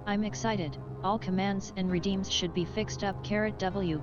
I'm excited. All commands and redeems should be fixed up. W.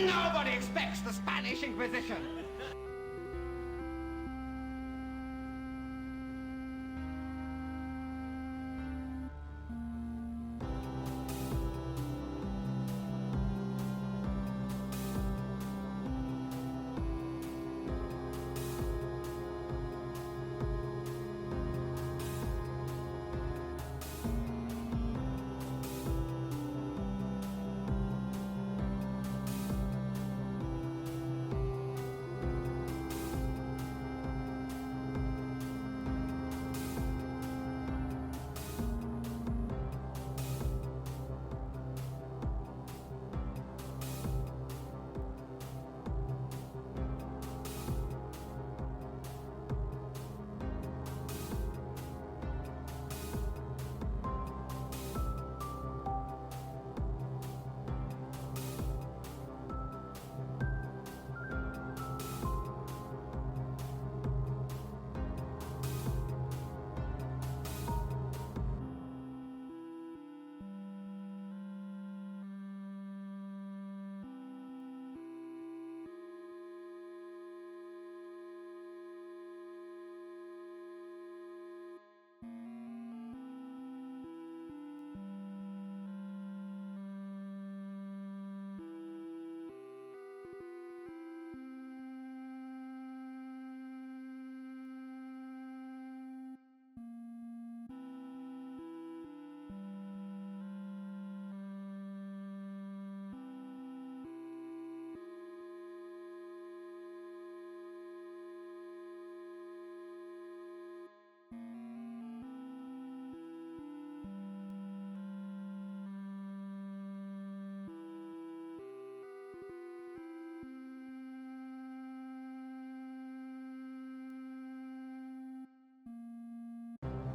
Nobody expects the Spanish Inquisition.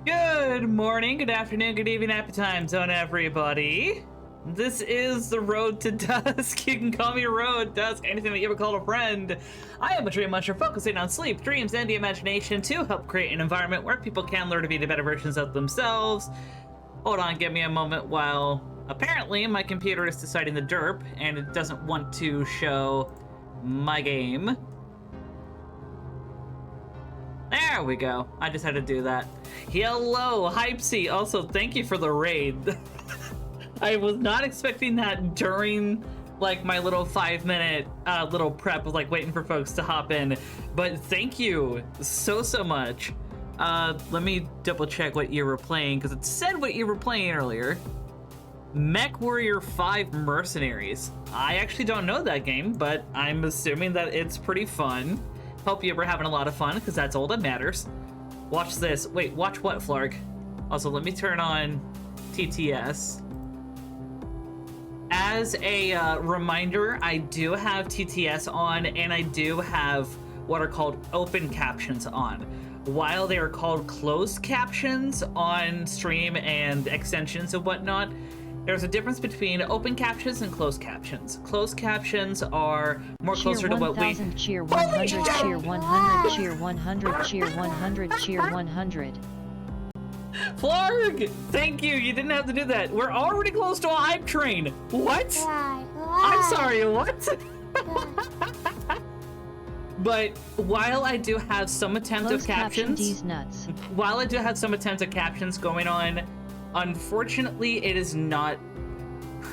Good morning, good afternoon, good evening, happy time zone, everybody. This is the Road to Dusk. You can call me Road, Dusk, anything that you ever called a friend. I am a dream muncher focusing on sleep, dreams, and the imagination to help create an environment where people can learn to be the better versions of themselves. Hold on, give me a moment while apparently my computer is deciding the derp and it doesn't want to show my game. There There we go. I just had to do that. Hello, Hypesy. Also, thank you for the raid. I was not expecting that during like my little 5-minute little prep of like waiting for folks to hop in, but thank you so much. Let me double check what you were playing, because it said what you were playing earlier. Mech Warrior 5 Mercenaries. I actually don't know that game, but I'm assuming that it's pretty fun. Hope you were having a lot of fun, because that's all that matters. Watch this. Wait, watch what, Flarg? Also, let me turn on TTS. As a reminder, I do have TTS on, and I do have what are called open captions on. While they are called closed captions on stream and extensions and whatnot, there's a difference between open captions and closed captions. Closed captions are more closer to what we... Cheer 100, cheer 100, cheer 100, cheer 100, cheer 100. Flarg! Thank you, you didn't have to do that. We're already close to a hype train. What? I'm sorry, what? But while I do have some attempt of captions... nuts. While I do have some attempt at captions going on, unfortunately, it is not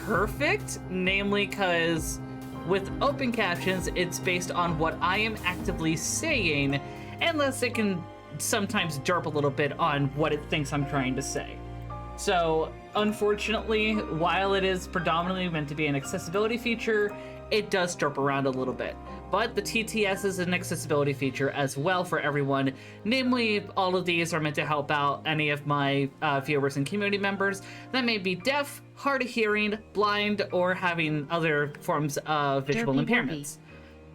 perfect, namely because with open captions, it's based on what I am actively saying, unless it can sometimes derp a little bit on what it thinks I'm trying to say. So, unfortunately, while it is predominantly meant to be an accessibility feature, it does derp around a little bit. But the TTS is an accessibility feature as well for everyone. Namely, all of these are meant to help out any of my viewers and community members that may be deaf, hard of hearing, blind, or having other forms of visual impairments.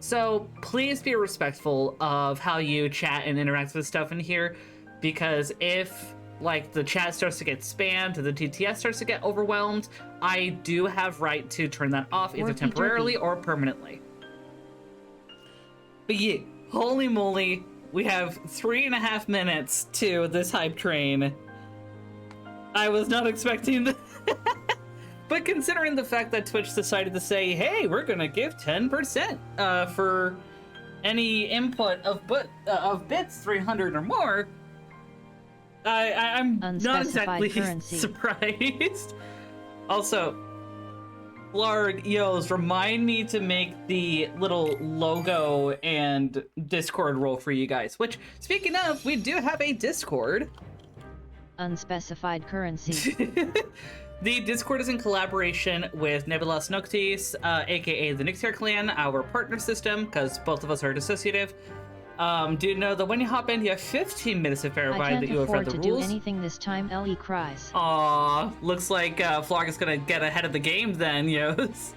So please be respectful of how you chat and interact with stuff in here, because if like the chat starts to get spammed or the TTS starts to get overwhelmed, I do have right to turn that off either temporarily or permanently. But yeah, holy moly, we have 3.5 minutes to this hype train. I was not expecting that. But considering the fact that Twitch decided to say, hey, we're gonna give 10% for any input of bits 300 or more, I'm not exactly surprised. Also, Flarg, Yos, remind me to make the little logo and Discord role for you guys. Which, speaking of, we do have a Discord. Unspecified currency. The Discord is in collaboration with Nebulas Noctis, aka the Nixir clan, our partner system, because both of us are dissociative. Do you know that when you hop in, you have 15 minutes to verify that you have read the rules? I can't afford to do anything this time, Ellie cries. Aw, looks like Flarg is gonna get ahead of the game then, Yos.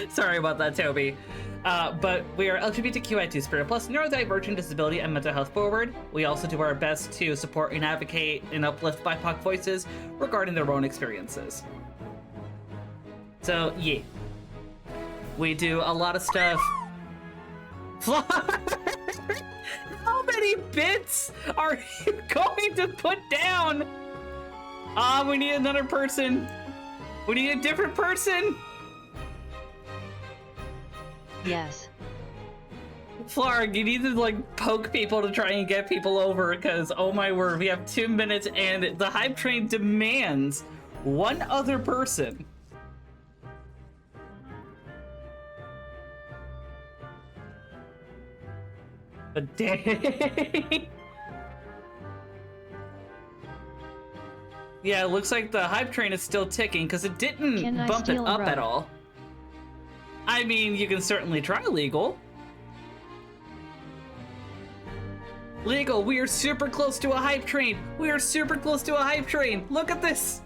Sorry about that, Toby. But we are LGBTQI2 Spirit Plus, neurodivergent, disability, and mental health forward. We also do our best to support and advocate and uplift BIPOC voices regarding their own experiences. So, yeah. We do a lot of stuff. How many bits are you going to put down? We need another person. We need a different person. Yes. Flarg, you need to like poke people to try and get people over, because oh my word, we have 2 minutes and the hype train demands one other person. But dang. Yeah, it looks like the hype train is still ticking because it didn't bump it up at all. I mean, you can certainly try, Legal. Legal, we are super close to a hype train. We are super close to a hype train. Look at this.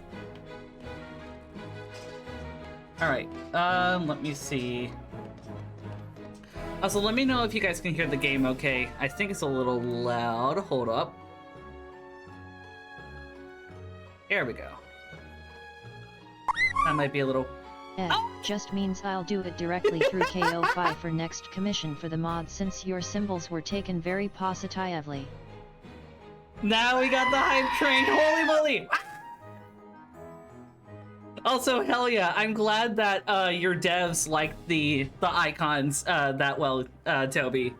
All right, let me see. Also, let me know if you guys can hear the game okay. I think it's a little loud. Hold up. There we go. That might be a little... Just means I'll do it directly through KO5 for next commission for the mod, since your symbols were taken very positively. Now we got the hype train. Holy moly! Also, hell yeah, I'm glad that your devs like the icons that well, Toby.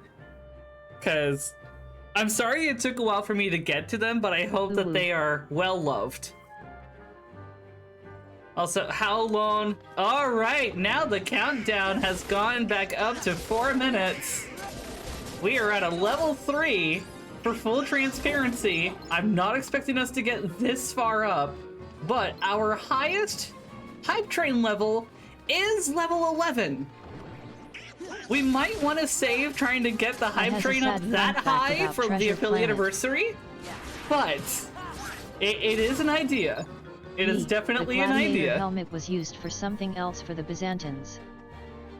Because I'm sorry it took a while for me to get to them, but I hope that they are well loved. Also, how long? All right, now the countdown has gone back up to 4 minutes. We are at a level 3. For full transparency, I'm not expecting us to get this far up, but our highest hype train level is level 11. We might want to save trying to get the hype train up that high for the affiliate anniversary, but it is an idea. It is definitely an idea. The helmet was used for something else for the Byzantines.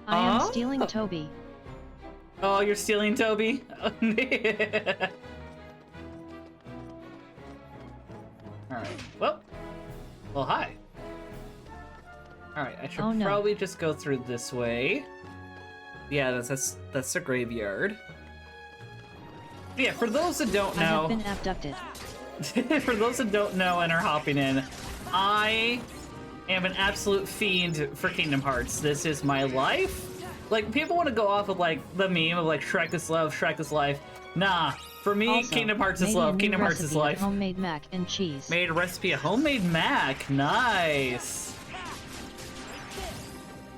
I am stealing Toby. Oh, you're stealing Toby? Alright, well, hi. Alright, I should probably just go through this way. Yeah, that's the graveyard. Yeah, for those that don't know... I have been abducted. For those that don't know and are hopping in, I am an absolute fiend for Kingdom Hearts. This is my life. Like, people want to go off of, like, the meme of, like, Shrek is love, Shrek is life. Nah, for me, also, Kingdom Hearts is love, Kingdom Hearts is life. Homemade mac and cheese. Made a recipe of homemade mac. Nice.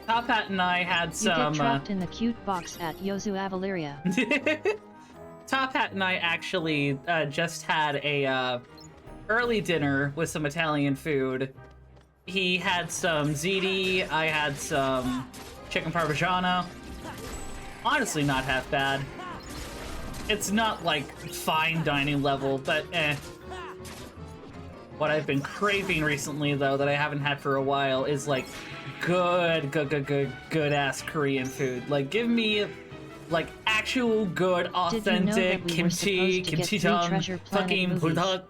Top Hat and I had some... You get dropped in the cute box at Yozu Avaleria. Top Hat and I actually just had a early dinner with some Italian food. He had some ziti, I had some chicken parmigiano. Honestly, not half bad. It's not like fine dining level, but eh. What I've been craving recently, though, that I haven't had for a while, is like good ass Korean food. Like, give me like actual good, authentic kimchi, kimchi-jang, fucking pudok.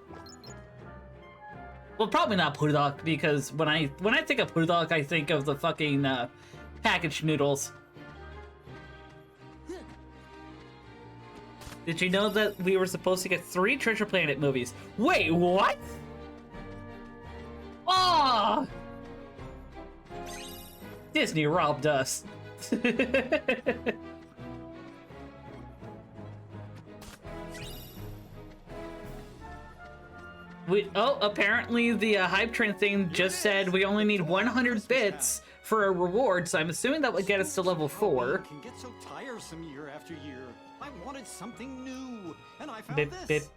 Well, probably not pudok, because when I think of pudok, I think of the fucking packaged noodles. Did you know that we were supposed to get 3 Treasure Planet movies? Wait, what? Ah! Oh! Disney robbed us. Apparently the hype train thing just said we only need 100 bits for a reward, so I'm assuming that would get us to level 4. Can get so tiresome year after year. I wanted something new, and I found this.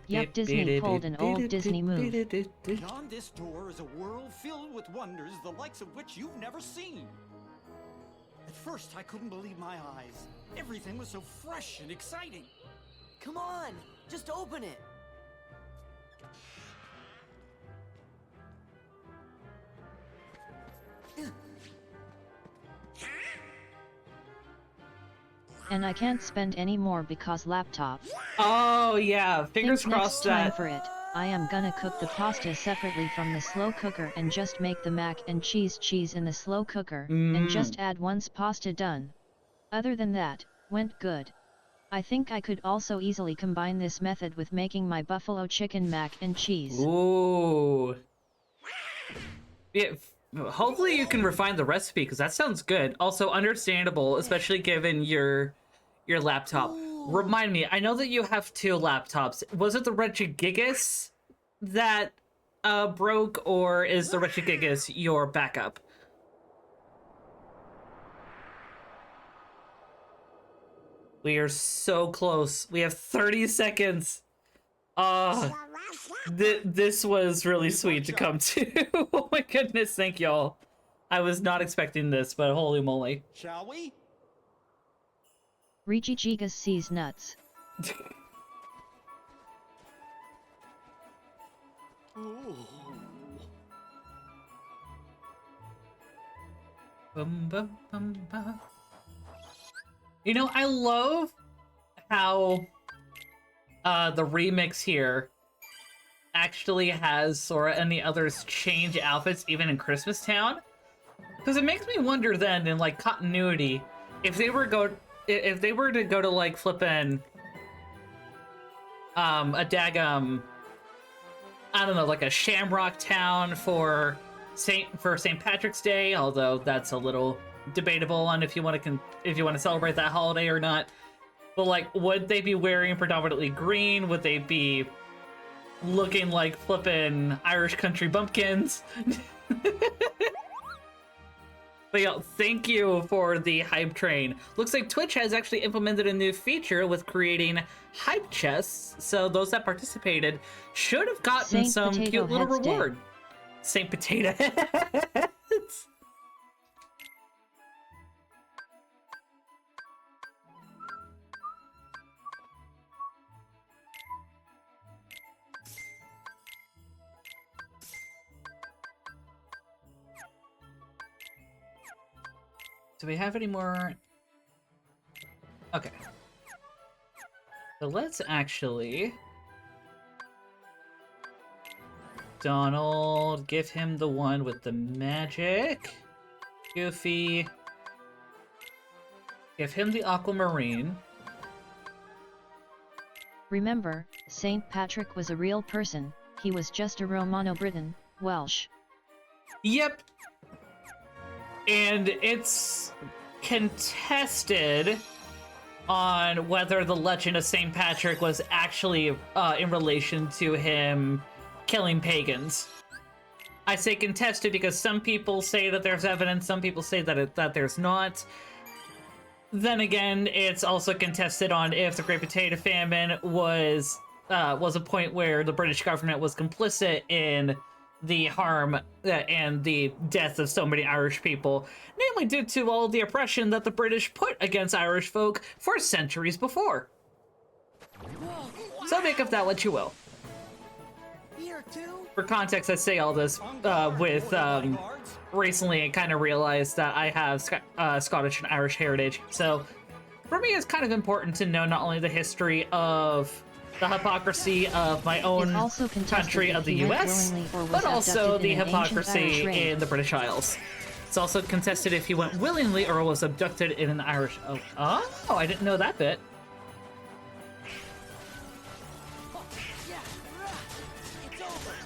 Yep, Disney pulled an old Disney move. Beyond this door is a world filled with wonders, the likes of which you've never seen. At first, I couldn't believe my eyes. Everything was so fresh and exciting. Come on, just open it. And I can't spend any more because laptop. Oh yeah, fingers crossed next time that. for it, I am gonna cook the pasta separately from the slow cooker and just make the mac and cheese in the slow cooker, and just add once pasta done. Other than that, went good. I think I could also easily combine this method with making my buffalo chicken mac and cheese. Ooh. Yeah, hopefully you can refine the recipe, because that sounds good. Also understandable, especially given your laptop. Remind me, I know that you have 2 laptops. Was it the Regigigas that broke, or is the Regigigas your backup? We are so close. We have 30 seconds. This was really sweet to come to. Oh my goodness, thank y'all. I was not expecting this, but holy moly. Shall we? Regigigas sees nuts. Bum, bum, bum, bum. You know, I love how the remix here actually has Sora and the others change outfits even in Christmas Town, because it makes me wonder then, in like continuity, if they were to go to like flippin' a daggum, I don't know, like a Shamrock Town for St. Patrick's Day, although that's a little debatable on if you want to celebrate that holiday or not. But, like, would they be wearing predominantly green? Would they be looking like flippin' Irish country bumpkins? But yeah, thank you for the hype train. Looks like Twitch has actually implemented a new feature with creating hype chests, so those that participated should have gotten Saint some Potato cute little Heads Day. reward. Saint Potato Heads. Do we have any more? Okay. So let's actually... Donald, give him the one with the magic. Goofy. Give him the aquamarine. Remember, Saint Patrick was a real person, he was just a Romano-Briton, Welsh. Yep. And it's contested on whether the legend of St. Patrick was actually in relation to him killing pagans. I say contested because some people say that there's evidence, some people say that there's not. Then again, it's also contested on if the Great Potato Famine was a point where the British government was complicit in the harm and the death of so many Irish people, namely due to all the oppression that the British put against Irish folk for centuries before. So make of that what you will. Here too? For context, I say all this with recently I kind of realized that I have Scottish and Irish heritage, so for me it's kind of important to know not only the history of the hypocrisy of my own country of the US, but also the hypocrisy in the British Isles. It's also contested if he went willingly or was abducted in an Irish... Oh, I didn't know that bit. It's over.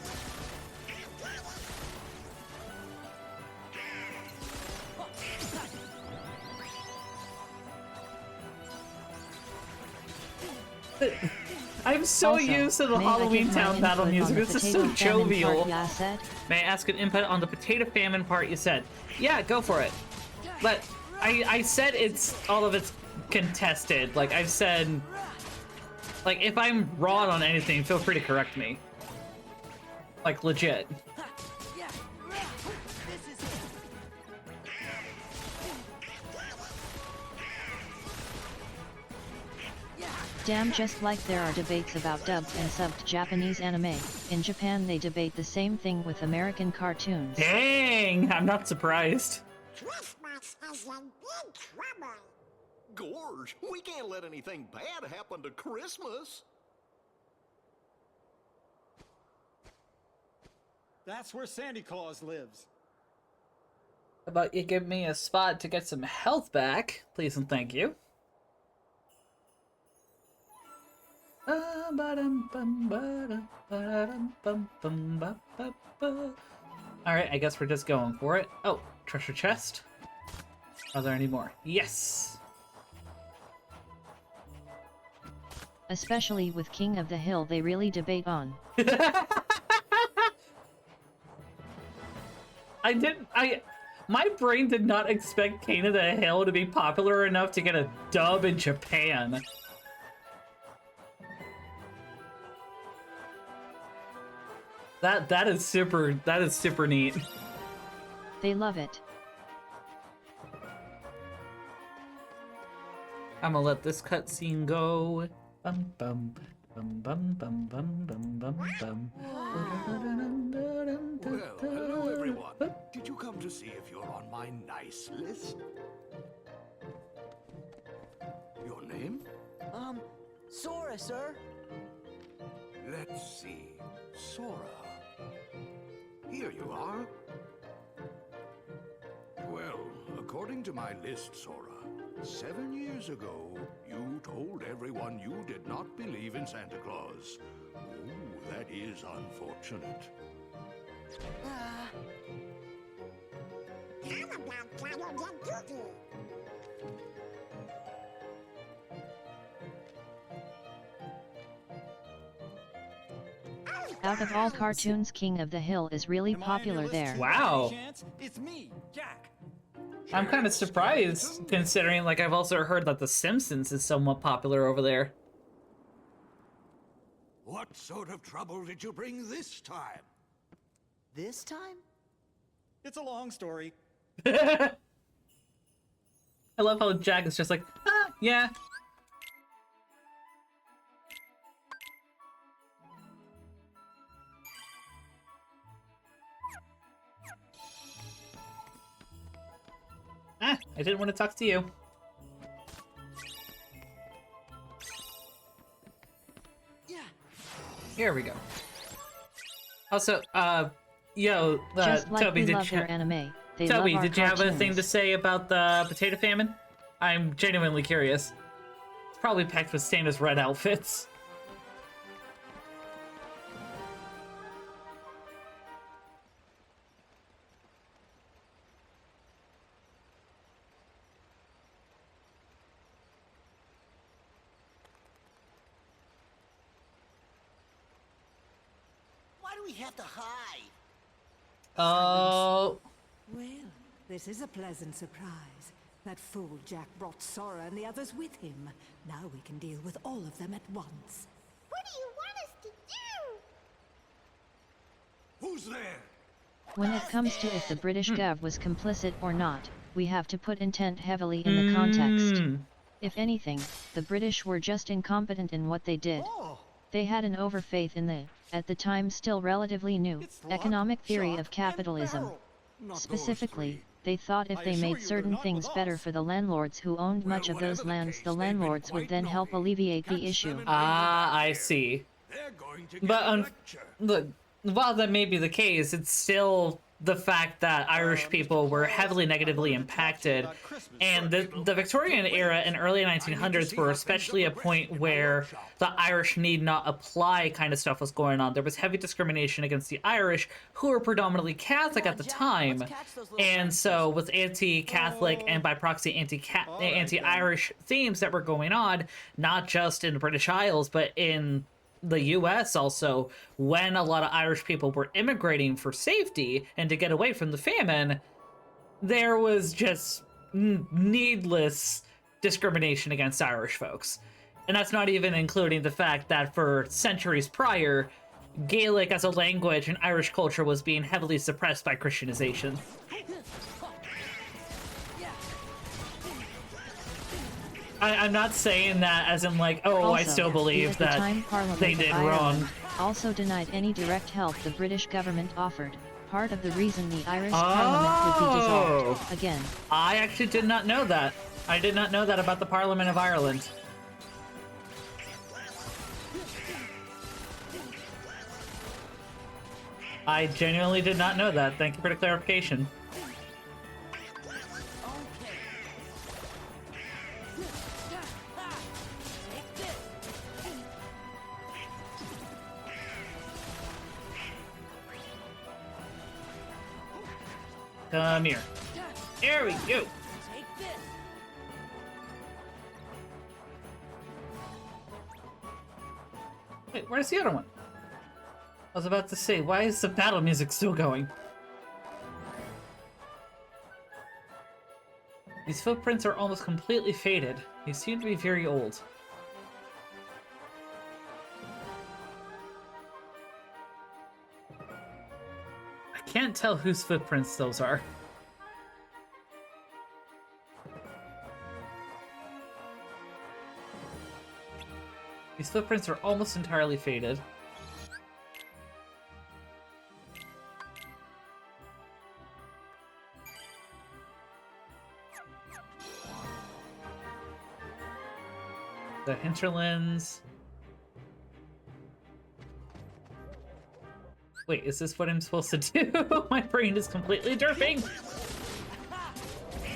I'm so Also, used to the may I Halloween give my Town battle input on music. the This is so potato famine part jovial. ya said? May I ask an input on the potato famine part you said? Yeah, go for it. But I said all of it's contested. Like I've said, like if I'm wrong on anything, feel free to correct me. Like legit. This is it. Damn, just like there are debates about dubbed and subbed Japanese anime, in Japan they debate the same thing with American cartoons. Dang, I'm not surprised. Christmas is in big trouble. Gorge, we can't let anything bad happen to Christmas. That's where Santa Claus lives. How about you give me a spot to get some health back, please and thank you. Alright, I guess we're just going for it. Oh, treasure chest. Are there any more? Yes! Especially with King of the Hill they really debate on. My brain did not expect King of the Hill to be popular enough to get a dub in Japan. That is super neat. They love it. I'm gonna let this cutscene go. Bum bum bum bum bum bum bum bum bum. Well, hello everyone. Did you come to see if you're on my nice list? Your name? Sora, sir. Let's see. Sora. Here you are. Well, according to my list, Sora, 7 years ago, you told everyone you did not believe in Santa Claus. Oh, that is unfortunate. How about Donald and Goofy? Out of all cartoons, King of the Hill is really Am I on your popular list there. too, Wow. by any chance? It's me, Jack. I'm kind of surprised, considering, like, I've also heard that The Simpsons is somewhat popular over there. What sort of trouble did you bring this time? This time? It's a long story. I love how Jack is just like, yeah. I didn't want to talk to you. Yeah. Here we go. Also, yo, Just like Toby, we did love you... their anime, they Toby, love our did you have anything to cartoons. say about the potato famine? I'm genuinely curious. It's probably packed with Santa's red outfits. Why do we have to hide? Oh, Well, this is a pleasant surprise. That fool Jack brought Sora and the others with him. Now we can deal with all of them at once. What do you want us to do? Who's there? When it comes to if the British Gov was complicit or not, we have to put intent heavily in the context. If anything, the British were just incompetent in what they did. Oh, They had an overfaith in the, at the time still relatively new, it's luck, economic theory shock, of capitalism. and barrel. Not those Specifically, three. they thought if I they assure made you they're certain not things with better us. for the landlords who owned much Well, of those whatever the lands, case, the they've been landlords would quite then help naughty. alleviate the Catch issue. them and I bring them back see. here. They're going to get But a lecture. look, while that may be the case, it's still the fact that Irish people were heavily negatively impacted, and the Victorian era and early 1900s were especially a point where the Irish need not apply kind of stuff was going on. There was heavy discrimination against the Irish, who were predominantly Catholic at the time, and so with anti-Catholic and by proxy anti-Irish themes that were going on, not just in the British Isles, but in the US also, when a lot of Irish people were immigrating for safety and to get away from the famine, there was just needless discrimination against Irish folks. And that's not even including the fact that for centuries prior, Gaelic as a language and Irish culture was being heavily suppressed by Christianization. I'm not saying that as in like, oh, Also, I still the believe at the that time Parliament they of did Ireland wrong. also denied any direct help the British government offered, part of the reason the Irish Parliament would be dissolved. Again, I actually did not know that. I did not know that about the Parliament of Ireland. I genuinely did not know that. Thank you for the clarification. Come here. There we go. Wait, where's the other one? I was about to say, why is the battle music still going? These footprints are almost completely faded. They seem to be very old. I can't tell whose footprints those are. These footprints are almost entirely faded. The hinterlands. Wait, is this what I'm supposed to do? My brain is completely derping.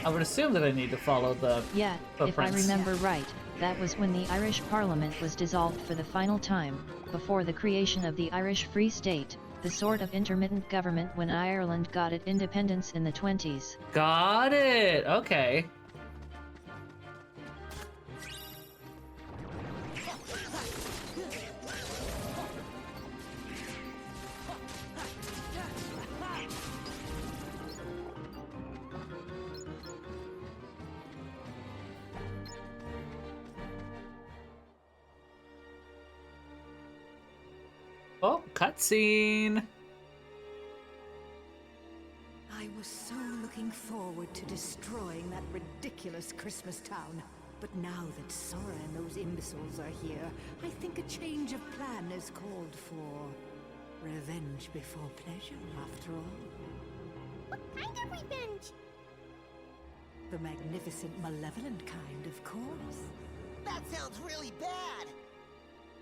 I would assume that I need to follow the yeah, if I footprints. remember right, that was when the Irish Parliament was dissolved for the final time, before the creation of the Irish Free State, the sort of intermittent government when Ireland got its independence in the 20s. Got it. Okay. Oh, cutscene. I was so looking forward to destroying that ridiculous Christmas town. But now that Sora and those imbeciles are here, I think a change of plan is called for. Revenge before pleasure, after all. What kind of revenge? The magnificent, malevolent kind, of course. That sounds really bad.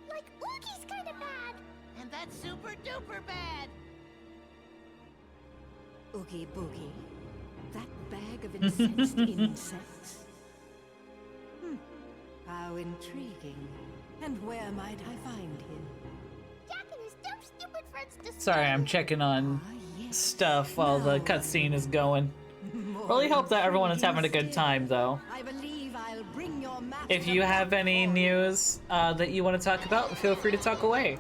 Like Oogie's kind of bad. And that's super duper bad. Oogie Boogie? That bag of incensed insects? How intriguing. And where might I find him? Jack and his dumb, stupid friends just. Sorry, I'm checking on Yes. stuff while the cutscene is going. Really hope that everyone is having a good time, though. I believe I'll bring your map If to you the have any platform. news that you want to talk about, feel free to talk away.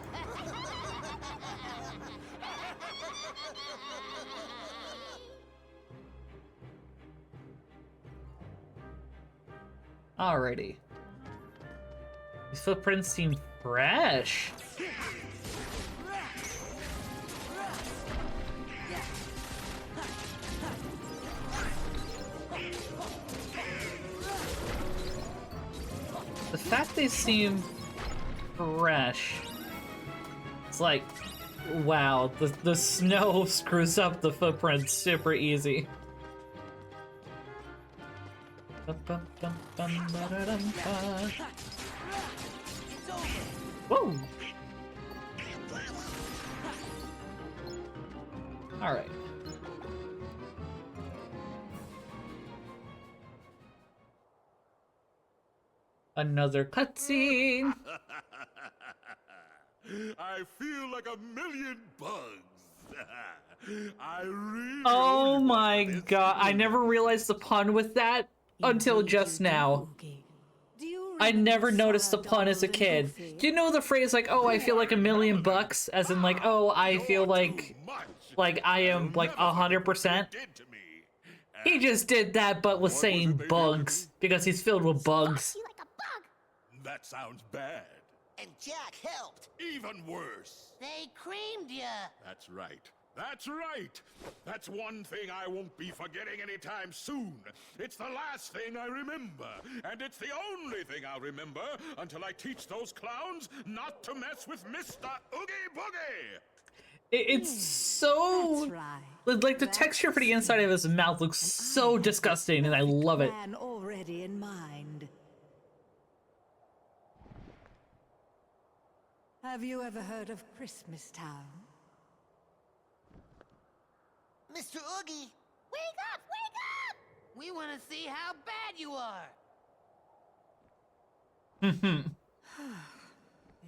Alrighty. These footprints seem fresh. The fact they seem fresh, it's like, wow, the snow screws up the footprints super easy. Whoa! Alright. Another cutscene! I feel like a million bugs. I really. Oh my god, I never realized the pun with that until just now. Do you I never remember noticed the Sora, pun as a Donald, kid. and Goofy? Do you know the phrase like, oh, I feel like $1,000,000? As in like, oh, I feel like I am like 100%? He just did that but was saying bugs because he's filled with bugs. You like a bug. That sounds bad. And Jack helped. Even worse. They creamed ya. That's right. That's right. That's one thing I won't be forgetting anytime soon. It's the last thing I remember. And it's the only thing I'll remember until I teach those clowns not to mess with Mr. Oogie Boogie. It's so... That's right. Like, the texture for the inside of his mouth looks so disgusting, and I love it. Plan already in mind. Have you ever heard of Christmas Town? Mr. Oogie, Wake up! Wake up! we want to see how bad you are.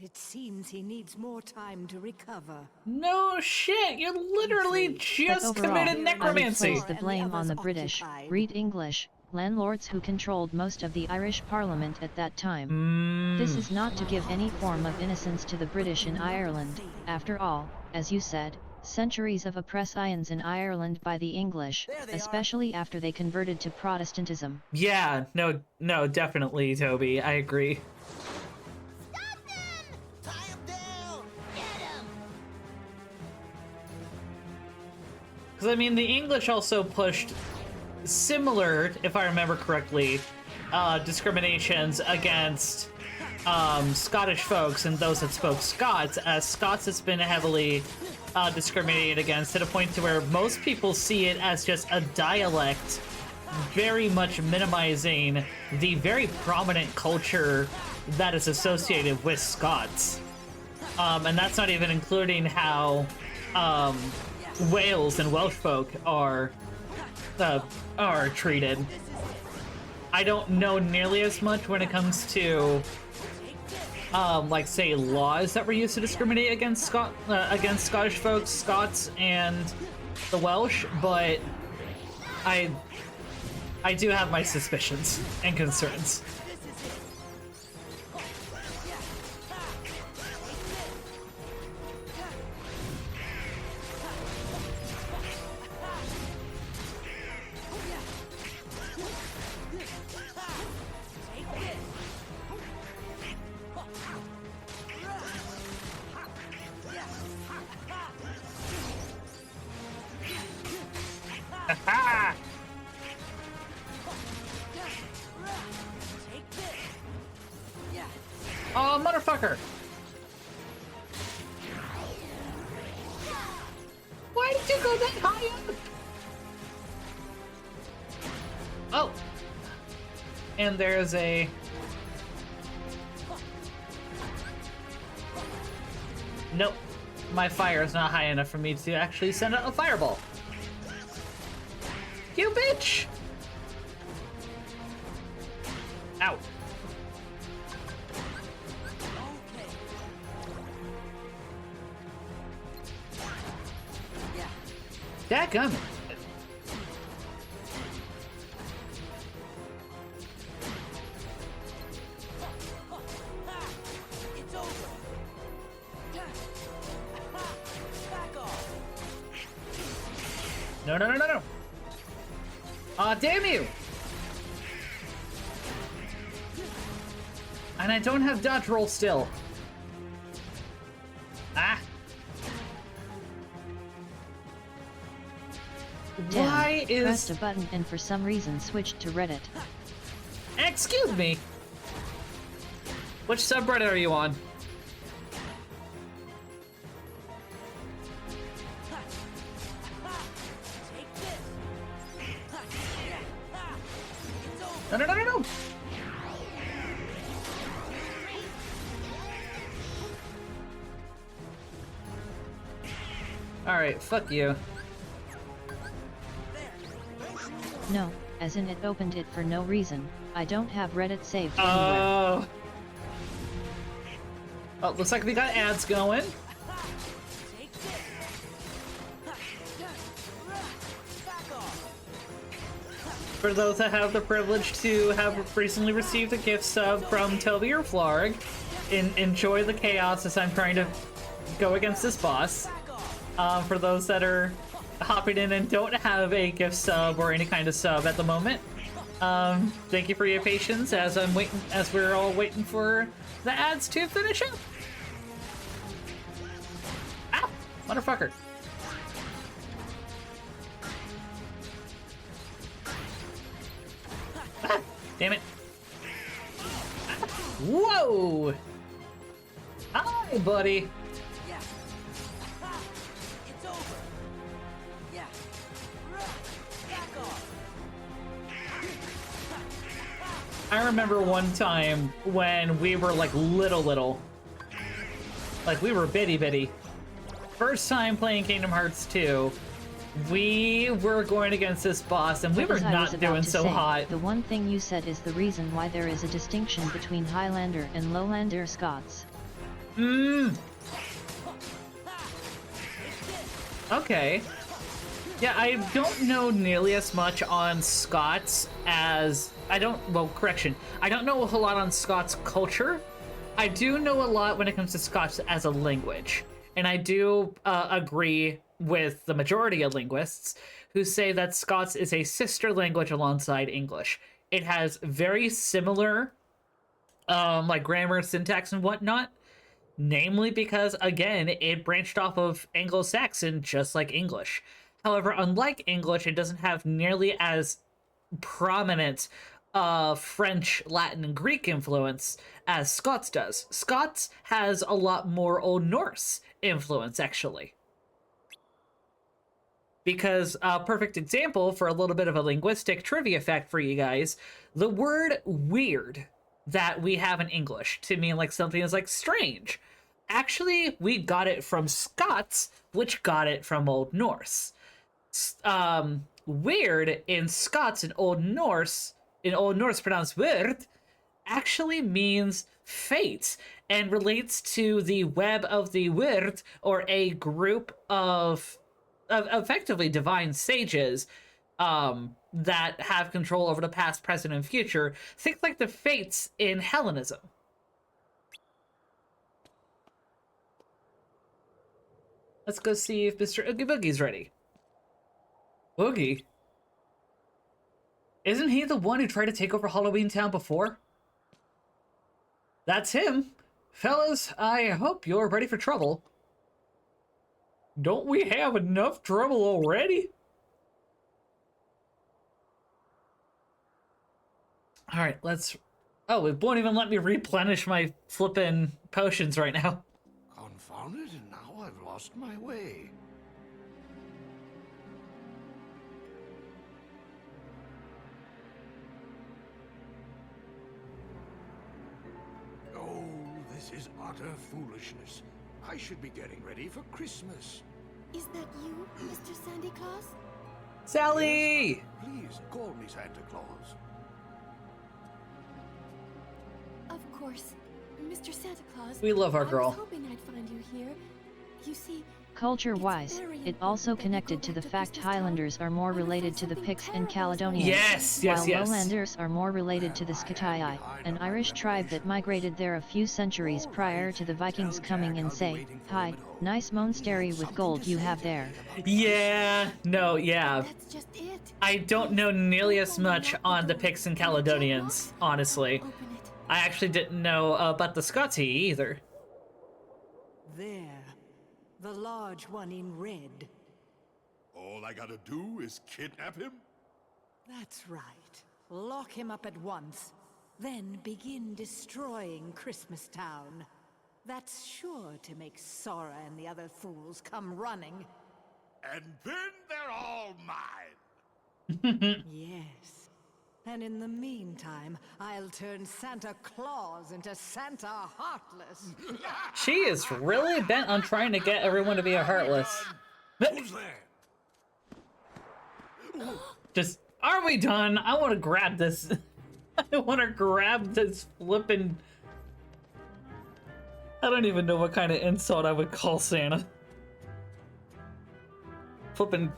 It seems he needs more time to recover. No shit, you literally But just overall, committed I would necromancy. place the blame on the British, read English, landlords who controlled most of the Irish Parliament at that time. This is not to give any form of innocence to the British in Ireland. After all, as you said, centuries of oppressions in Ireland by the English, especially after they converted to Protestantism. Yeah, no, definitely, Toby, I agree. Stop them! Tie him down. Get him! Because, I mean, the English also pushed similar, if I remember correctly, discriminations against Scottish folks and those that spoke Scots, as Scots has been heavily discriminated against to the point to where most people see it as just a dialect, very much minimizing the very prominent culture that is associated with Scots. And that's not even including how Wales and Welsh folk are treated. I don't know nearly as much when it comes to like, say, laws that were used to discriminate against Scottish folks, Scots, and the Welsh, but I do have my suspicions and concerns. Ha! Oh, motherfucker! Why did you go that high up? Oh! And there's a... Nope. My fire is not high enough for me to actually send out a fireball. You bitch! Ow. Dadgummit. It's over. Back off. No, no, no, no, no. Aw, damn you! And I don't have dodge roll still. Ah. Damn, Why pressed is... a button and for some reason switched to Reddit. Excuse me. Which subreddit are you on? Take this. It's over. No, no, no, no, no! Alright, fuck you. No, as in it opened it for no reason. I don't have Reddit saved anywhere. Oh. Oh, looks like we got ads going. Take this. Back off. For those that have the privilege to have recently received a gift sub from Toby or Flarg, enjoy the chaos as I'm trying to go against this boss. For those that are hopping in and don't have a gift sub or any kind of sub at the moment, thank you for your patience as we're all waiting for the ads to finish up. Ow, motherfucker. Ah, damn it. Whoa! Hi, buddy. Yeah. It's over. Yeah. Back off. I remember one time when we were like little. Like we were bitty. First time playing Kingdom Hearts 2, we were going against this boss and we were As I was not about doing to so say, hot. The one thing you said is the reason why there is a distinction between Highlander and Lowlander Scots. Okay. Yeah, I don't know nearly as much on Scots as... I don't know a whole lot on Scots culture. I do know a lot when it comes to Scots as a language. And I do agree with the majority of linguists who say that Scots is a sister language alongside English. It has very similar like grammar, syntax, and whatnot. Namely because, again, it branched off of Anglo-Saxon just like English. However, unlike English, it doesn't have nearly as prominent French, Latin, and Greek influence as Scots does. Scots has a lot more Old Norse influence, actually. Because a perfect example for a little bit of a linguistic trivia fact for you guys, the word weird that we have in English to mean like something is like strange. Actually, we got it from Scots, which got it from Old Norse. Weird in Scots and Old Norse pronounced weird, actually means fate and relates to the web of the weird, or a group of effectively divine sages that have control over the past, present, and future. Think like the fates in Hellenism. Let's go see if Mr. Oogie Boogie's ready. Oogie? Isn't he the one who tried to take over Halloween Town before? That's him. Fellas, I hope you're ready for trouble. Don't we have enough trouble already? All right, let's. Oh, it won't even let me replenish my flippin' potions right now. Confounded, and now I've lost my way. Oh, this is utter foolishness. I should be getting ready for Christmas. Is that you, Mr. Sandy Claus? Sally! Please, call me Santa Claus. Of course, Mr. Santa Claus. We love our I girl. was hoping I'd find you here. You see, Culture-wise, it also connected to the fact Highlanders are more related to the Picts and Caledonians, Yes, yes, while yes. Lowlanders are more related to the Scotii, an Irish tribe that migrated there a few centuries prior to the Vikings coming and say, "Hi, nice monastery with gold you have there." Yeah, no, yeah. that's just it. I don't know nearly as much on the Picts and Caledonians, honestly. Open it. I actually didn't know about the Scotii either. There. The large one in red. All I gotta do is kidnap him? That's right. Lock him up at once. Then begin destroying Christmas Town. That's sure to make Sora and the other fools come running. And then they're all mine. Yes. And in the meantime, I'll turn Santa Claus into Santa Heartless. She is really bent on trying to get everyone to be a Heartless. Who's there? Just, are we done? I want to grab this. I want to grab this flippin'... I don't even know what kind of insult I would call Santa. Flippin'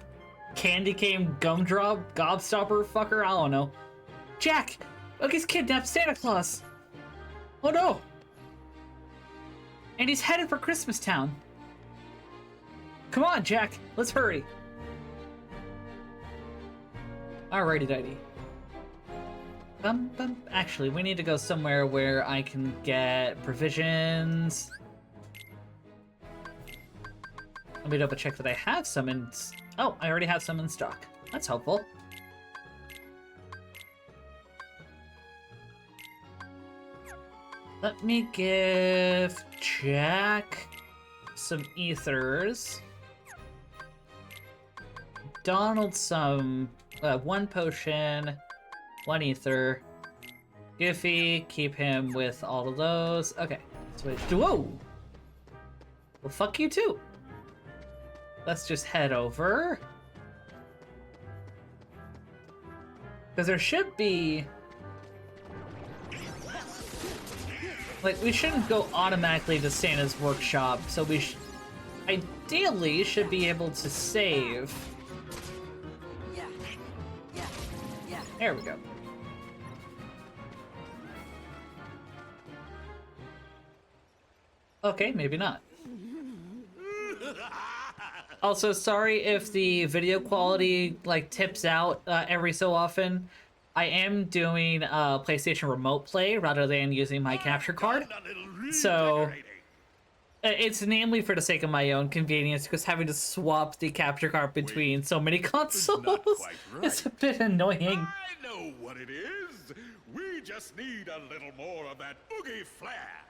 candy cane gumdrop gobstopper fucker? I don't know. Jack! Look, he's kidnapped Santa Claus! Oh no! And he's headed for Christmas Town. Come on, Jack, let's hurry. Alrighty, dighty. Actually, we need to go somewhere where I can get provisions. Let me double check that I have some in... Oh, I already have some in stock. That's helpful. Let me give Jack some ethers. Donald some... one potion, one ether. Goofy, keep him with all of those. Okay, switch. Whoa! Well, fuck you too. Let's just head over. Because there should be... Like, we shouldn't go automatically to Santa's workshop, so we ideally should be able to save. Yeah. There we go. Okay, maybe not. Also, sorry if the video quality, like, tips out every so often. I am doing PlayStation Remote Play rather than using my capture card. So, it's namely for the sake of my own convenience, because having to swap the capture card between so many consoles is a bit annoying. I know what it is. We just need a little more of that oogie flair.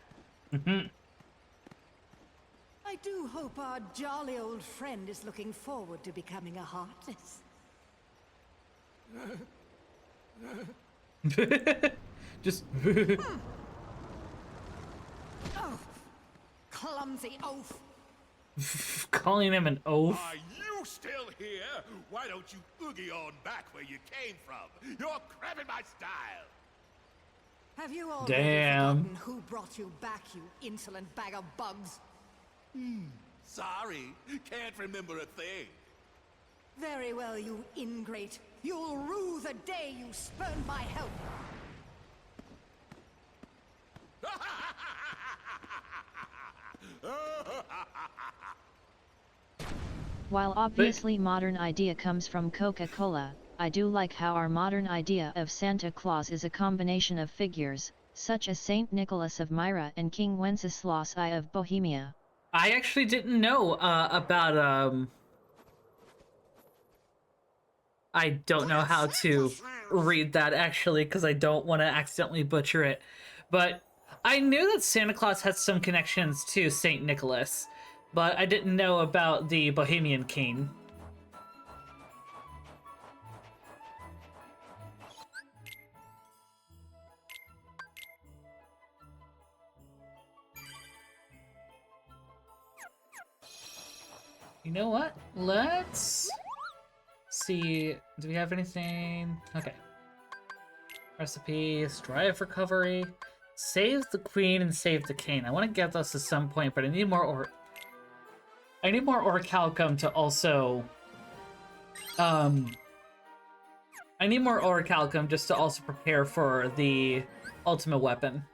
I do hope our jolly old friend is looking forward to becoming a Heartless. Just... Oh, clumsy oaf. calling him an oaf. Are you still here? Why don't you oogie on back where you came from? You're cramping my style. Have you already Damn. forgotten who brought you back, you insolent bag of bugs? Sorry, can't remember a thing. Very well, you ingrate. You'll rue the day you spurned my help. While obviously modern idea comes from Coca-Cola, I do like how our modern idea of Santa Claus is a combination of figures, such as Saint Nicholas of Myra and King Wenceslas I of Bohemia. I actually didn't know about I don't know how to read that actually because I don't want to accidentally butcher it. But I knew that Santa Claus had some connections to St. Nicholas, but I didn't know about the Bohemian King. You know what? Let's see. Do we have anything? Okay. Recipes, drive recovery, save the queen and save the king. I want to get those at some point, but I need more orichalcum to also I need more orichalcum just to also prepare for the ultimate weapon.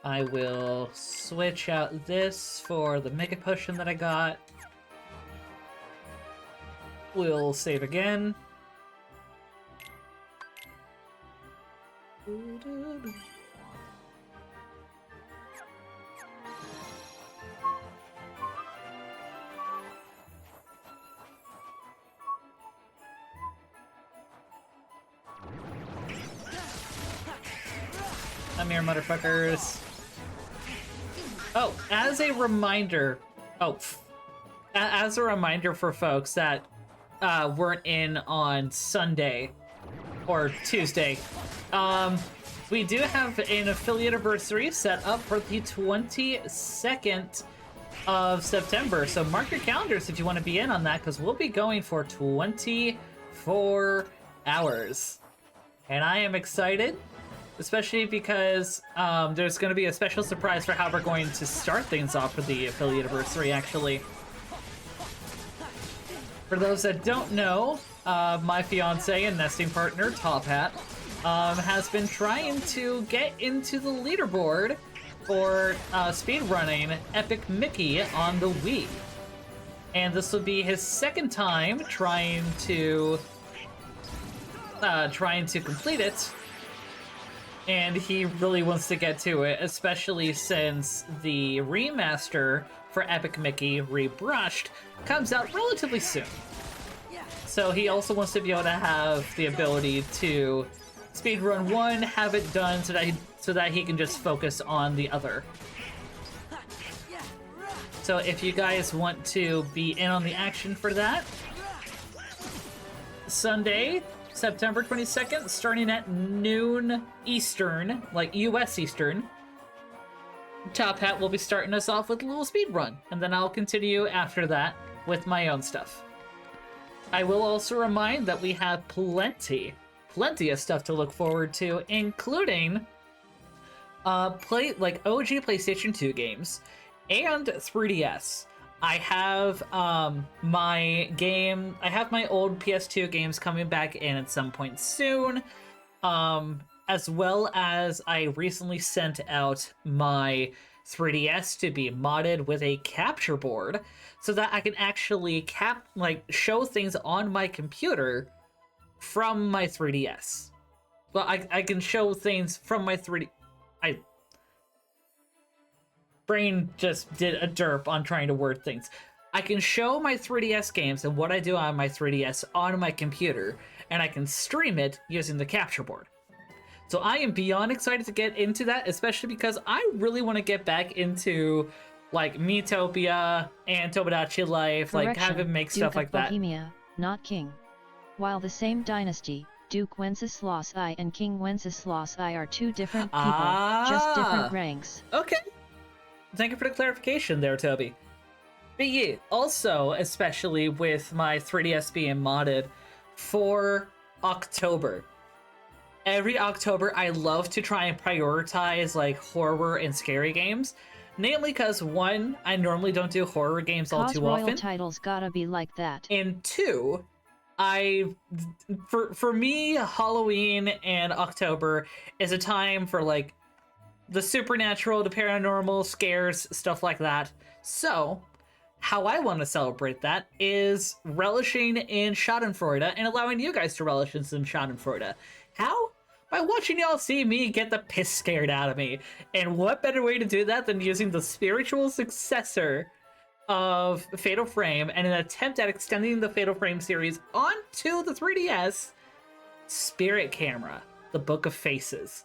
I will switch out this for the mega potion that I got. We'll save again. Come here, motherfuckers. Oh, as a reminder, as a reminder for folks that weren't in on Sunday or Tuesday, we do have an affiliate anniversary set up for the 22nd of September. So mark your calendars if you want to be in on that, because we'll be going for 24 hours. And I am excited, especially because there's going to be a special surprise for how we're going to start things off for the affiliate anniversary, actually. For those that don't know, my fiance and nesting partner, Top Hat, has been trying to get into the leaderboard for speedrunning Epic Mickey on the Wii. And this will be his second time trying to complete it. And he really wants to get to it, especially since the remaster for Epic Mickey Rebrushed comes out relatively soon. So he also wants to be able to have the ability to speedrun one, have it done so that he can just focus on the other. So if you guys want to be in on the action for that, Sunday, September 22nd, starting at noon Eastern, like US Eastern, Top Hat will be starting us off with a little speed run, and then I'll continue after that with my own stuff. I will also remind that we have plenty of stuff to look forward to, including OG PlayStation 2 games and 3DS. I have my old PS2 games coming back in at some point soon, as well as I recently sent out my 3DS to be modded with a capture board so that I can actually show things on my computer from my 3DS. Well, I can show things from my 3D. Brain just did a derp on trying to word things. I can show my 3DS games and what I do on my 3DS on my computer, and I can stream it using the capture board. So I am beyond excited to get into that, especially because I really want to get back into like Miitopia and Tomodachi Life, like have him make stuff like that. Bohemia, not king. While the same dynasty, Duke Wenceslas I and King Wenceslas I are two different people, just different ranks. Okay. Thank you for the clarification there, Toby. But yeah, also, especially with my 3DS being modded for October. Every October, I love to try and prioritize like horror and scary games. Namely because one, I normally don't do horror games all too often. Titles gotta be like that. And two, for me, Halloween and October is a time for like the supernatural, the paranormal, scares, stuff like that. So, how I want to celebrate that is relishing in Schadenfreude and allowing you guys to relish in some Schadenfreude. How? By watching y'all see me get the piss scared out of me. And what better way to do that than using the spiritual successor of Fatal Frame and an attempt at extending the Fatal Frame series onto the 3DS, Spirit Camera, the Book of Faces.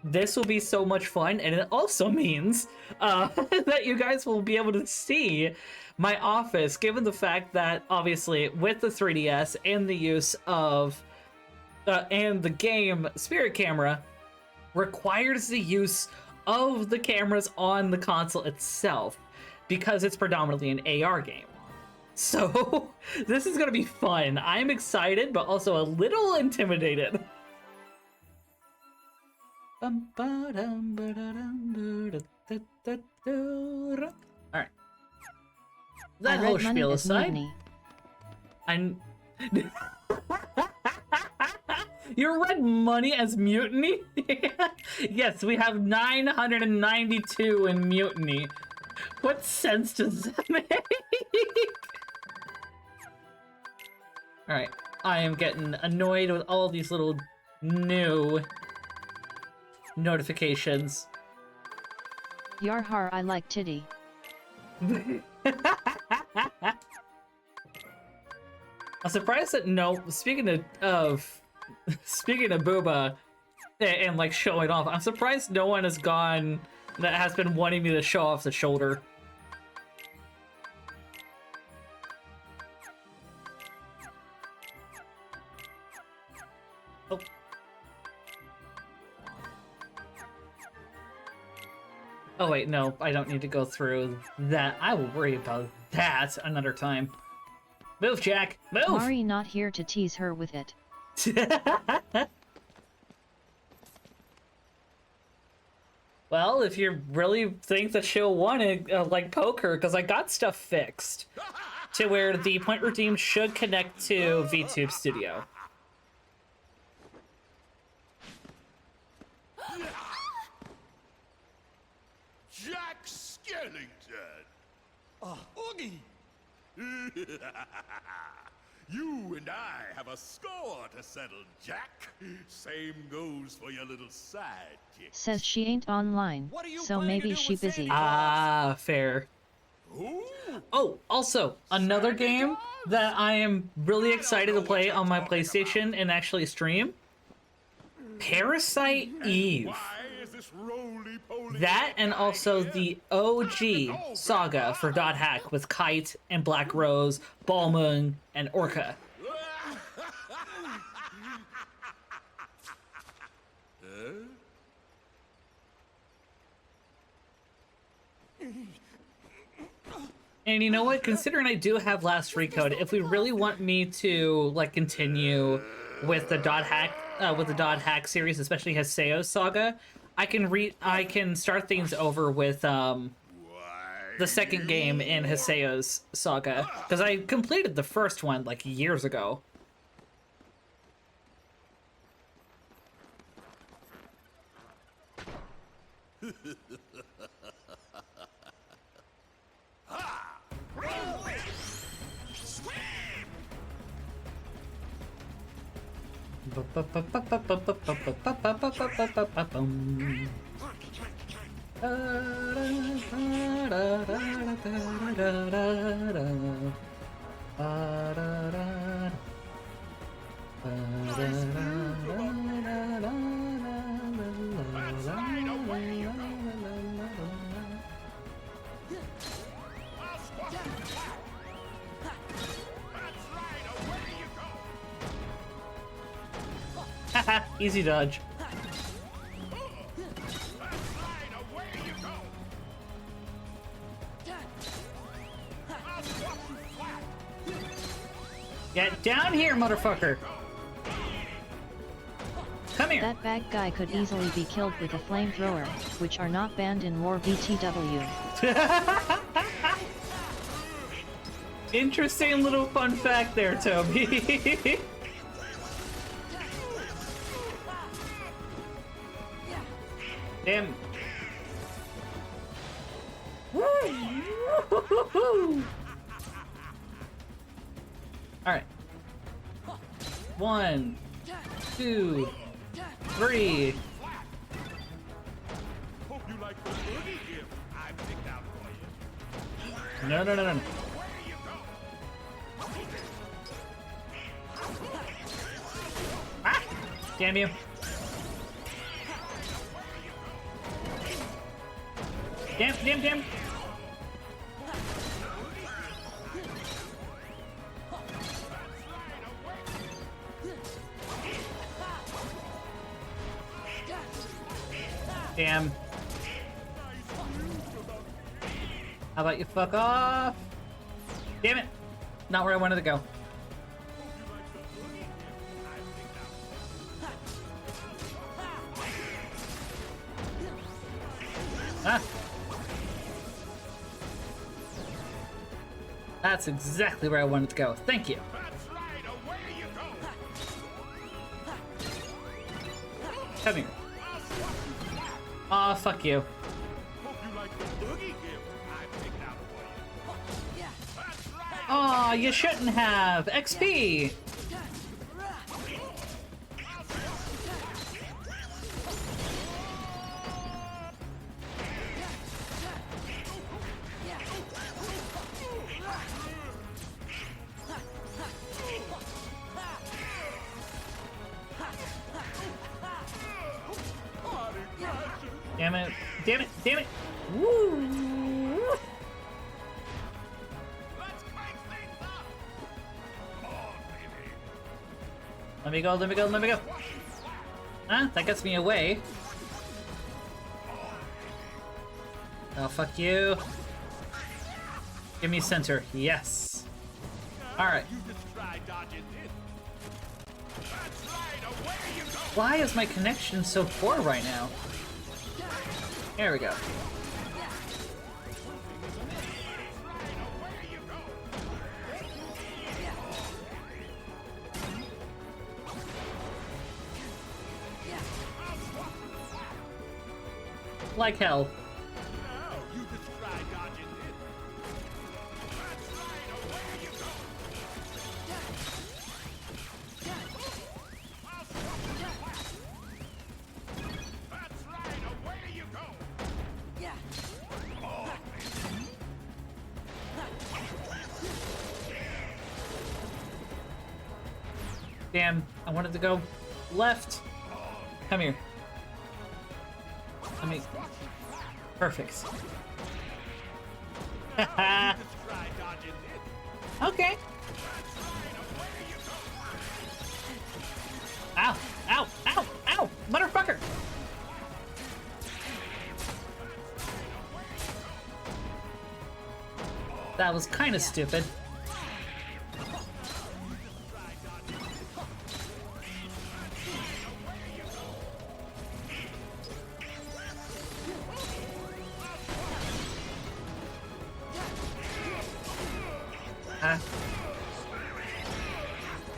This will be so much fun, and it also means that you guys will be able to see my office, given the fact that, obviously, with the 3DS and the use of, and the game Spirit Camera requires the use of the cameras on the console itself, because it's predominantly an AR game. So, this is going to be fun. I'm excited, but also a little intimidated. Alright. That whole spiel aside, you read money as mutiny? Yes, we have 992 in mutiny. What sense does that make? Alright, I am getting annoyed with all these little new notifications. Yarhar, I like titty. I'm surprised that speaking of Booba and like showing off, I'm surprised no one has been wanting me to show off the shoulder. Oh. Oh wait, no, I don't need to go through that. I will worry about that another time. Move, Jack! Move! Mari not here to tease her with it. Well, if you really think that she'll want to, like, poke her, because I got stuff fixed to where the point redeem should connect to VTube Studio. Jack Skellington! Oogie! You and I have a score to settle, Jack. Same goes for your little sidekick. Says she ain't online, What are you so planning to maybe do she with busy. Ah, fair. Ooh. Oh, also, another game that I am really excited to play on my PlayStation and actually stream. Parasite Eve. Why is this roly-poly? That and also the OG saga for Dot Hack with Kite and Black Rose, Balmoon, and Orca. And you know what? Considering I do have last free code, if we really want me to like continue with the Dot Hack series, especially Haseo's saga, I can start things over with the second game in Haseo's saga, because I completed the first one like years ago. Easy dodge. Get down here, motherfucker! Come here! That bad guy could easily be killed with a flamethrower, which are not banned in War VTW. Interesting little fun fact there, Toby. Damn. Alright. 1, 2, 3. Hope you like the boogie gift I picked out for you. No, no, no, no, no. Ah! Damn you. Damn, damn, damn. Damn. How about you fuck off? Damn it. Not where I wanted to go. Ah. That's exactly where I wanted to go. Thank you. Come here. Aw, fuck you. Aw, you shouldn't have. XP! Damn it. Damn it. Damn it. Woo! Let me go, let me go, let me go. Huh? That gets me away. Oh, fuck you. Give me center. Yes. Alright. Why is my connection so poor right now? There we go. Like hell. Damn, I wanted to go left. Come here. I mean, perfect. Okay. Ow, ow, ow, ow, motherfucker. That was kind of stupid.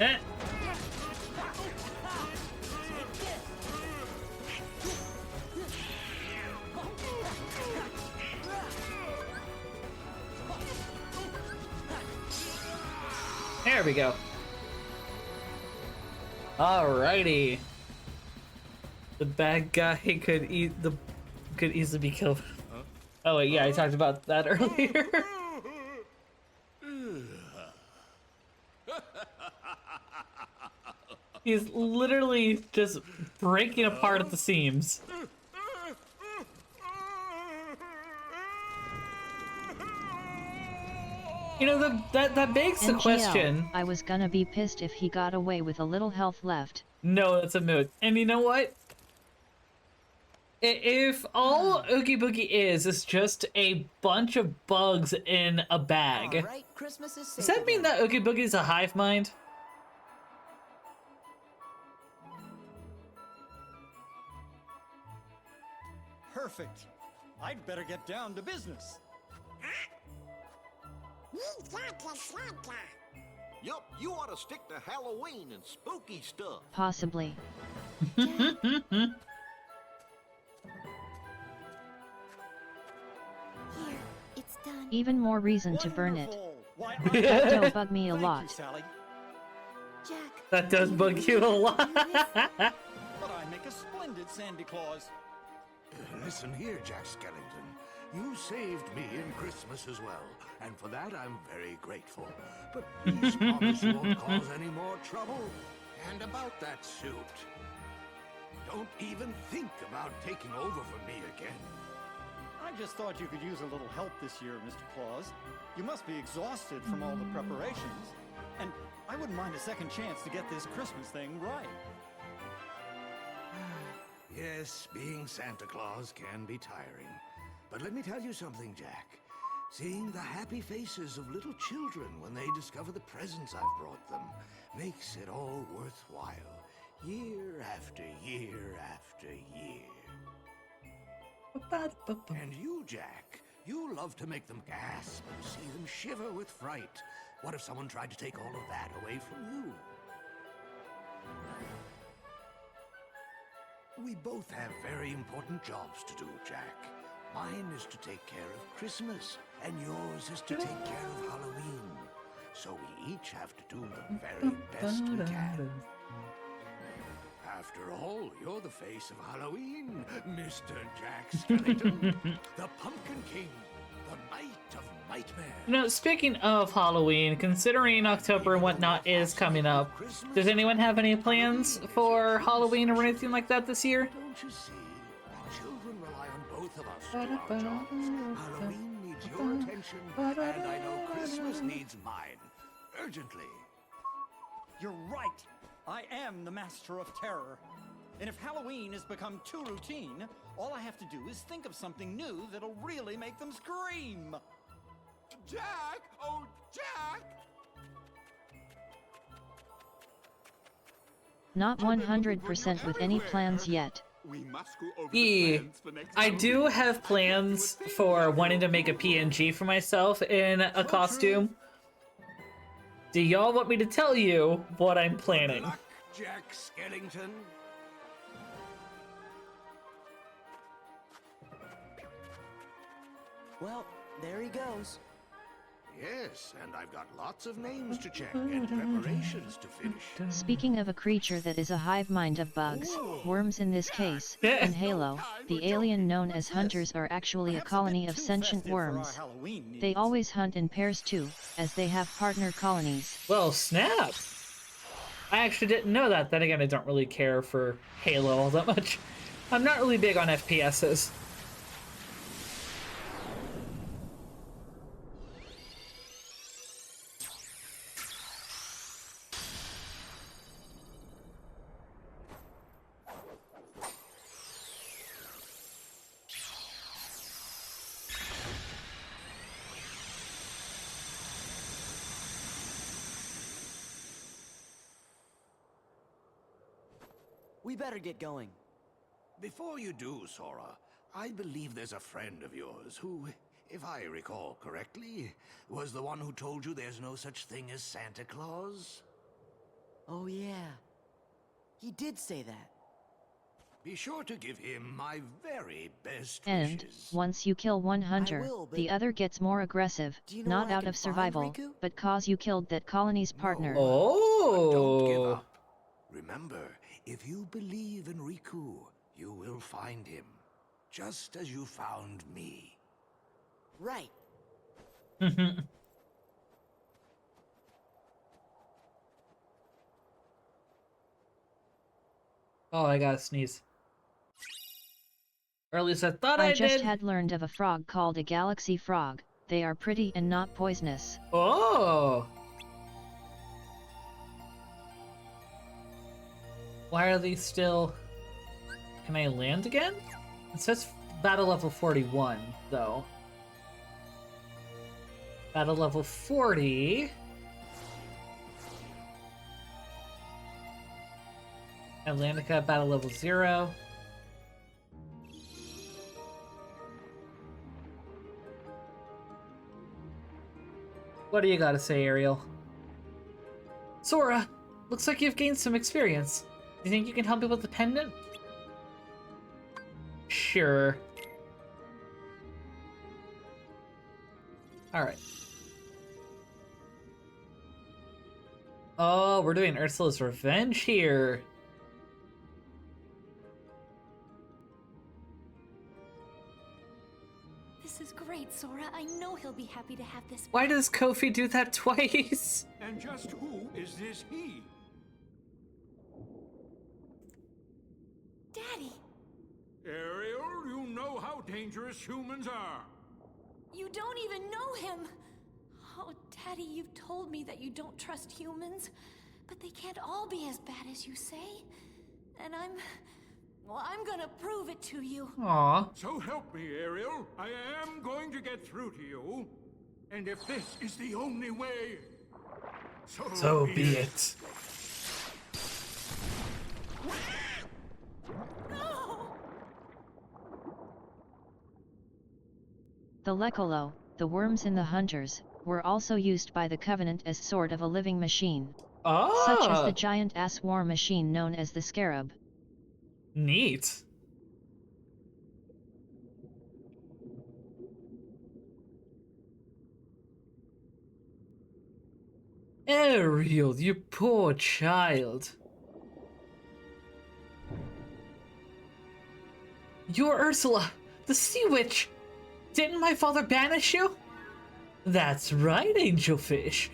Eh. There we go. Alrighty. The bad guy could easily be killed. Huh? Oh wait, yeah, I talked about that earlier. He's literally just breaking apart at the seams. You know, that begs the question. I was gonna be pissed if he got away with a little health left. No, that's a mood. And you know what? If all Oogie Boogie is just a bunch of bugs in a bag, Right, Christmas is does that mean that Oogie Boogie is a hive mind? Perfect. I'd better get down to business. Yup, you ought to stick to Halloween and spooky stuff. Possibly. Here, it's done. Even more reason to burn it. Wonderful. Why, That dough bug me a Thank lot. you, Sally. Jack, That does bug you a lot. But I make a splendid Santa Claus. Listen here, Jack Skellington. You saved me in Christmas as well, and for that I'm very grateful. But please promise you won't cause any more trouble. And about that suit, don't even think about taking over for me again. I just thought you could use a little help this year, Mr. Claus. You must be exhausted from all the preparations. And I wouldn't mind a second chance to get this Christmas thing right. Yes, being Santa Claus can be tiring. But let me tell you something, Jack. Seeing the happy faces of little children when they discover the presents I've brought them makes it all worthwhile. Year after year after year. And you, Jack, you love to make them gasp and see them shiver with fright. What if someone tried to take all of that away from you? We both have very important jobs to do, Jack. Mine is to take care of Christmas, and yours is to take care of Halloween. So we each have to do the very best we can. After all, you're the face of Halloween, Mr. Jack Skellington, the Pumpkin King, the Knight of Nightmare. You know, speaking of Halloween, considering October and whatnot is coming up, does anyone have any plans for Halloween or anything like that this year? Don't you see? The children rely on both of us to do our jobs. Halloween needs your attention, and I know Christmas needs mine. Urgently. You're right. I am the master of terror. And if Halloween has become too routine, all I have to do is think of something new that'll really make them scream. Jack! Oh, Jack! Not 100% with any plans yet. We must go over Yeah, the plans for next I do Halloween. have plans for wanting to make a PNG for myself in a costume. Do y'all want me to tell you what I'm planning? Luck, Jack Skellington. Well, there he goes. Yes, and I've got lots of names to check and preparations to finish. Speaking of a creature that is a hive mind of bugs, worms in this case, in Halo, the alien known as hunters are actually a Perhaps colony bit of too sentient festive for our worms. Halloween needs. They always hunt in pairs too, as they have partner colonies. Well, snap! I actually didn't know that. Then again, I don't really care for Halo all that much. I'm not really big on FPSs. We better get going. Before you do, Sora, I believe there's a friend of yours who, if I recall correctly, was the one who told you there's no such thing as Santa Claus. Oh yeah. He did say that. Be sure to give him my very best And, wishes. once you kill one hunter, will, but- the other gets more aggressive, Do you know not where I out can of find survival, Riku? but cause you killed that colony's partner. But don't give Oh. up. Remember, if you believe in Riku, you will find him. Just as you found me. Right. Oh, I gotta sneeze. Or at least I thought I I just did. had learned of a frog called a galaxy frog. They are pretty and not poisonous. Oh! Why are these still... Can I land again? It says battle level 41, though. Battle level 40... Atlantica, battle level 0. What do you gotta say, Ariel? Sora, looks like you've gained some experience. Do you think you can help me with the pendant? Sure. Alright. Oh, we're doing Ursula's Revenge here. This is he'll be happy to have this. Why does Kofi do that twice? And just who is this he? Daddy, Ariel, you know how dangerous humans are. you don't even know him. Oh, Daddy, you've told me that you don't trust humans, but they can't all be as bad as you say. And I'm gonna prove it to you. Aw. So help me, Ariel. I am going to get through to you. And if this is the only way, So be it. The Lekolo, the worms in the hunters, were also used by the Covenant as sort of a living machine. Such as the giant-ass war machine known as the Scarab. Neat. Ariel, you poor child. You're Ursula, the sea witch. Didn't my father banish you? That's right, angelfish.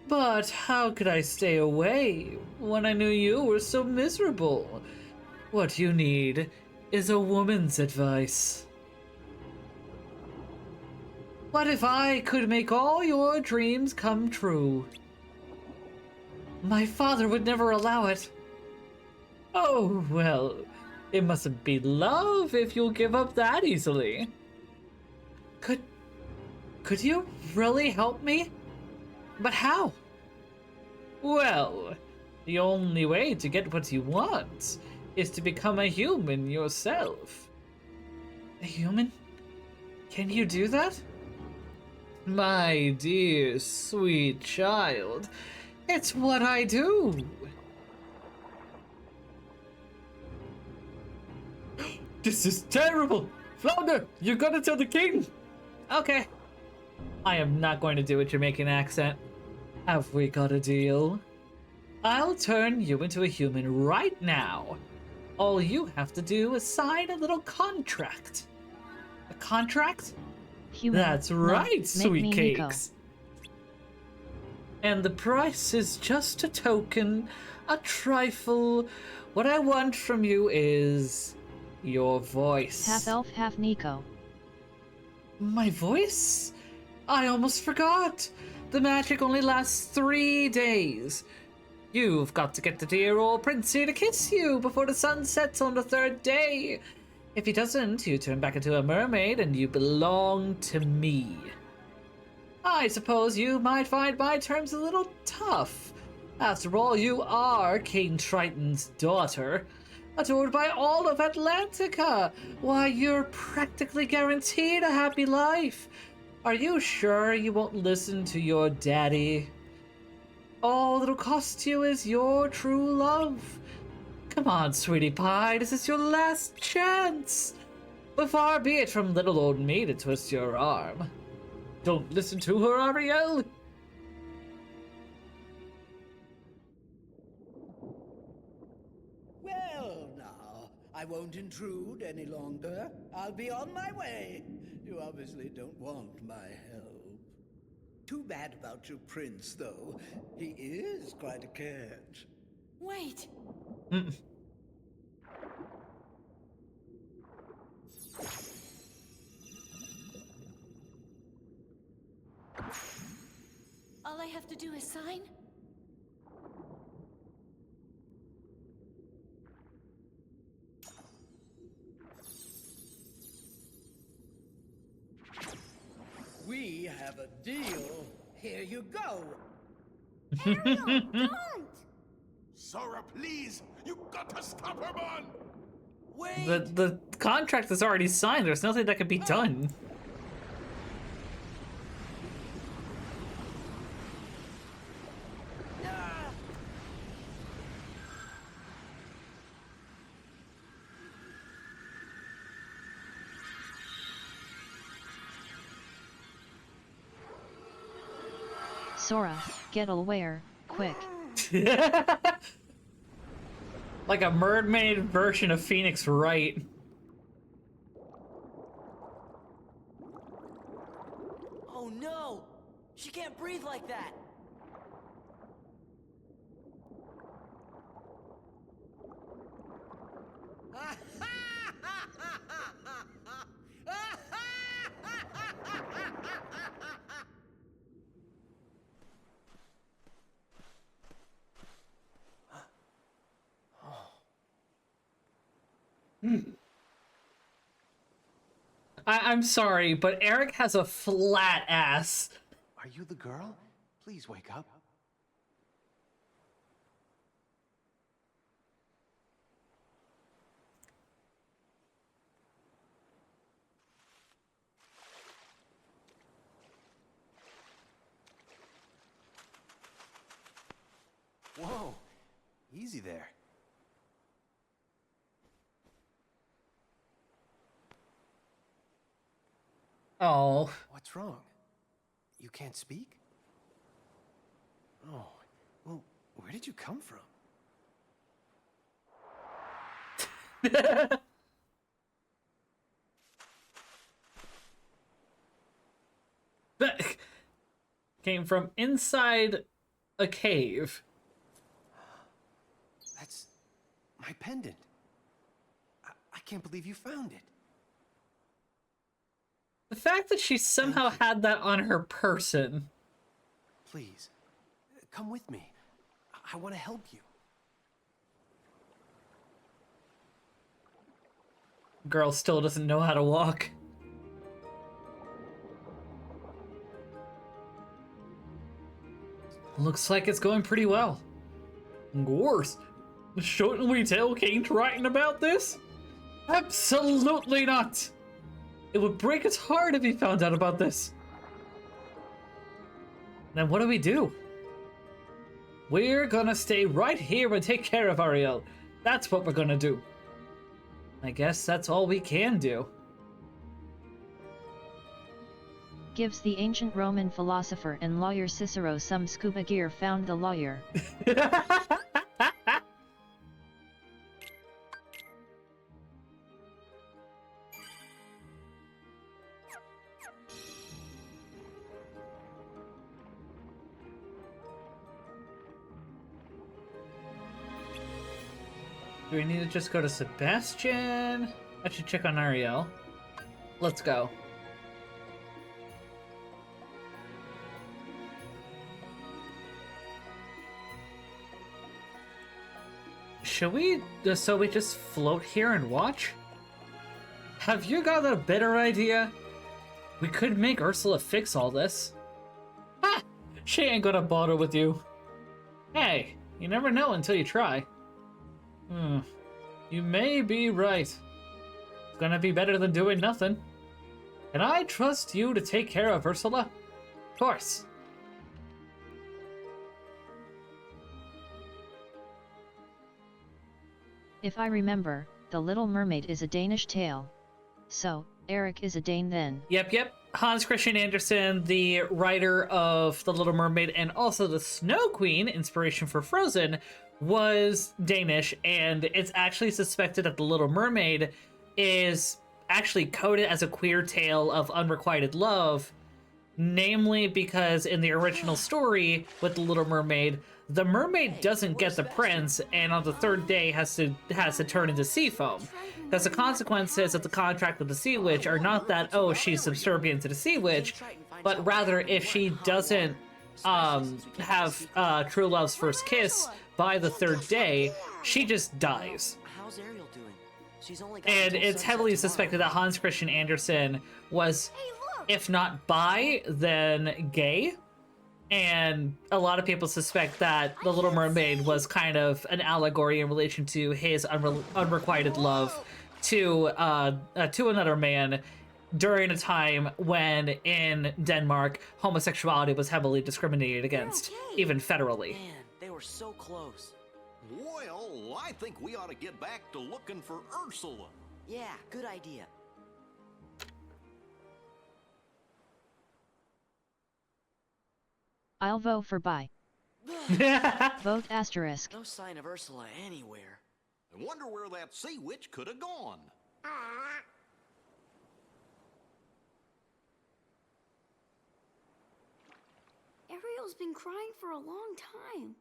But how could I stay away when I knew you were so miserable? What you need is a woman's advice. What if I could make all your dreams come true? My father would never allow it. Oh, well, it mustn't be love if you'll give up that easily. Could you really help me? But how? Well, the only way to get what you want is to become a human yourself. A human? Can you do that? My dear, sweet child, it's what I do. This is terrible! Flounder, you gotta tell the king! Okay. I am not going to do a Jamaican accent. Have we got a deal? I'll turn you into a human right now. All you have to do is sign a little contract. A contract? Human. That's No, right, make sweet me Nico. cakes. And the price is just a token, a trifle. What I want from you is your voice. Half elf, half Nico. My voice? I almost forgot. The magic only lasts 3 days. You've got to get the dear old prince here to kiss you before the sun sets on the 3rd day. If he doesn't, you turn back into a mermaid and you belong to me. I suppose you might find my terms a little tough. After all, you are King Triton's daughter, adored by all of Atlantica. Why, you're practically guaranteed a happy life. Are you sure you won't listen to your daddy? All it'll cost you is your true love. Come on, sweetie pie, this is your last chance. But far be it from little old me to twist your arm. Don't listen to her, Ariel. Well, now, I won't intrude any longer. I'll be on my way. You obviously don't want my help. Too bad about your prince, though. He is quite a catch. Wait. All I have to do is sign? We have a deal. Here you go. Ariel, don't! Sora, please! You got to stop her, man! Wait! The contract is already signed. There's nothing that can be done. Sora, get aware, quick. Like a mermaid version of Phoenix Wright. Oh breathe like that. I'm sorry, but Eric has a flat ass. Are you the girl? Please wake up. Whoa, easy there. Oh. What's wrong? You can't speak? Oh, well, where did you come from? That came from inside a cave. That's my pendant. I can't believe you found it. The fact that she somehow had that on her person. Please, come with me. I want to help you. Girl still doesn't know how to walk. Looks like it's going pretty well. Gorse, shouldn't we tell King Triton about this? Absolutely not! It would break his heart if he found out about this. Then what do? We're gonna stay right here and take care of Ariel. That's what we're gonna do. I guess that's all we can do. Gives the ancient Roman philosopher and lawyer Cicero some scuba gear found the lawyer. Do we need to just go to Sebastian? I should check on Ariel. Let's go. Should we just float here and watch? Have you got a better idea? We could make Ursula fix all this. Ha! She ain't gonna bother with you. Hey, you never know until you try. You may be right. It's gonna be better than doing nothing. Can I trust you to take care of Ursula? Of course. If I remember, The Little Mermaid is a Danish tale. So, Eric is a Dane then. Yep. Hans Christian Andersen, the writer of The Little Mermaid and also the Snow Queen, inspiration for Frozen, was Danish, and it's actually suspected that The Little Mermaid is actually coded as a queer tale of unrequited love, namely because in the original story with The Little Mermaid, the mermaid doesn't get the prince, and on the third day has to turn into sea foam. Because the consequences of the contract with the Sea Witch are not that, oh, she's subservient to the Sea Witch, but rather if she doesn't have true love's first kiss by the third day, she just dies. How's Ariel doing? She's only got And until it's sunset heavily tomorrow. suspected that Hans Christian Andersen was, if not bi, then gay. And a lot of people suspect that The Little Mermaid was kind of an allegory in relation to his unrequited love to another man during a time when in Denmark homosexuality was heavily discriminated against, even federally. Man, they were so close. Well, I think we ought to get back to looking for Ursula. Yeah, good idea. I'll vote for bye. Vote asterisk. No sign of Ursula anywhere. I wonder where that sea witch could have gone. Ariel's been crying for a long time.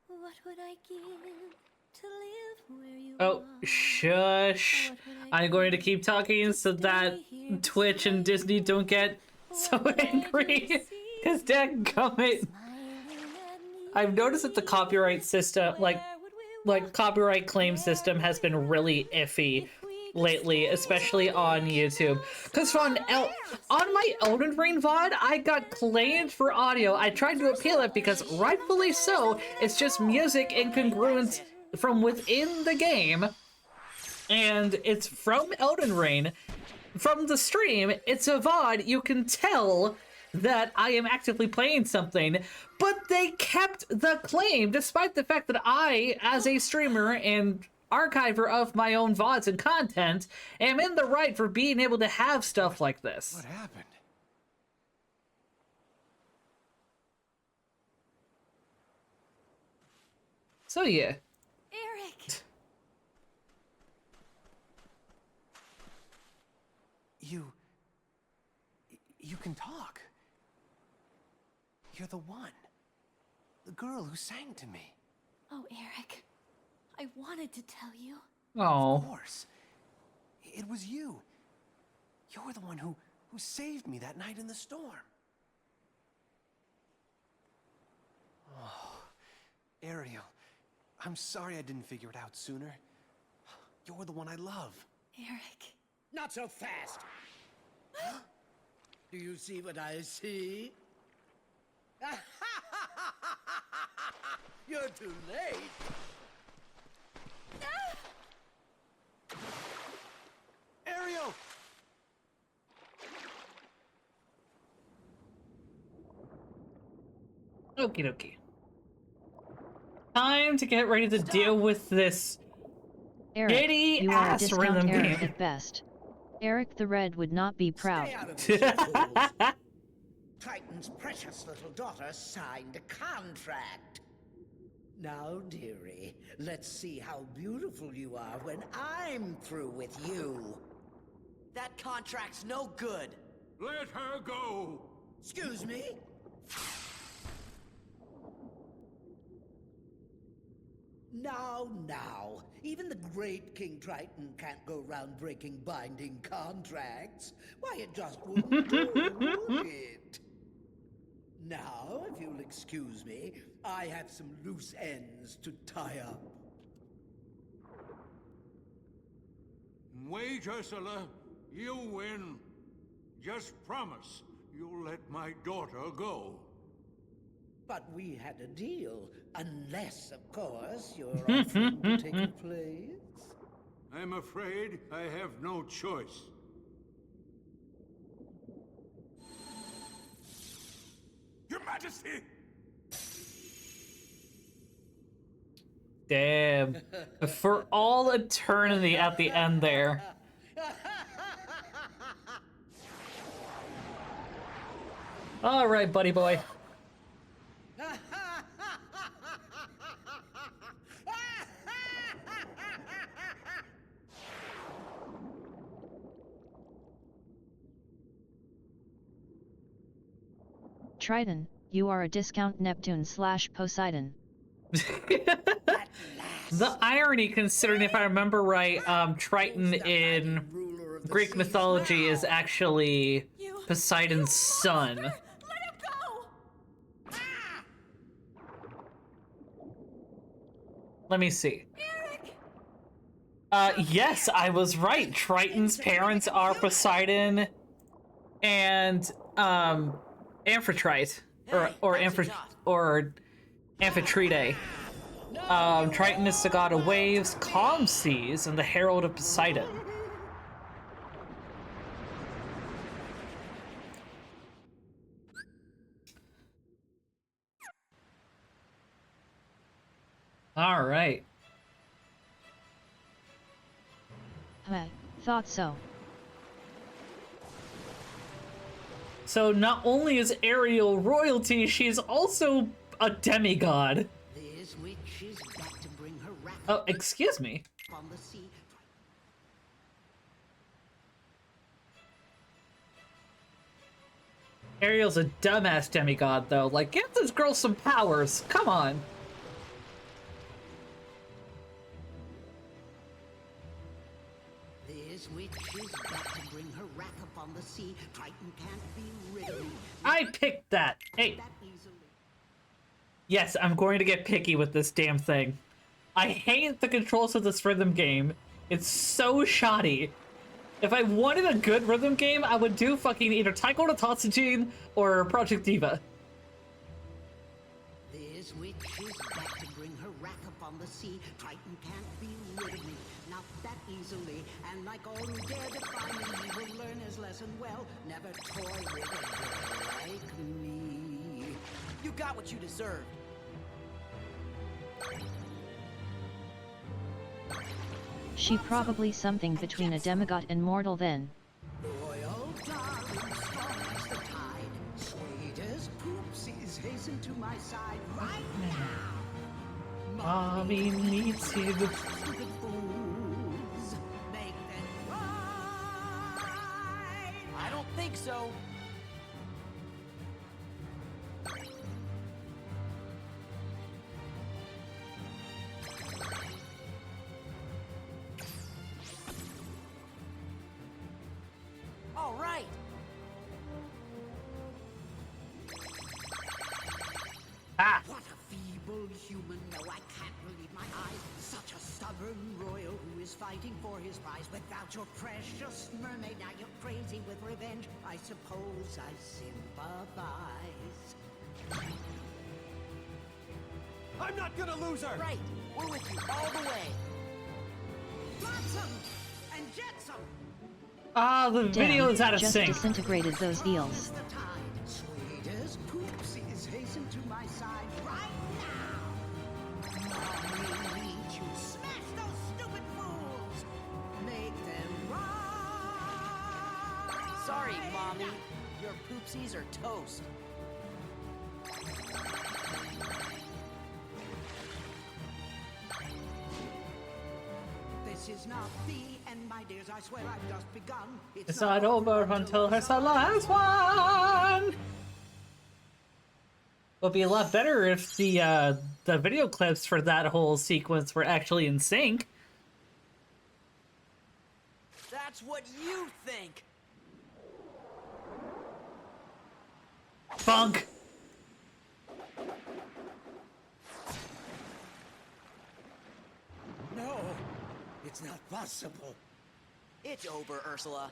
What would I give to live where you Oh, are? shush. I'm going to keep talking so that Twitch and Disney don't get so angry. Because dadgummit. I've noticed that the copyright system, like copyright claim system has been really iffy lately, especially on YouTube. Because on my Elden Ring VOD, I got claimed for audio. I tried to appeal it because rightfully so, it's just music incongruent from within the game. And it's from Elden Ring. From the stream, it's a VOD. You can tell that I am actively playing something, but they kept the claim despite the fact that I, as a streamer and archiver of my own VODs and content, am in the right for being able to have stuff like this. What happened? So yeah. Eric! You can talk. You're the one. The girl who sang to me. Oh, Eric. I wanted to tell you. Oh. Of course. It was you. You're the one who saved me that night in the storm. Oh, Ariel, I'm sorry I didn't figure it out sooner. You're the one I love. Eric. Not so fast! Do you see what I see? You're too late! Ariel! Okie dokie. Time to get ready to deal with this Eric, shitty you are a ass discount rhythm Eric game. at best. Eric the Red would not be proud. Stay out of this, fools. Triton's precious little daughter signed a contract. Now, dearie, let's see how beautiful you are when I'm through with you. That contract's no good. Let her go! Excuse me? Now. Even the great King Triton can't go round breaking binding contracts. Why, it just wouldn't do, would it? Now, if you'll excuse me, I have some loose ends to tie up. Wait, Ursula. You win. Just promise you'll let my daughter go. But we had a deal. Unless, of course, you're offering to take her place. I'm afraid I have no choice. Your Majesty! Damn. For all eternity at the end there. All right, buddy boy. Triton, you are a discount Neptune / Poseidon. The irony, considering if I remember right, Triton in Greek mythology is actually Poseidon's son. Let him go! Let me see. Eric! Yes, I was right. Triton's parents are Poseidon and Amphitrite, or Amphitrite. Triton is the god of waves, calm seas, and the herald of Poseidon. All right. Thought so. So not only is Ariel royalty, she's also a demigod. This witch is back to bring her wrath Oh, excuse me. on the sea. Ariel's a dumbass demigod, though. Like, give this girl some powers. Come on. This witch is got to bring her wrath upon the sea. Triton can't be rid of me. I picked that. Hey. That easily. Yes, I'm going to get picky with this damn thing. I hate the controls of this rhythm game. It's so shoddy. If I wanted a good rhythm game, I would do fucking either Taiko no Tatsujin or Project Diva. This witch is got to bring her wrath upon the sea. Triton can't be rid of me. Not that easily. And like all who dare defy me, he will learn his lesson well. Never toy with a girl like me. You got what you deserved. She probably something between a demigod and mortal then. Royal darling, strong as the tide. Sweet as poopsies, hasten to my side right now. Mommy needs you. Stupid fools, make them cry. I don't think so. All right. Ah! What a feeble human! No, I can't believe my eyes. Such a stubborn royal who is fighting for his prize. Without your precious mermaid, now you're crazy with revenge. I suppose I sympathize. I'm not gonna lose her! Right. We're with you all the way. Flotsam and jetsam. Ah, the video is out of just sync. disintegrated those eels. The tide. Sweet as poopsies, hasten to my side right now. Mommy needs you. Smash those stupid fools. Make them run. Sorry, Mommy. Your poopsies are toast. This is not the end, my dears. I swear I've just begun. It's not over until it's the last one. Would be a lot better if the video clips for that whole sequence were actually in sync. That's what you think. Funk. No, it's not possible. It's over, Ursula.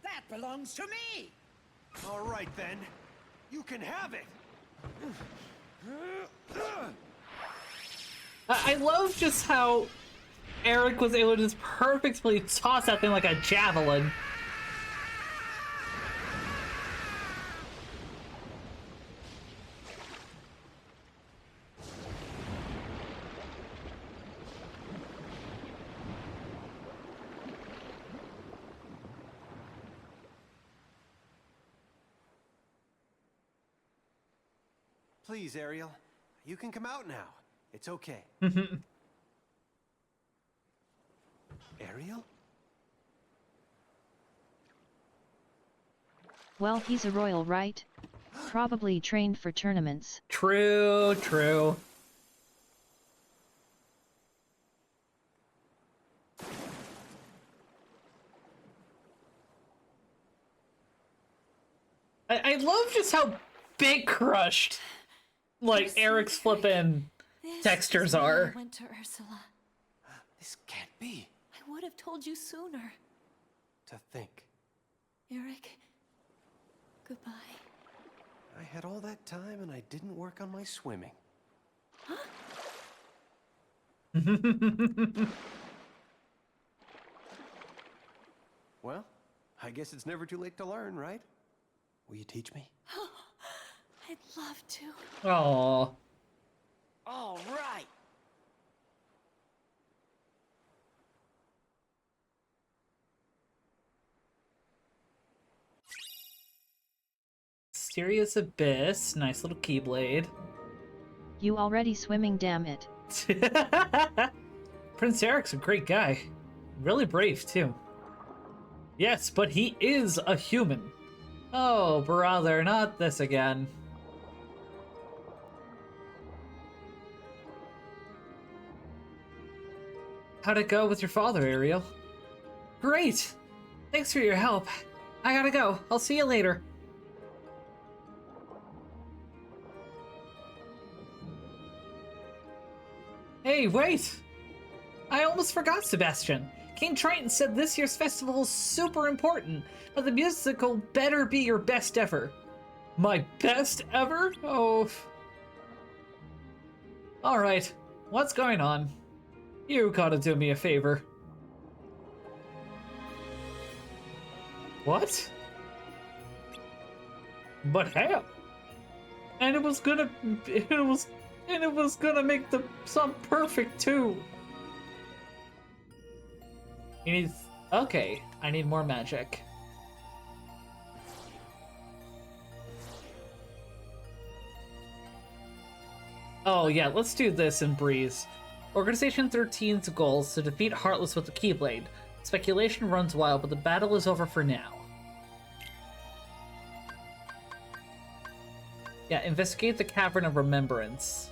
That belongs to me. All right, then. You can have it! I love just how Eric was able to just perfectly toss that thing like a javelin. Please, Ariel. You can come out now. It's okay. Ariel? Well, he's a royal, right? Probably trained for tournaments. True, true. I love just how big crushed, like, Eric's flippin' textures are. I went to Ursula. This can't be. I would have told you sooner. To think. Eric, goodbye. I had all that time and I didn't work on my swimming. Well, I guess it's never too late to learn, right? Will you teach me? I'd love to. Aww. All right. Mysterious Abyss. Nice little keyblade. You already swimming, damn it. Prince Eric's a great guy. Really brave, too. Yes, but he is a human. Oh, brother, not this again. How'd it go with your father, Ariel? Great! Thanks for your help. I gotta go. I'll see you later. Hey, wait! I almost forgot, Sebastian. King Triton said this year's festival is super important, but the musical better be your best ever. My best ever? Oh. Alright, what's going on? You gotta do me a favor. What? But how? And it was gonna make the song perfect too. You need, okay, I need more magic. Oh yeah, let's do this in Breeze. Organization 13's goal is to defeat Heartless with the Keyblade. Speculation runs wild, but the battle is over for now. Yeah, investigate the Cavern of Remembrance.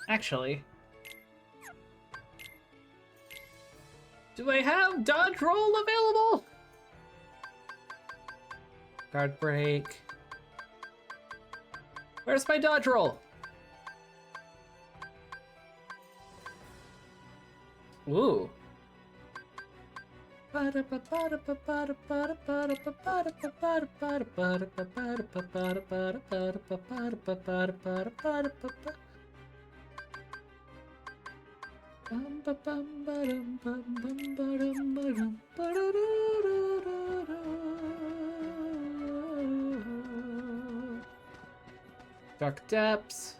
Actually, do I have dodge roll available? Guard break. Where's my dodge roll? Ooh. Dark Depths.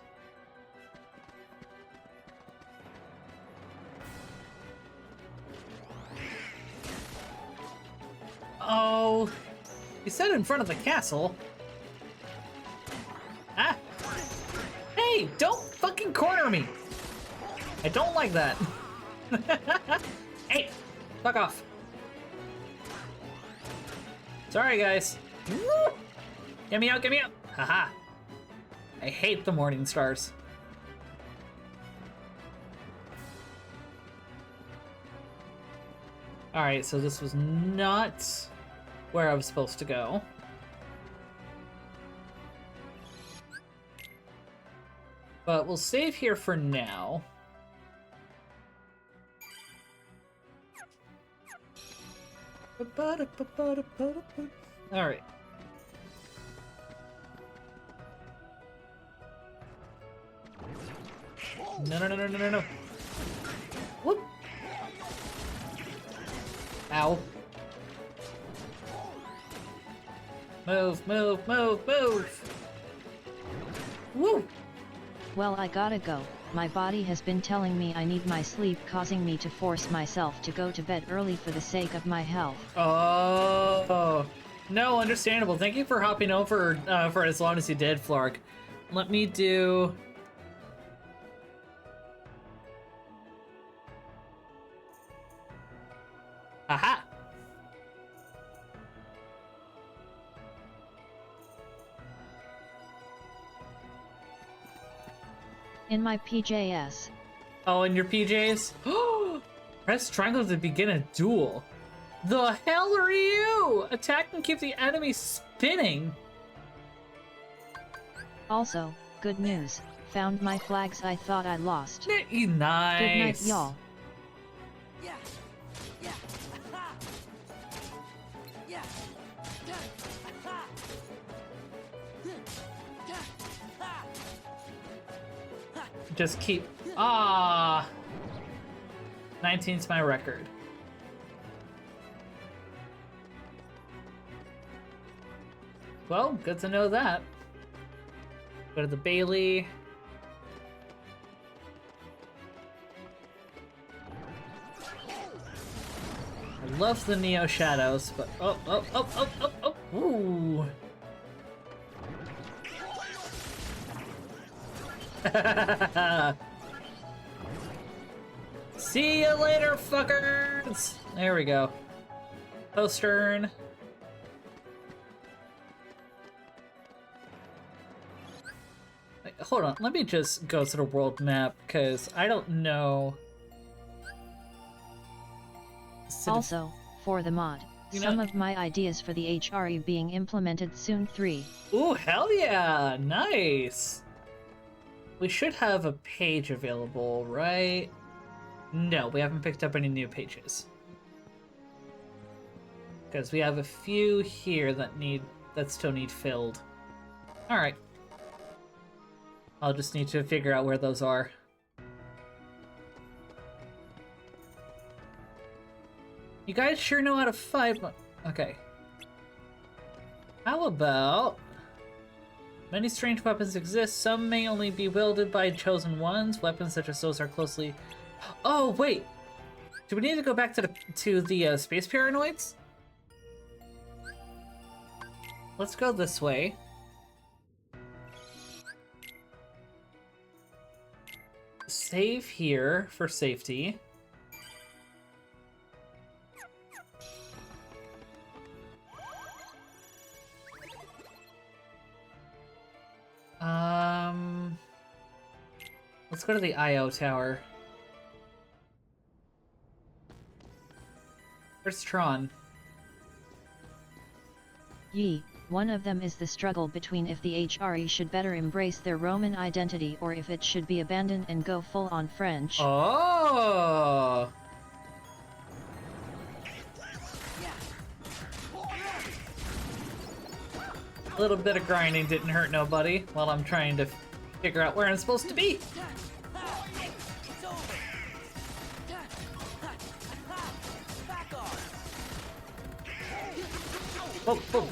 Oh, you said in front of the castle. Ah! Hey, don't fucking corner me! I don't like that. Hey, fuck off. Sorry, guys. Woo! Get me out, get me out! Haha. I hate the morning stars. Alright, so this was not where I was supposed to go. But we'll save here for now. Alright. No, no, no, no, no, no, no. Whoop. Ow. Move, move, move, move. Woo. Well, I gotta go. My body has been telling me I need my sleep, causing me to force myself to go to bed early for the sake of my health. Oh. No, understandable. Thank you for hopping over for as long as you did, Flark. Let me do... Aha! In my PJs. Oh, in your PJs? Press triangle to begin a duel. The hell are you? Attack and keep the enemy spinning. Also, good news. Found my flags I thought I lost. Nice. Good night, y'all. Just keep... Ah! 19's my record. Well, good to know that. Go to the Bailey. I love the Neo Shadows, but... Oh, oh, oh, oh, oh, oh! Ooh. See you later, fuckers! There we go. Postern. Wait, hold on, let me just go to the world map, because I don't know. Also, for the mod, some of my ideas for the HRE being implemented soon 3. Ooh, hell yeah! Nice! We should have a page available, right? No, we haven't picked up any new pages. Because we have a few here that still need filled. Alright. I'll just need to figure out where those are. You guys sure know how to fight, but... Okay. How about... Many strange weapons exist. Some may only be wielded by chosen ones. Weapons such as those are closely... Oh, wait! Do we need to go back to the space paranoids? Let's go this way. Save here for safety. Let's go to the IO tower. Where's Tron? One of them is the struggle between if the HRE should better embrace their Roman identity or if it should be abandoned and go full on French. Oh! A little bit of grinding didn't hurt nobody while I'm trying to figure out where I'm supposed to be. Whoa, whoa.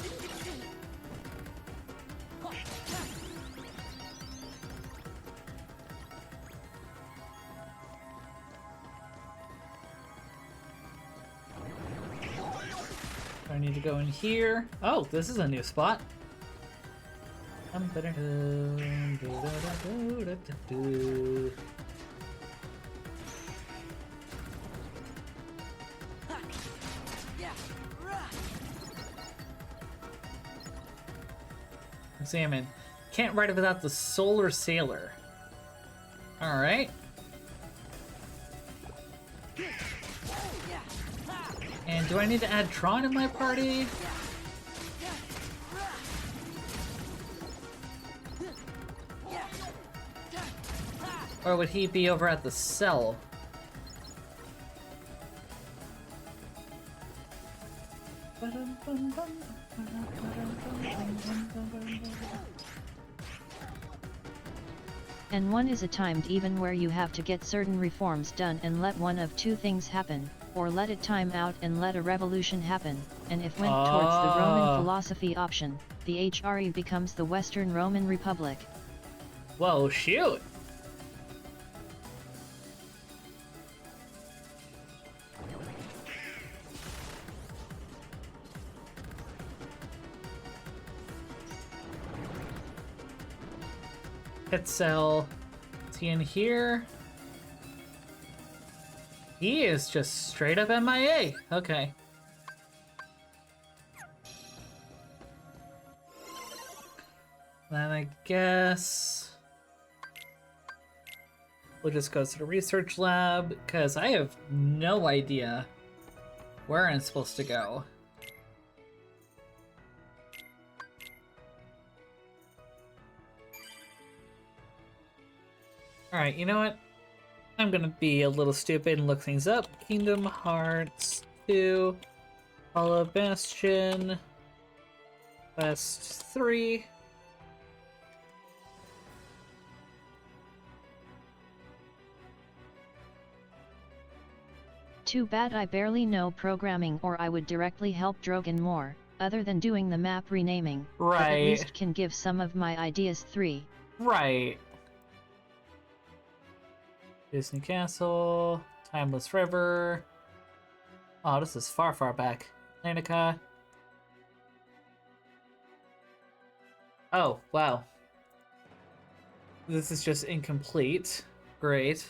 I need to go in here. Oh, this is a new spot. Examine. Can't ride it without the Solar Sailor. Alright. And do I need to add Tron in my party? Or would he be over at the cell? And one is a timed even where you have to get certain reforms done and let one of two things happen, or let it time out and let a revolution happen, and if went towards the Roman philosophy option, the HRE becomes the Western Roman Republic. Whoa, shoot! Hit cell. Is he in here? He is just straight up MIA. Okay. Then I guess we'll just go to the research lab because I have no idea where I'm supposed to go. Alright, you know what? I'm gonna be a little stupid and look things up. Kingdom Hearts 2, Hollow Bastion, Quest 3. Too bad I barely know programming, or I would directly help Drogon more, other than doing the map renaming. Right. But at least can give some of my ideas 3. Right. Disney Castle, Timeless River. Oh, this is far, far back. ATLANTICA. Oh, wow. This is just incomplete. Great.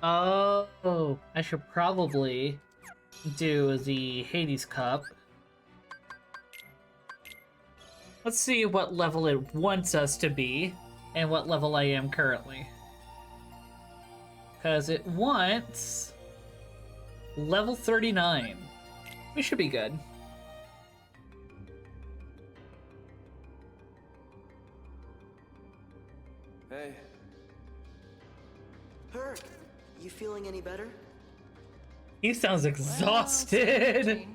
Oh, I should probably do the Hades Cup. Let's see what level it wants us to be and what level I am currently. Because it wants level 39. We should be good. Hey. Herc, you feeling any better? He sounds exhausted. Well,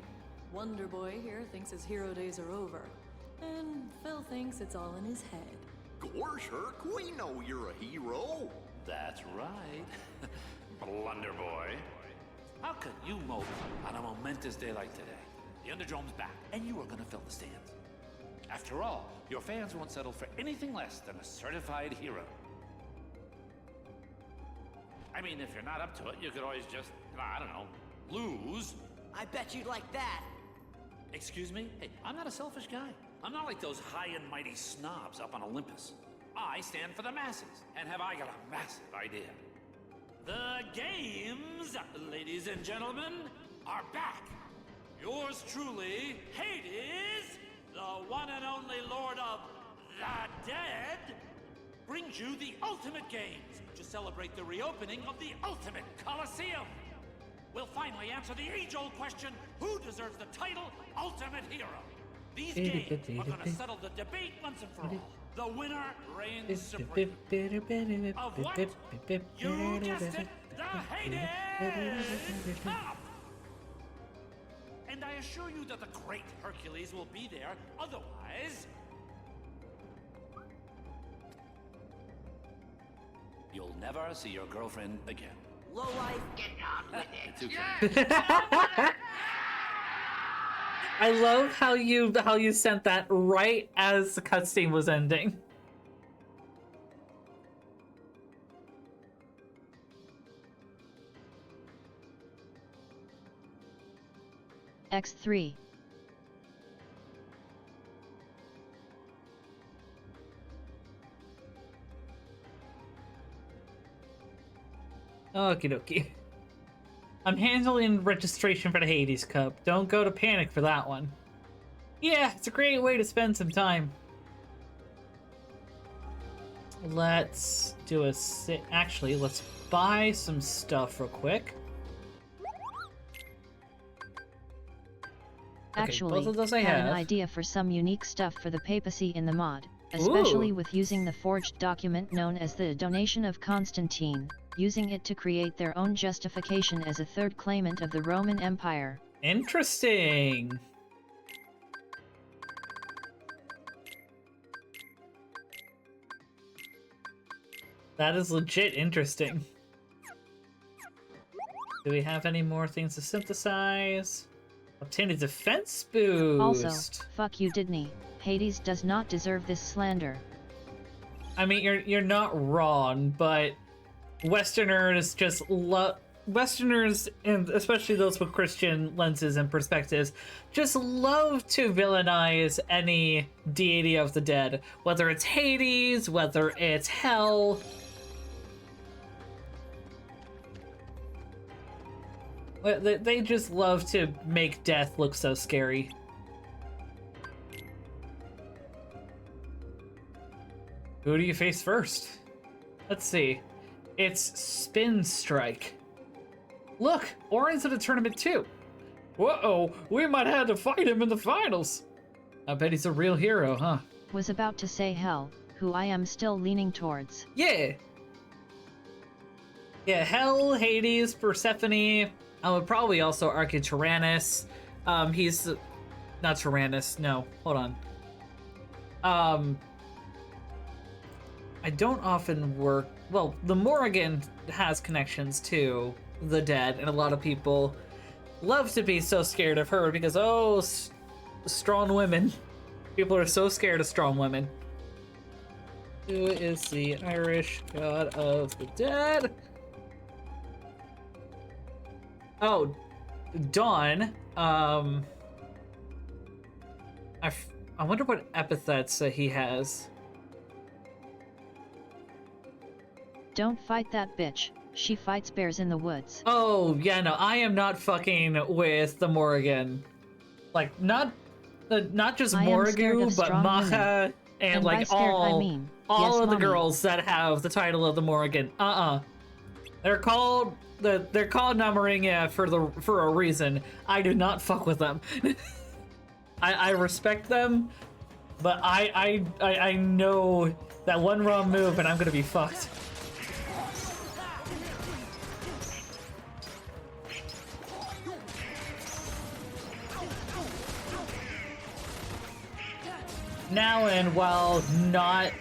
Wonder Boy here thinks his hero days are over. And Phil thinks it's all in his head. Gosh, Herc, we know you're a hero. That's right. Blunder Boy. How could you mope on a momentous day like today? The Underdrome's back, and you are gonna fill the stands. After all, your fans won't settle for anything less than a certified hero. I mean, if you're not up to it, you could always just, I don't know, lose. I bet you'd like that. Excuse me? Hey, I'm not a selfish guy. I'm not like those high and mighty snobs up on Olympus. I stand for the masses, and have I got a massive idea. The games, ladies and gentlemen, are back. Yours truly, Hades, the one and only Lord of the Dead, brings you the Ultimate Games to celebrate the reopening of the Ultimate Coliseum. We'll finally answer the age-old question, who deserves the title Ultimate Hero? These games are going to settle the debate once and for all. The winner reigns supreme. Of what? You guessed it, the Hades Cup! And I assure you that the great Hercules will be there, otherwise... you'll never see your girlfriend again. Lowlife, get on with It's okay. I love how you sent that right as the cutscene was ending. X3. Okie dokie. I'm handling registration for the Hades Cup. Don't go to panic for that one. Yeah, it's a great way to spend some time. Let's do a sit. Actually, let's buy some stuff real quick. Actually, both of those I had an have. idea for some unique stuff for the papacy in the mod, especially Ooh. with using the forged document known as the Donation of Constantine, using it to create their own justification as a third claimant of the Roman Empire. Interesting. That is legit interesting. Do we have any more things to synthesize? Obtain a defense boost. Also, fuck you, Didney. Hades does not deserve this slander. I mean, you're not wrong, but Westerners just love Westerners, and especially those with Christian lenses and perspectives, just love to villainize any deity of the dead, whether it's Hades, whether it's hell. They just love to make death look so scary. Who do you face first? Let's see. It's Spin Strike. Look, Orin's in the tournament too. Whoa, we might have to fight him in the finals. I bet he's a real hero, huh? Was about to say Hell, who I am still leaning towards. Yeah. Yeah, Hell, Hades, Persephone. I would probably also argue Tyrannus. He's not Tyrannus. No, hold on. I don't often work. Well, the Morrigan has connections to the dead, and a lot of people love to be so scared of her because, oh, strong women. People are so scared of strong women. Who is the Irish god of the dead? Oh, Dawn. I wonder what epithets he has. Don't fight that bitch. She fights bears in the woods. Oh, yeah, no, I am not fucking with the Morrigan. Like, not just Morrigu, but Macha and like all yes, of the mommy. girls that have the title of the Morrigan. They're called Namaranga for a reason. I do not fuck with them. I respect them, but I know that one wrong move and I'm gonna be fucked. Nauen, while not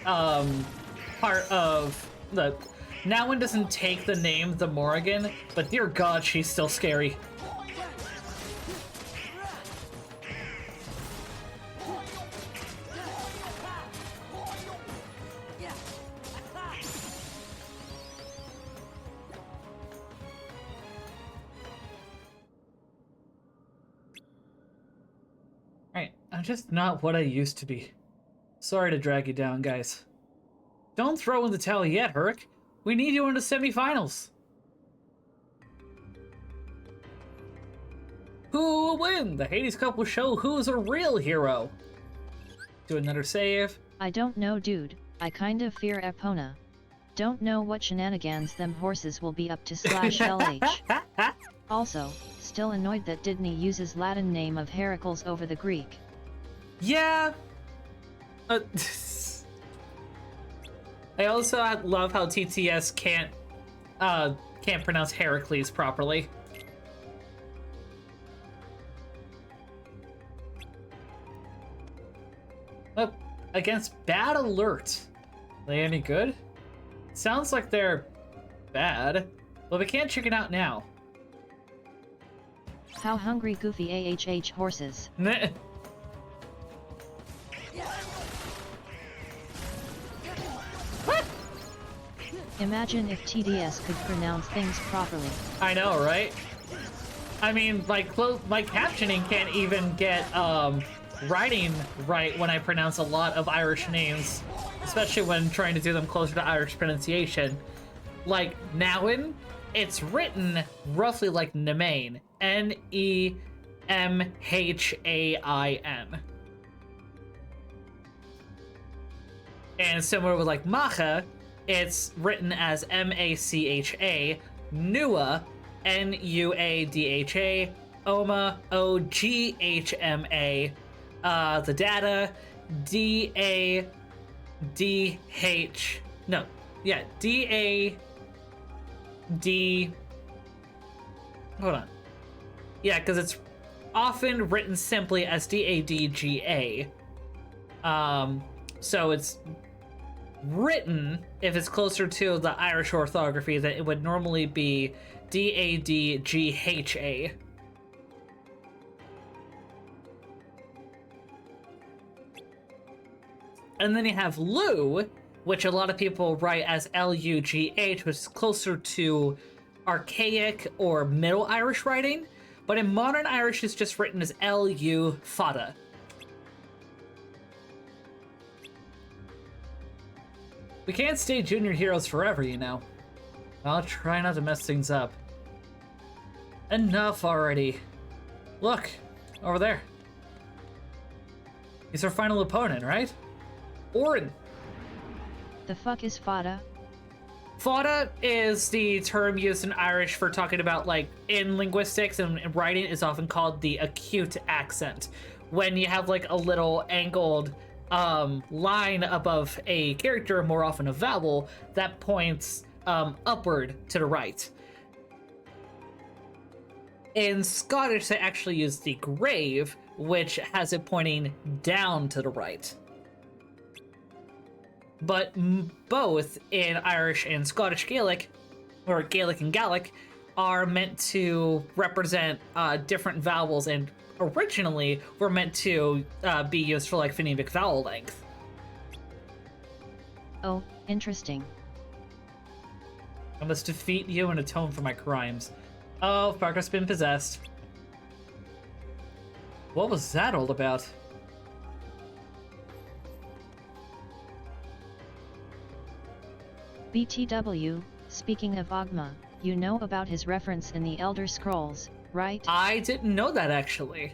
part of the... Nauen doesn't take the name the Morrigan, but dear god, she's still scary. Right, I'm just not what I used to be. Sorry to drag you down, guys. Don't throw in the towel yet, Herc. We need you in the semifinals. Who will win? The Hades Cup will show who's a real hero. Do another save. I don't know, dude. I kind of fear Epona. Don't know what shenanigans them horses will be up to /LH. Also, still annoyed that Disney uses Latin name of Heracles over the Greek. Yeah. I also love how TTS can't pronounce Heracles properly. Oh, against Bad Alert. Are they any good? Sounds like they're bad, but we can't chicken out now. How hungry goofy AHH horses. Imagine if TDS could pronounce things properly. I know, right? I mean, my captioning can't even get writing right when I pronounce a lot of Irish names, especially when trying to do them closer to Irish pronunciation. Like Nauen, it's written roughly like Nemain, Nemhain. And similar with like Macha, it's written as Macha, Nua, Nuadha, Oma, Oghma, the data, Dadh, no, yeah, Dad, hold on. Yeah, because it's often written simply as Dadga. So it's written, if it's closer to the Irish orthography, that it would normally be Dadgha. And then you have Lu, which a lot of people write as Lugh, which is closer to archaic or Middle Irish writing, but in modern Irish it's just written as Lu Fada. We can't stay junior heroes forever, you know. I'll try not to mess things up. Enough already. Look, over there. He's our final opponent, right? Orin. The fuck is fada? Fada is the term used in Irish for talking about, like, in linguistics and writing is often called the acute accent. When you have, like, a little angled line above a character, more often a vowel, that points upward to the right. In Scottish, they actually use the grave, which has it pointing down to the right. But both in Irish and Scottish Gaelic, or Gaelic and Gaelic, are meant to represent different vowels and originally were meant to be used for like phonemic vowel length. Oh, interesting. I must defeat you and atone for my crimes. Oh, Parker's been possessed. What was that all about? BTW, speaking of Ogma, you know about his reference in the Elder Scrolls, right? I didn't know that, actually.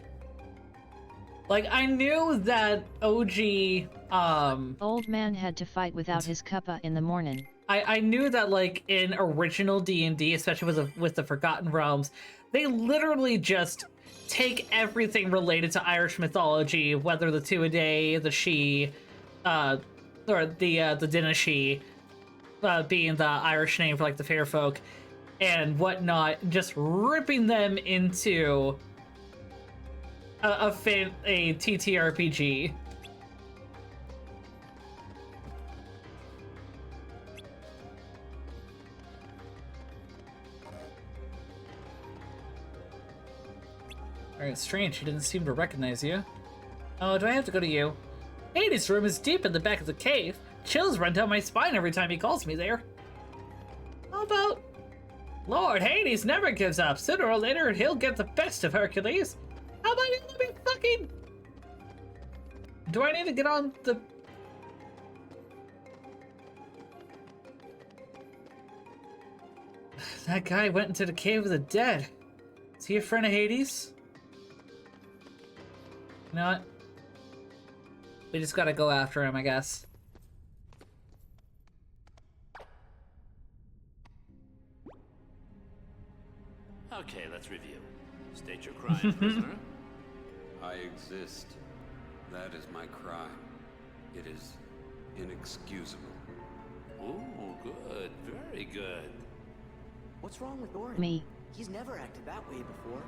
Like, I knew that OG, Old man had to fight without his cuppa in the morning. I knew that, like, in original D&D, especially with the Forgotten Realms, they literally just take everything related to Irish mythology, whether the Tuatha, the She, or the Dinashi, being the Irish name for, like, the fair folk, and whatnot, just ripping them into a TTRPG. Alright, strange, he didn't seem to recognize you. Oh, do I have to go to you? Hades' room is deep in the back of the cave. Chills run down my spine every time he calls me there. How about... Lord, Hades never gives up. Sooner or later, he'll get the best of Hercules. How about you let me fucking... Do I need to get on the... That guy went into the cave of the dead. Is he a friend of Hades? You know what? We just gotta go after him, I guess. Okay, let's review. State your crime, prisoner. I exist. That is my crime. It is inexcusable. Oh, good. Very good. What's wrong with Orin? Me. He's never acted that way before.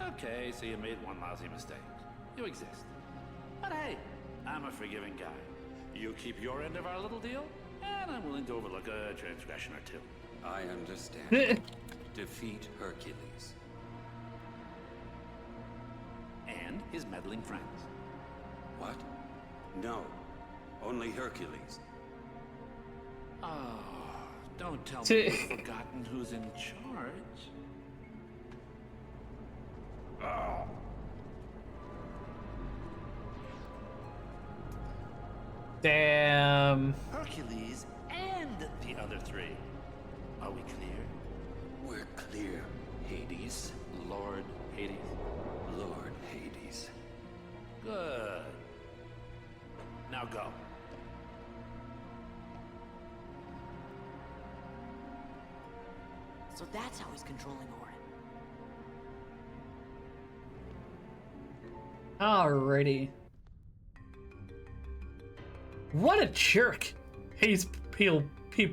Okay, so you made one lousy mistake. You exist. But hey, I'm a forgiving guy. You keep your end of our little deal, and I'm willing to overlook a transgression or two. I understand. Defeat Hercules. And his meddling friends. What? No. Only Hercules. Oh, don't tell me you've forgotten who's in charge. Oh. Damn. Hercules and the other three. Are we clear? We're clear, Hades. Lord Hades. Lord Hades. Good. Now go. So that's how he's controlling Orin. Alrighty. What a jerk! He'll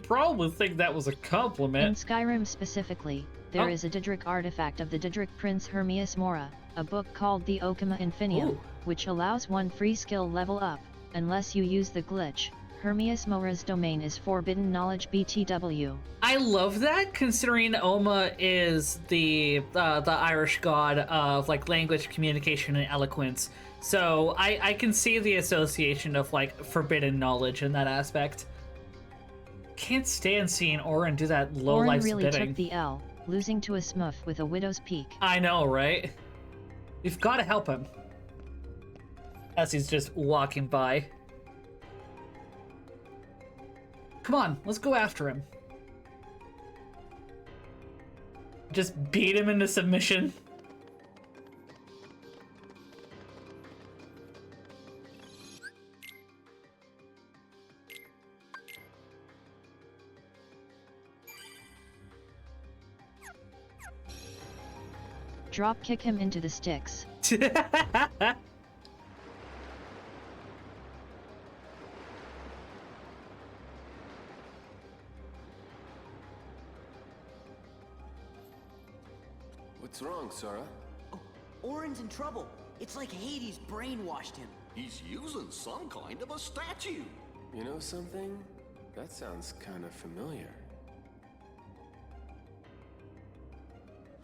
probably think that was a In compliment. Skyrim specifically, there is a Daedric artifact of the Daedric prince Hermias Mora, a book called the Okama Infinium, which allows one free skill level up, unless you use the glitch. Hermias Mora's domain is Forbidden Knowledge BTW. I love that, considering Oma is the Irish god of like language, communication, and eloquence. So I can see the association of like forbidden knowledge in that aspect. Can't stand seeing Orin do that low Orin life really spitting. took the L, losing to a smurf with a widow's peak. I know, right? We've got to help him. As he's just walking by. Come on, let's go after him. Just beat him into submission. Drop kick him into the sticks. What's wrong, Sora? Oh, Orin's in trouble. It's like Hades brainwashed him. He's using some kind of a statue. You know something? That sounds kind of familiar.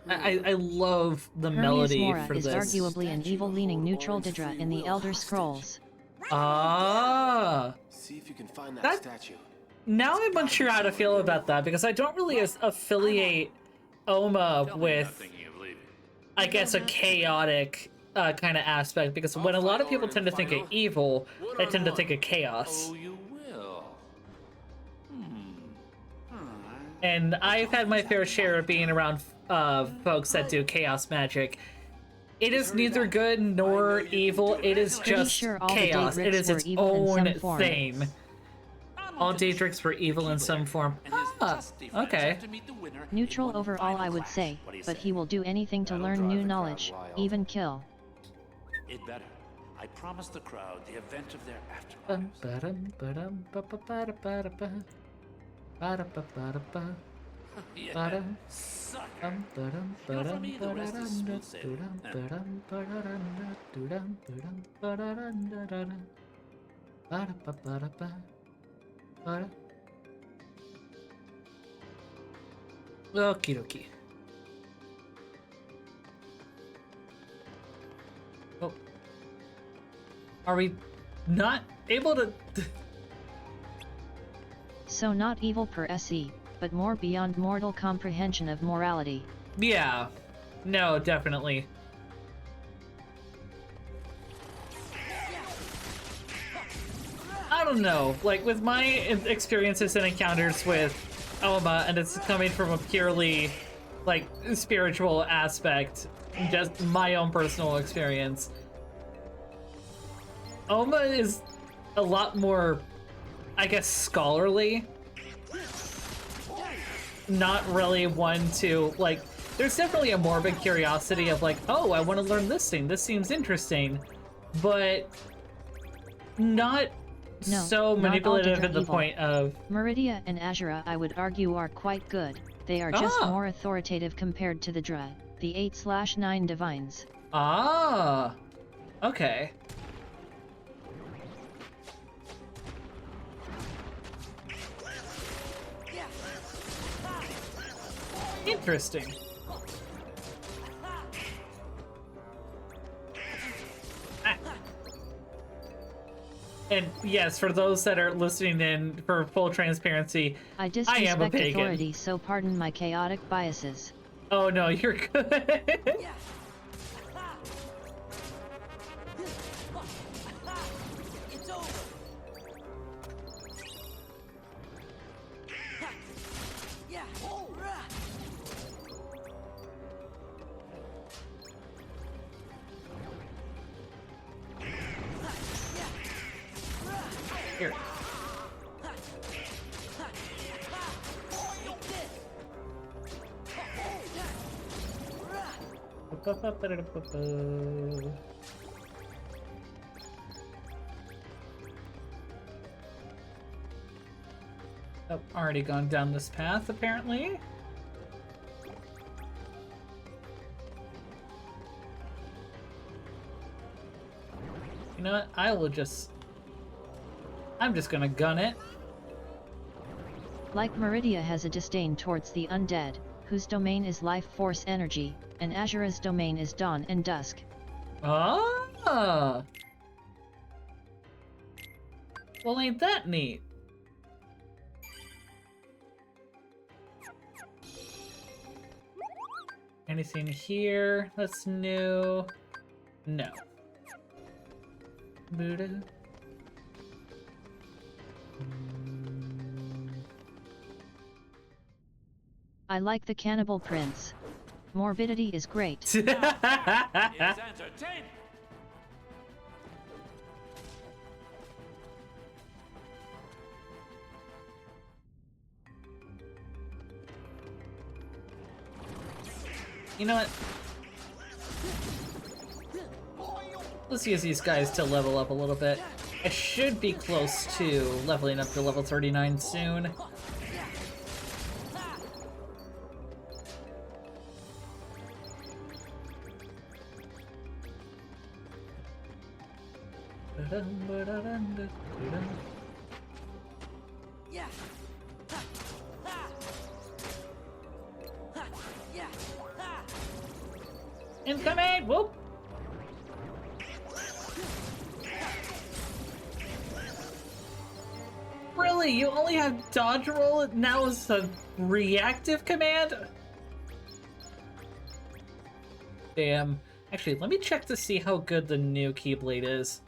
I love the Hermias melody Mora for is this. arguably an evil-leaning neutral Daedra in the Elder Scrolls. Ah. See if you can find that That- statue. Now I'm unsure how to feel about that because I don't really affiliate Oma with, I guess, a chaotic kind of aspect. Because when a lot of people tend to think of evil, they tend to think of chaos. Oh, you will. And I've had my fair share of being around folks that do chaos magic. It is neither good nor evil. It is Pretty just sure all the chaos. It Daedrics is were its evil in some own form. thing. All Daedrics were evil in some form. Ah, okay. Neutral overall, I would say, but he will do anything to learn new knowledge, even kill. It better. I promised the crowd the event of their afterlife. Yeah, sucker. You know, for me, the rest is smooth sailing. Okie dokie. Oh. Are we not able to... So not evil per se, but more beyond mortal comprehension of morality. Yeah. No, definitely. I don't know. Like, with my experiences and encounters with Oma, and it's coming from a purely, like, spiritual aspect, just my own personal experience, Oma is a lot more, I guess, scholarly. Not really one to, like, there's definitely a morbid curiosity of like, oh, I want to learn this thing, this seems interesting, but not so manipulative at the point of... Meridia and Azura, I would argue, are quite good. They are just more authoritative compared to the Dra, the 8/9 divines. Ah, okay. Interesting. And yes, for those that are listening in, for full transparency, I am a disrespect pagan. authority, so pardon my chaotic biases. Oh no, you're good. It's over. Yeah. Here. Oh, already gone down this path, apparently. You know what? I'm just gonna gun it. Like Meridia has a disdain towards the undead, whose domain is life force energy, and Azura's domain is dawn and dusk. Ah! Well, ain't that neat? Anything here that's new? No. Buddha. I like the Cannibal Prince. Morbidity is great. It's entertainment. You know what? Let's use these guys to level up a little bit. I should be close to leveling up to level 39 soon. Yeah. Yeah. Incoming! Whoop! Really? You only have dodge roll now as a reactive command? Damn. Actually, let me check to see how good the new Keyblade is.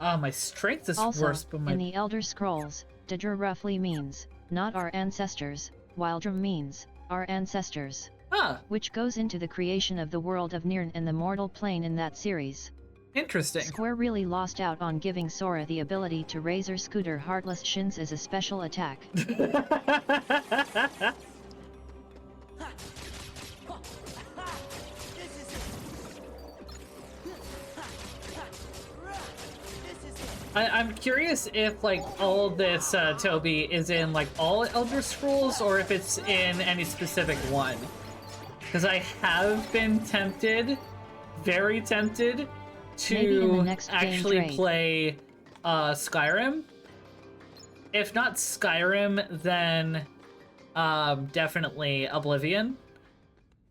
Ah, my strength is Also, worse, but my... in the Elder Scrolls, Daedra roughly means, not our ancestors, while Drum means, our ancestors. Ah. Which goes into the creation of the world of Nirn and the mortal plane in that series. Interesting. Square really lost out on giving Sora the ability to razor scooter Heartless Shins as a special attack. I'm curious if, like, all this, Toby, is in, like, all Elder Scrolls, or if it's in any specific one. Because I have been tempted, very tempted, to actually play Skyrim. If not Skyrim, then definitely Oblivion.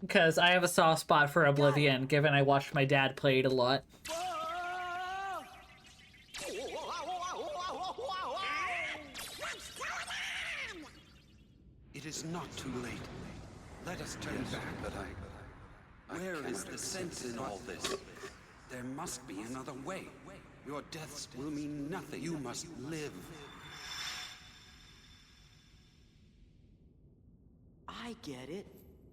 Because I have a soft spot for Oblivion, given I watched my dad play it a lot. It is not too late. Let us turn back. But where is the sense in all this? There must be another way. Your deaths will mean nothing. You must live. I get it.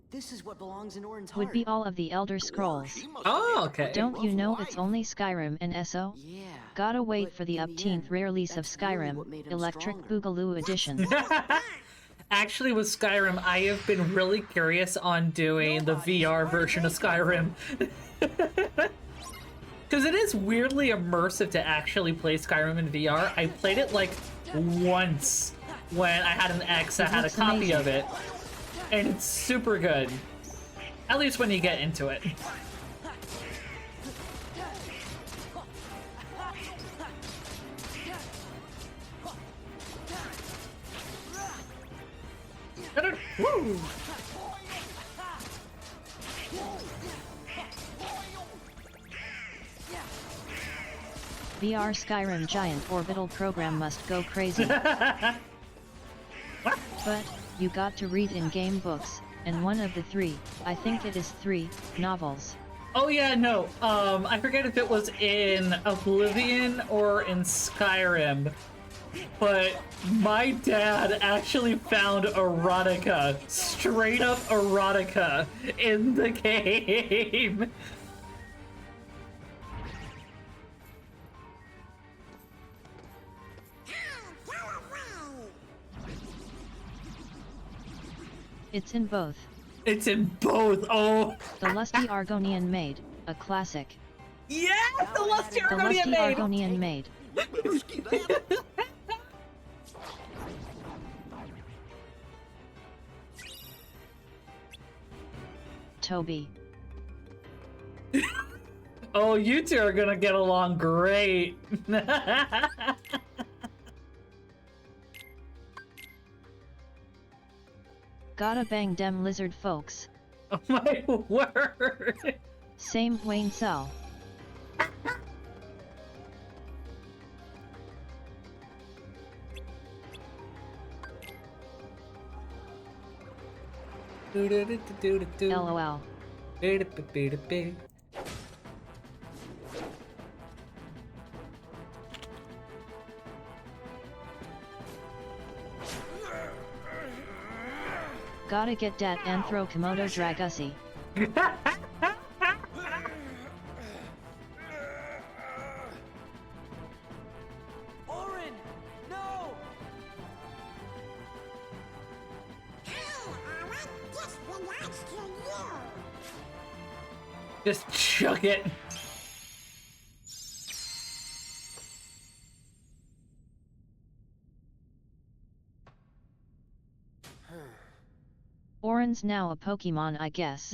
This is what belongs in Orin's Would heart. be all of the Elder Scrolls. Oh, okay. Don't you know it's only Skyrim and SO? Yeah. Gotta wait for the upteenth release of Skyrim, Electric Boogaloo Edition. Actually, with Skyrim, I have been really curious on doing the VR version of Skyrim. Because it is weirdly immersive to actually play Skyrim in VR. I played it like once when I had an X that had a copy of it. And it's super good. At least when you get into it. Woo! VR Skyrim giant orbital program must go crazy. But, you got to read in-game books, and one of the three, I think it is 3, novels. Oh yeah, no, I forget if it was in Oblivion or in Skyrim, but my dad actually found erotica, straight up erotica, in the game. It's in both. It's in both, oh! The Lusty Argonian Maid, a classic. Yeah, the Lusty The Lusty Argonian Maid. Toby. Oh, you two are gonna get along great. Gotta bang dem lizard folks. Oh my word. Same Wayne Cell. LOL. Gotta get dat Anthro Komodo Dragussi. Orin, no! Just chuck it. Orin's now a Pokemon, I guess.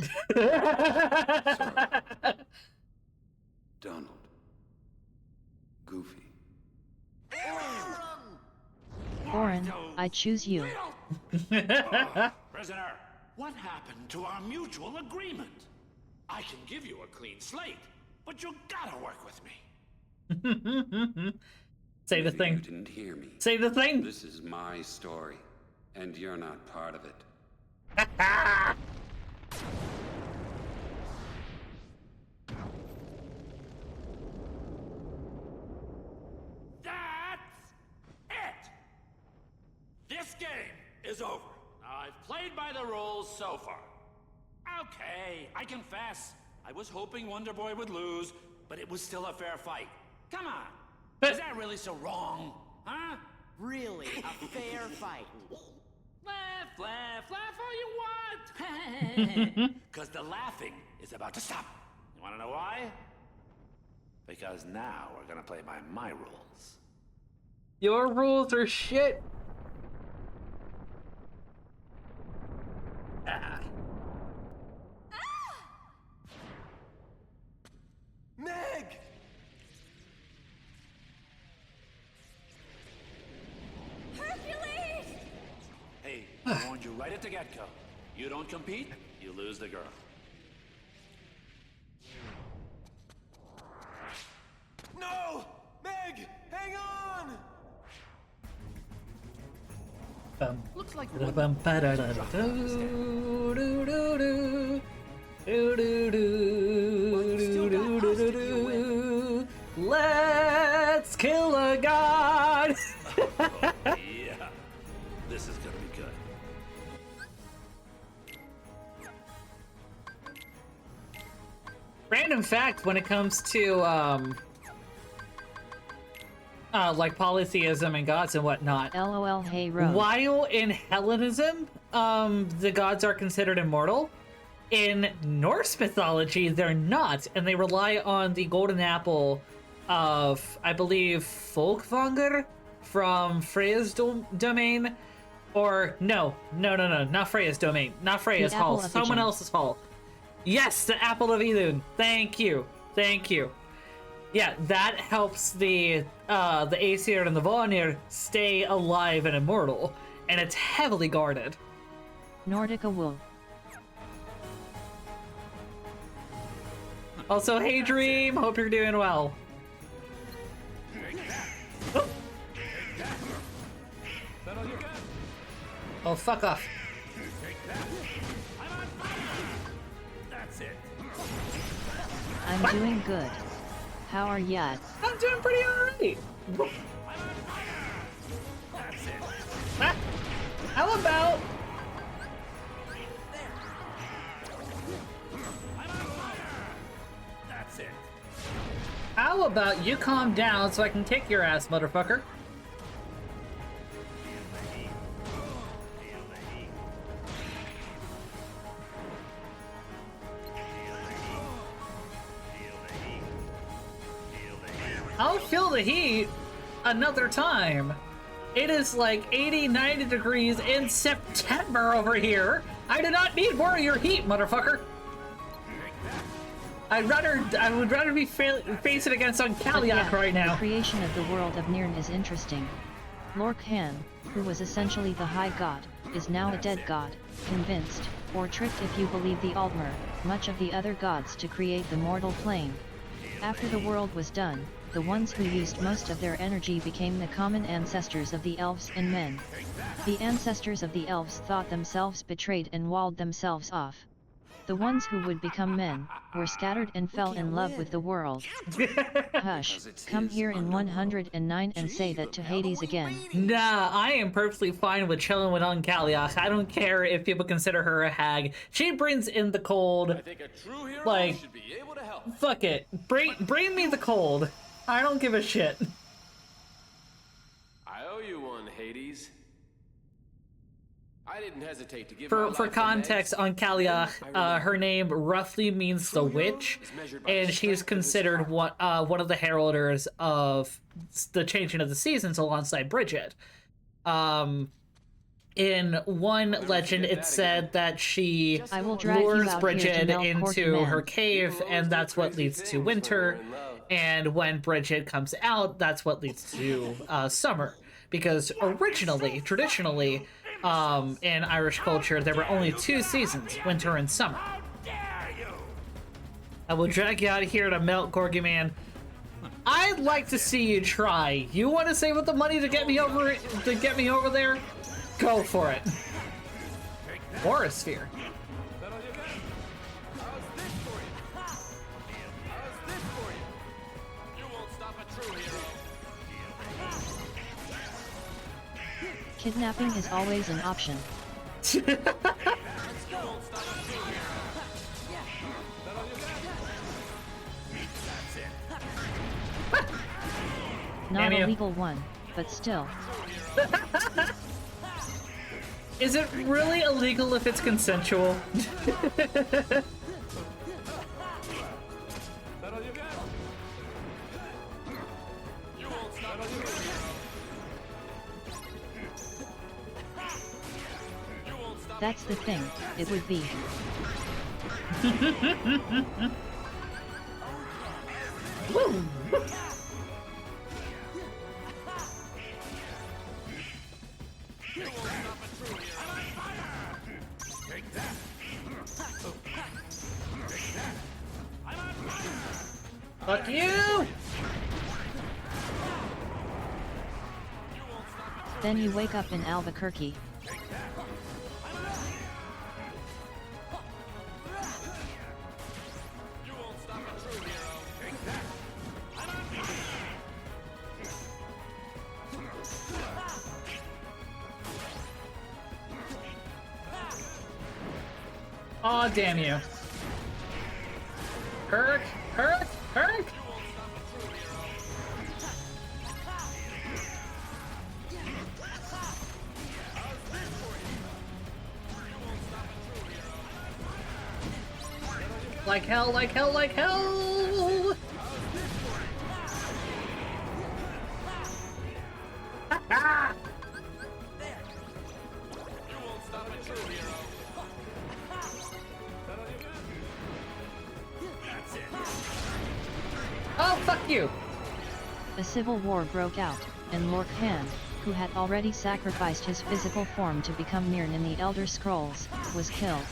Donald. Goofy. Orin, I choose you. Prisoner, What happened to our mutual agreement? I can give you a clean slate, but you gotta work with me. Say the thing. You didn't hear me. Say the thing. This is my story, and you're not part of it. That's it! This game is over. I've played by the rules so far. Okay, I confess. I was hoping Wonder Boy would lose, but it was still a fair fight. Come on. Is that really so wrong? Huh? Really, a fair fight. Laugh, laugh, laugh all you want. Because the laughing is about to stop. You want to know why? Because now we're going to play by my rules. Your rules are shit. Meg! Hercules! Hey, I warned you right at the get-go. You don't compete, you lose the girl. No! Meg! Hang on! Looks like Let's kill a god. Yeah, this is gonna be good. Random fact when it comes to like polytheism and gods and whatnot. LOL, hey Rose. While in Hellenism, the gods are considered immortal, in Norse mythology, they're not, and they rely on the golden apple of, I believe, Folkvanger from Freya's domain. Or, no, not Freya's domain. Not Freya's hall, someone else's hall. Yes, the Apple of Idun. Thank you. Yeah, that helps the Aesir and the Vanir stay alive and immortal, and it's heavily guarded. Nordica wolf. Also, hey Dream, hope you're doing well. Oh, fuck off. That's it. I'm doing good. How are ya? I'm doing pretty alright. That's it. How about... That's it. How about you calm down so I can kick your ass, motherfucker? I'll feel the heat another time. It is like 80, 90 degrees in September over here. I do not need more of your heat, motherfucker. I would rather be facing against Kaliak right now. The creation of the world of Nirn is interesting. Lorcan, who was essentially the high god, is now a dead god, convinced, or tricked if you believe the Aldmer, much of the other gods to create the mortal plane. After the world was done, the ones who used most of their energy became the common ancestors of the elves and men. The ancestors of the elves thought themselves betrayed and walled themselves off. The ones who would become men, were scattered and fell in love with the world. Hush, come here in 109 and say that to Hades again. Nah, I am perfectly fine with chilling with Kaliak. I don't care if people consider her a hag. She brings in the cold. I think a true hero like, should be able to help. Fuck it. Bring me the cold. I don't give a shit. I owe you one, Hades. I didn't hesitate to give For context on Kaliak, her name roughly means the witch, and she's considered one of the heralders of the changing of the seasons alongside Bridget. In one legend, it said that she lures Bridget into her cave, and that's what leads to winter. And when Bridget comes out, that's what leads to summer. Because originally, traditionally, in Irish culture, there were only 2 seasons, winter and summer. I will drag you out of here to melt, Gorgy Man. I'd like to see you try. You want to save up the money to get me over there? Go for it. Warasphere. Kidnapping is always an option. Not a legal one, but still. Is it really illegal if it's consensual? That's the thing, it would be. Woo! Fuck you! Then you wake up in Albuquerque. Aw, damn you. Herc! Herc! Herc! Like hell, like hell, like hell! Ha Oh, fuck you! A civil war broke out, and Lord Hand, who had already sacrificed his physical form to become Mirn in the Elder Scrolls, was killed.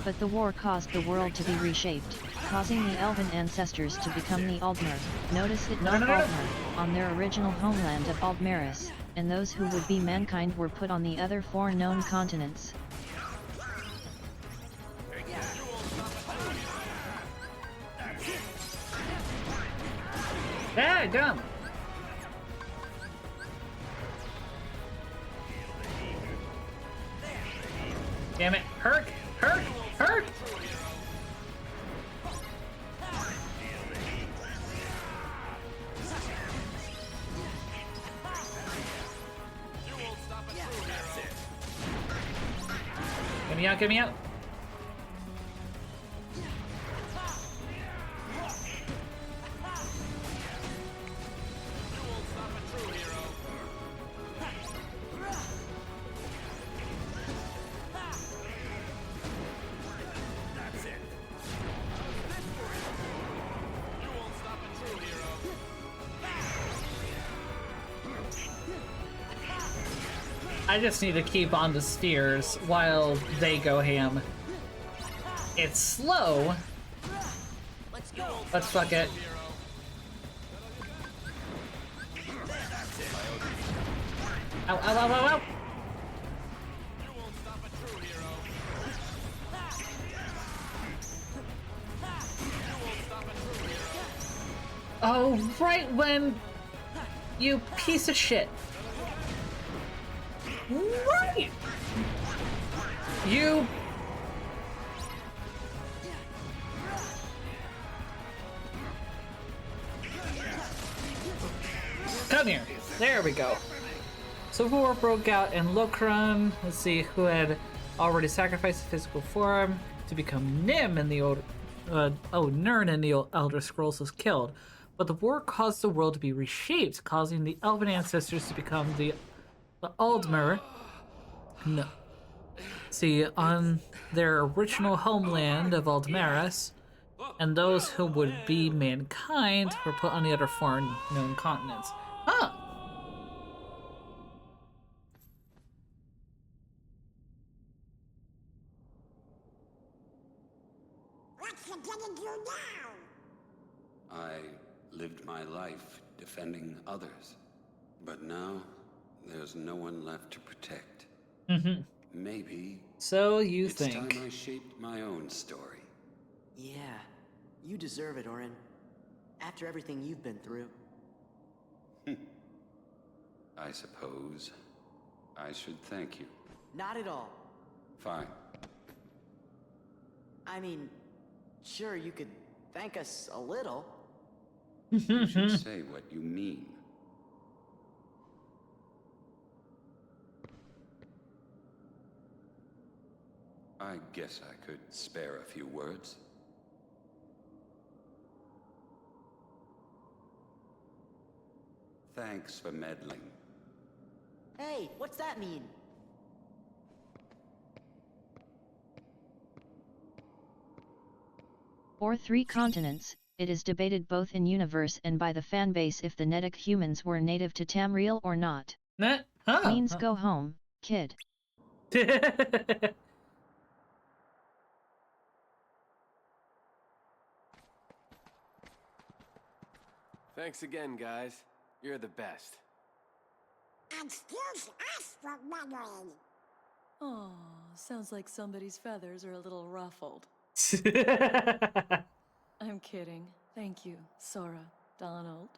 But the war caused the world to be reshaped, causing the elven ancestors to become the Aldmer. Notice it not Aldmer, on their original homeland of Aldmeris, and those who would be mankind were put on the other 4 known continents. Yeah, dumb. Damn it. Herc! Herc! Herc! Get me out, get me out. I just need to keep on the steers while they go ham. It's slow, but fuck it. Ow, ow, ow, ow, ow! Oh, right when you piece of shit. Right! You... Come here. There we go. Civil war broke out in Lokron. Let's see who had already sacrificed his physical form to become Nim in the old... Nirn in the Elder Scrolls was killed. But the war caused the world to be reshaped, causing the elven ancestors to become the Aldmer. No. See, on their original homeland of Aldmeris, and those who would be mankind were put on the other 4 known continents. Huh. I lived my life defending others. But now, there's no one left to protect. Mm-hmm. Maybe So you it's think. time I shaped my own story. Yeah, you deserve it, Orin. After everything you've been through. I suppose I should thank you. Not at all. Fine. I mean, sure, you could thank us a little. You should say what you mean. I guess I could spare a few words. Thanks for meddling. Hey, what's that mean? Or 3 continents, it is debated both in universe and by the fanbase if the Nedic humans were native to Tamriel or not. Means go home, kid. Thanks again, guys. You're the best. Excuse us for meddling. Oh, sounds like somebody's feathers are a little ruffled. I'm kidding. Thank you, Sora, Donald,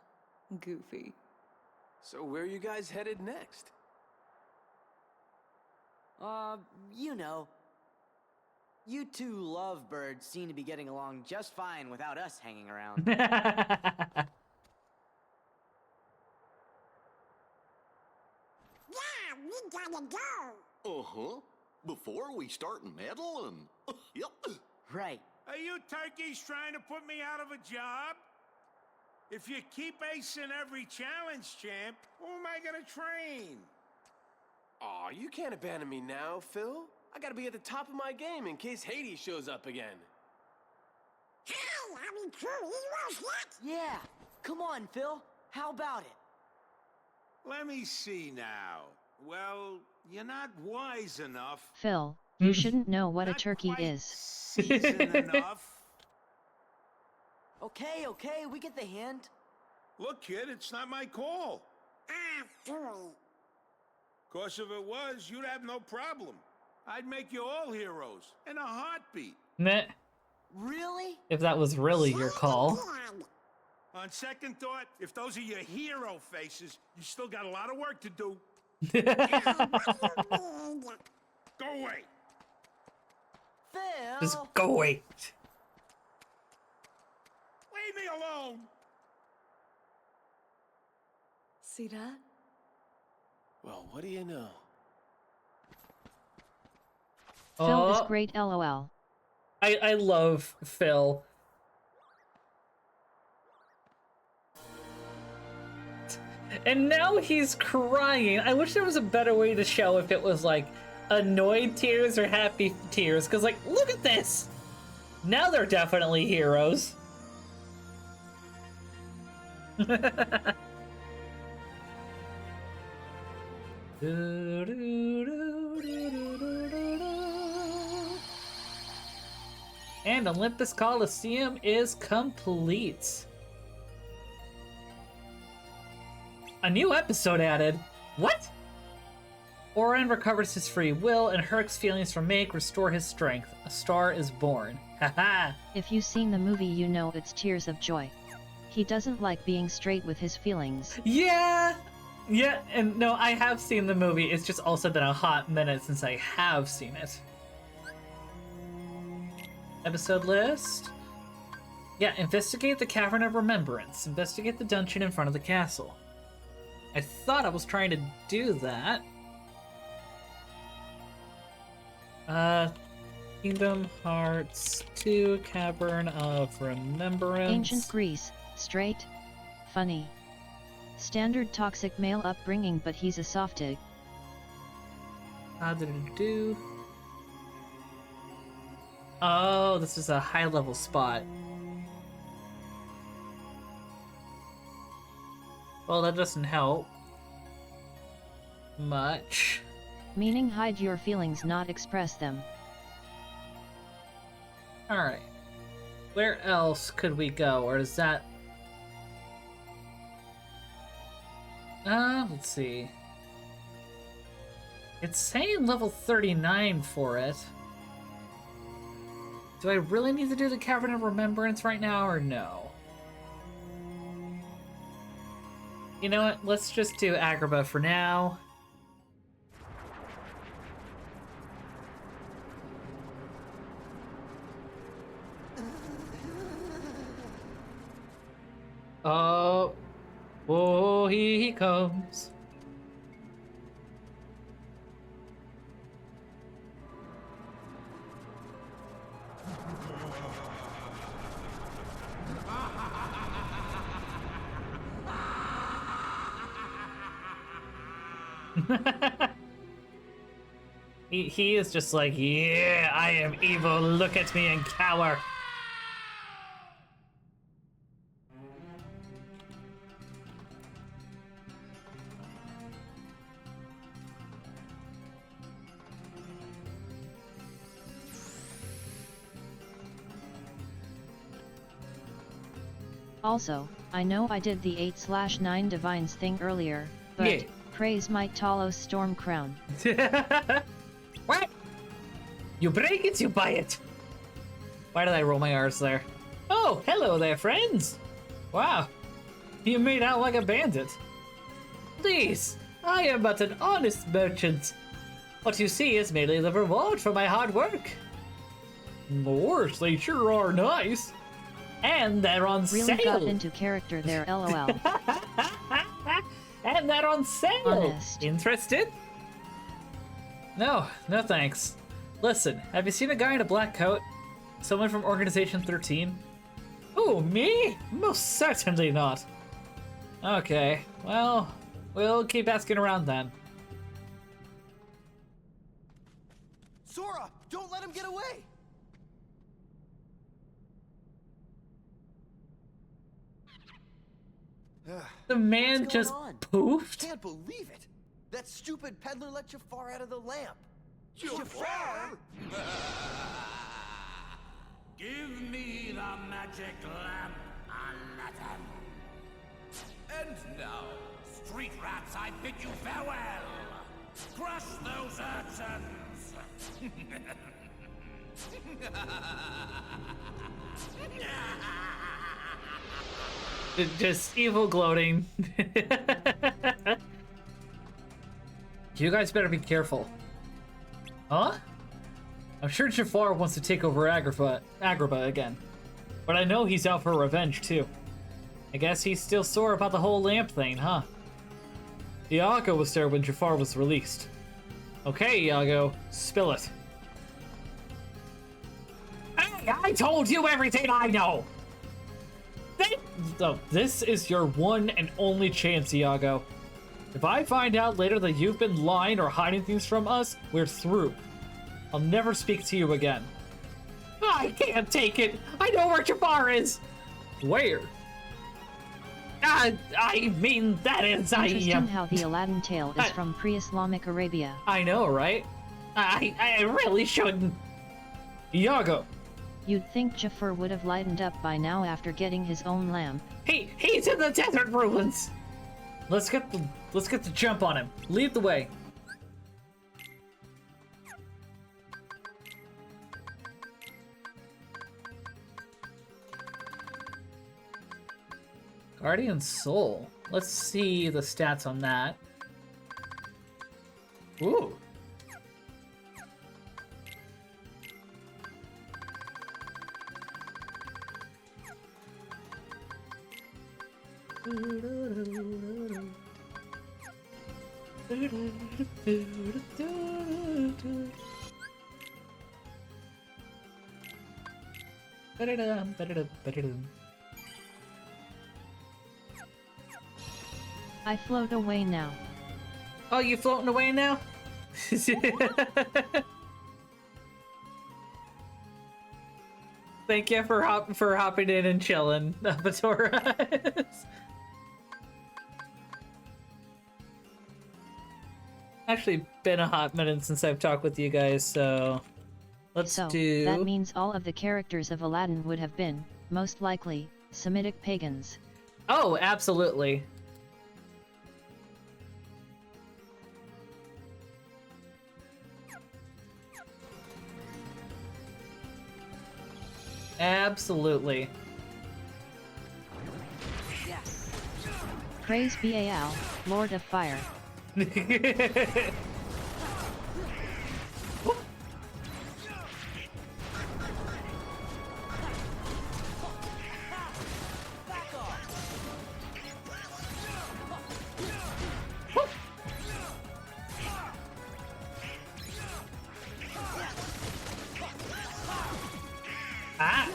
Goofy. So where are you guys headed next? You know. You two lovebirds seem to be getting along just fine without us hanging around. Yeah, we gotta go. Uh-huh. Before we start meddling. Yep. Right. Are you turkeys trying to put me out of a job? If you keep acing every challenge, champ, who am I gonna train? Aw, you can't abandon me now, Phil. I gotta be at the top of my game in case Hades shows up again. Hey, are we true heroes yet? Yeah. Come on, Phil. How about it? Let me see now. Well, you're not wise enough. Phil, you shouldn't know what a turkey is. Seasoned enough. Okay, we get the hint. Look, kid, it's not my call. Phooey. Course if it was, you'd have no problem. I'd make you all heroes in a heartbeat. Meh. Really? If that was really your call. On second thought, if those are your hero faces, you still got a lot of work to do. Go away. Phil! Just go away. Leave me alone. See that? Well, what do you know? Phil is great, lol. I love Phil. And now he's crying. I wish there was a better way to show if it was like annoyed tears or happy tears. Because like, look at this. Now they're definitely heroes. And Olympus Coliseum is complete. A new episode added. What? Orin recovers his free will, and Herc's feelings for Make restore his strength. A star is born. Haha. If you've seen the movie, you know it's tears of joy. He doesn't like being straight with his feelings. Yeah, and no, I have seen the movie. It's just also been a hot minute since I have seen it. Episode list. Yeah, investigate the Cavern of Remembrance. Investigate the dungeon in front of the castle. I thought I was trying to do that. Kingdom Hearts 2 Cavern of Remembrance. Ancient Greece, straight, funny. Standard toxic male upbringing, but he's a softie. How did it do? Oh, this is a high-level spot. Well, that doesn't help much. Meaning hide your feelings, not express them. Alright. Where else could we go? Or is that Let's see. It's saying level 39 for it. Do I really need to do the Cavern of Remembrance right now, or no? You know what? Let's just do Agrabah for now. Oh, here he comes. He is just like, yeah, I am evil, look at me and cower. Also, I know I did the 8/9 Divines thing earlier, but yeah. Praise my Talos Storm Crown. What? You break it, you buy it. Why did I roll my R's there? Oh, hello there, friends. Wow, you made out like a bandit. Please, I am but an honest merchant. What you see is merely the reward for my hard work. Lord, they sure are nice. And they're on really sale. Really got into character there, lol. And they're on sale. Honest. Interested? No thanks. Listen, have you seen a guy in a black coat? Someone from Organization 13? Oh, me? Most certainly not. Okay, well, we'll keep asking around then. Sora, don't let him get away! The man just poofed? Can't believe it! That stupid peddler let Jafar out of the lamp! Jafar? Give me the magic lamp, Aladdin. And now, street rats, I bid you farewell. Crush those urchins. Just evil gloating. You guys better be careful. Huh? I'm sure Jafar wants to take over Agrabah again. But I know he's out for revenge too. I guess he's still sore about the whole lamp thing, huh? Iago was there when Jafar was released. Okay, Iago, spill it. Hey, I told you everything I know! This is your one and only chance, Iago. If I find out later that you've been lying or hiding things from us, we're through. I'll never speak to you again. I can't take it! I know where Jafar is! Where? I mean, that is... Interesting how the Aladdin tale is from pre-Islamic Arabia. I know, right? I really shouldn't. Iago. You'd think Jafar would have lightened up by now after getting his own lamp. He's in the desert ruins. Let's get the jump on him. Lead the way. Guardian Soul. Let's see the stats on that. Ooh. I float away now. Oh, you floating away now? Thank you for hopping in and chilling, Batora. Actually, been a hot minute since I've talked with you guys, so let's do. That means all of the characters of Aladdin would have been, most likely, Semitic pagans. Oh, absolutely. Absolutely. Praise Baal, Lord of Fire. Ah!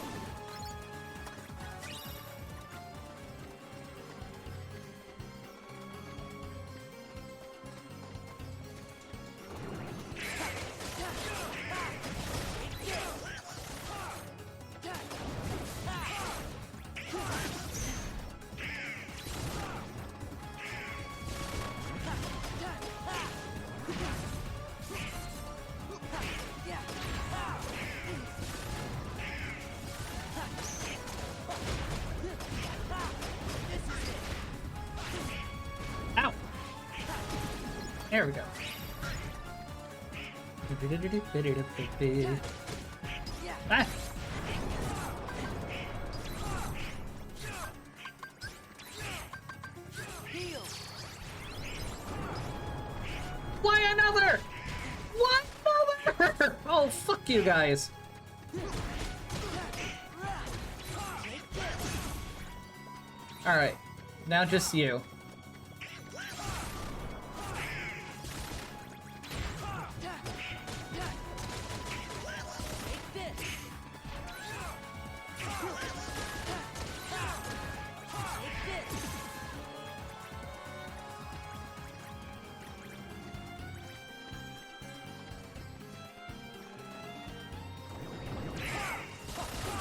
Ow! There we go. Ah! Why another? What another? Oh, fuck you guys. Alright, now just you.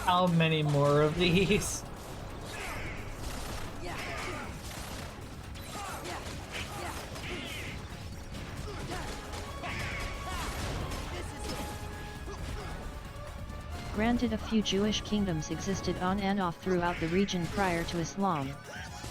How many more of these? Granted, a few Jewish kingdoms existed on and off throughout the region prior to Islam.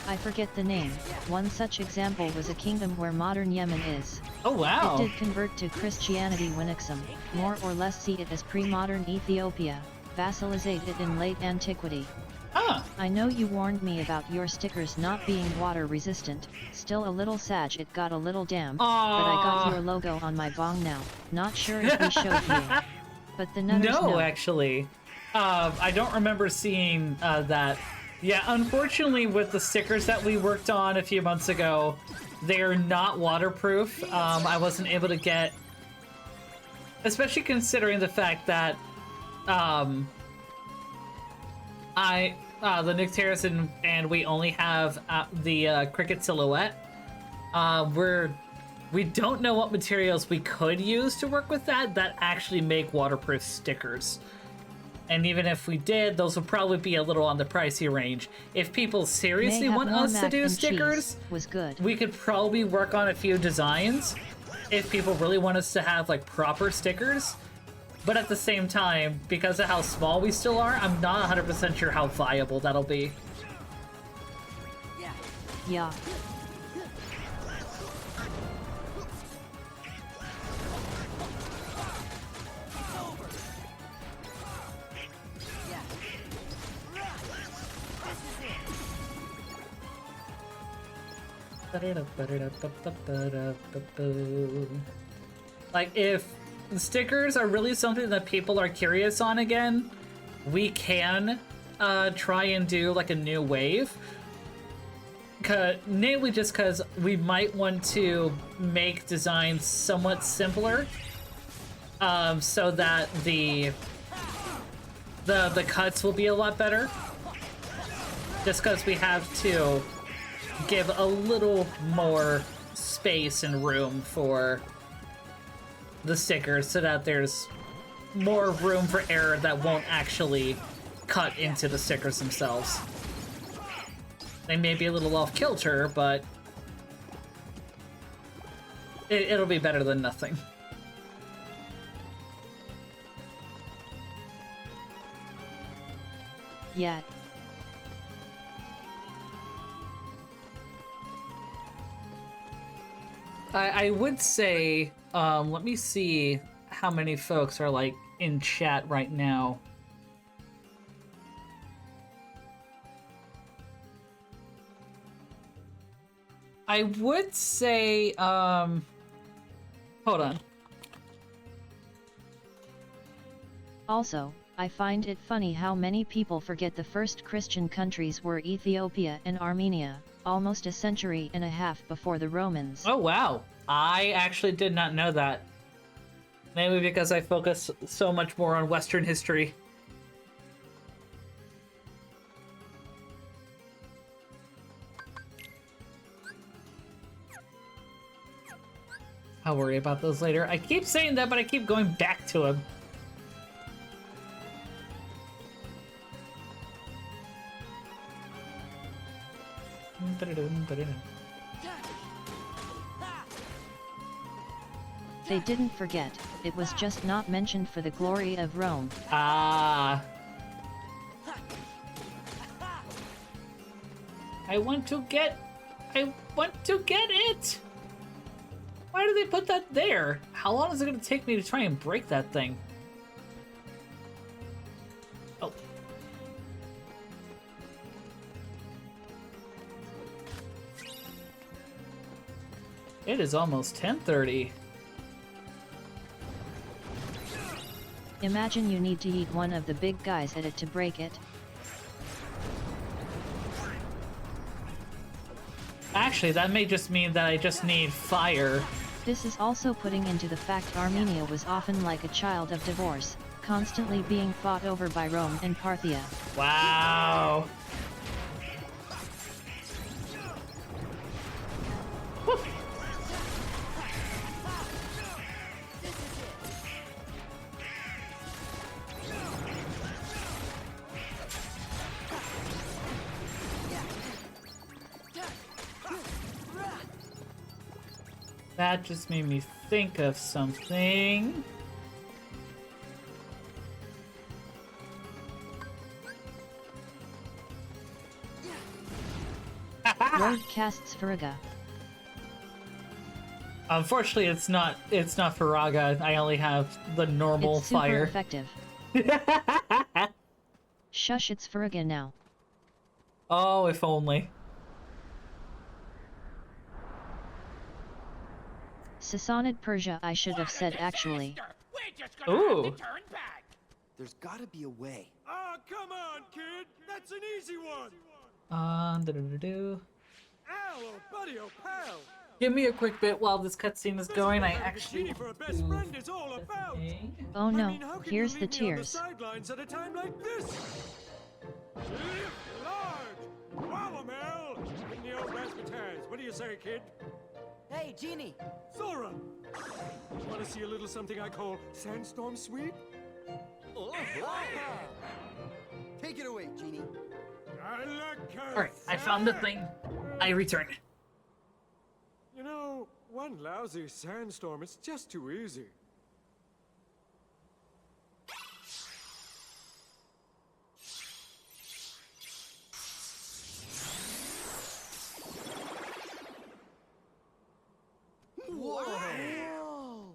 I forget the name. One such example was a kingdom where modern Yemen is. Oh wow! It did convert to Christianity when Ixum, more or less see it as pre-modern Ethiopia, vassalized it in late antiquity. Huh. I know you warned me about your stickers not being water resistant, still a little sad it got a little damp, but I got your logo on my bong now, not sure if we showed you. But the nutters No, know. actually. I don't remember seeing that. Yeah, unfortunately with the stickers that we worked on a few months ago, they're not waterproof. I wasn't able to get... Especially considering the fact that the Nycteris and we only have the cricket silhouette. We don't know what materials we could use to work with that actually make waterproof stickers. And even if we did, those would probably be a little on the pricey range. If people seriously want us to do stickers, was good. we could probably work on a few designs if people really want us to have like proper stickers. But at the same time, because of how small we still are, I'm not 100% sure how viable that'll be. Yeah. Like, if stickers are really something that people are curious on again, we can try and do like a new wave. Namely just because we might want to make designs somewhat simpler, so that the cuts will be a lot better. Just because we have to give a little more space and room for the stickers so that there's more room for error that won't actually cut into the stickers themselves. They may be a little off kilter, but it'll be better than nothing. Yeah. I would say, let me see how many folks are like in chat right now. I would say, hold on. Also, I find it funny how many people forget the first Christian countries were Ethiopia and Armenia, almost a century and a half before the Romans. Oh, wow. I actually did not know that. Maybe because I focus so much more on Western history. I'll worry about those later. I keep saying that, but I keep going back to him. They didn't forget, it was just not mentioned for the glory of Rome. Ah. I want to get it! Why do they put that there? How long is it going to take me to try and break that thing? Oh. It is almost 10:30. Imagine you need to eat one of the big guys at it to break it. Actually, that may just mean that I just need fire. This is also putting into the fact Armenia was often like a child of divorce, constantly being fought over by Rome and Parthia. Wow. That just made me think of something. Road casts Farraga. Unfortunately, it's not Faraga. I only have the normal It's super fire. effective. Shush, it's Farraga now. Oh, if only. Sassanid Persia, I should have said actually. Ooh. There's gotta be a way. Oh, come on, kid. That's an easy one. Do-do-do-do. Ow, oh, buddy, oh, pal. Give me a quick bit while this cutscene is going. I actually For a best friend is all about. Oh no, I mean, how can here's you the leave me on tears. sidelines at a time like this? Large, Wallamel, and the old razzmatazz. What do you say, kid? Hey, Genie! Sora! Want to see a little something I call sandstorm sweep? Oh, take it away, Genie. Alright, I found the thing. I return. You know, one lousy sandstorm is just too easy. Whoa!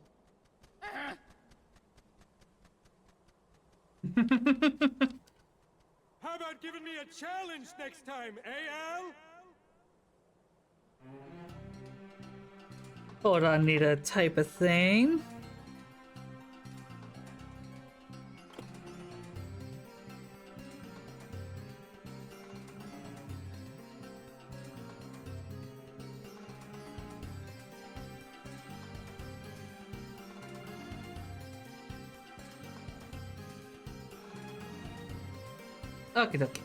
How about giving me a challenge next time, eh, Al? Hold on, need a type of thing. Okie dokie.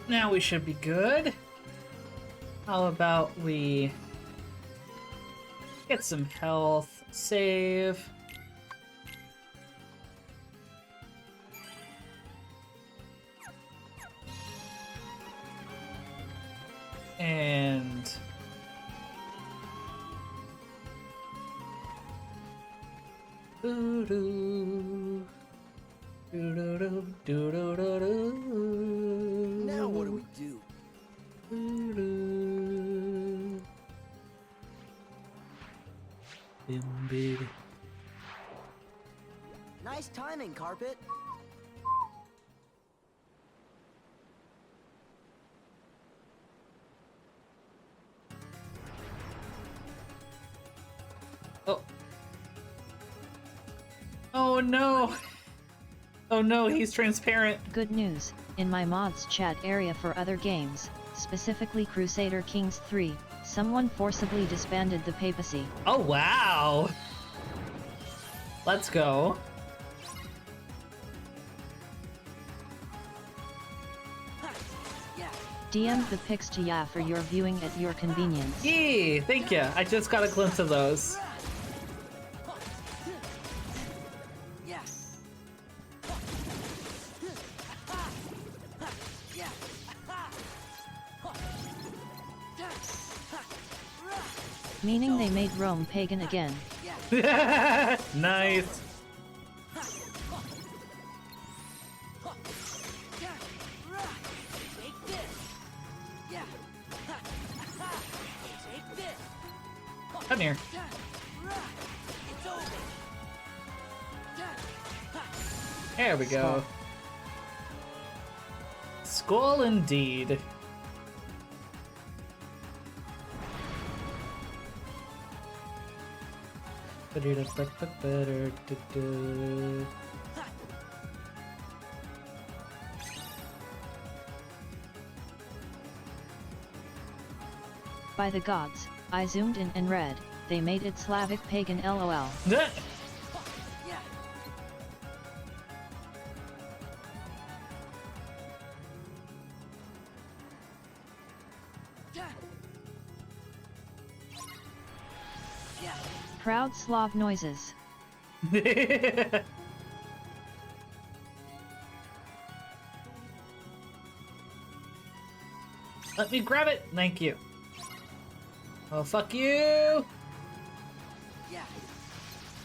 Now we should be good. How about we get some health, save. And doo-doo. Doo-doo-doo, doo-doo-doo-doo. Now what do we do? Doo-doo. Bim-bidi. Nice timing, Carpet. Oh. Oh no! Oh no, he's transparent. Good news, in my mods chat area for other games, specifically Crusader Kings 3, someone forcibly disbanded the papacy. Oh wow! Let's go. DM the pics to Ya for your viewing at your convenience. Yee! Thank you. I just got a glimpse of those. Meaning they made Rome pagan again. Nice. Come here. There we go. Skull indeed. By the gods, I zoomed in and read, they made it Slavic pagan LOL. Proud Slav noises. Let me grab it. Thank you. Oh, fuck you.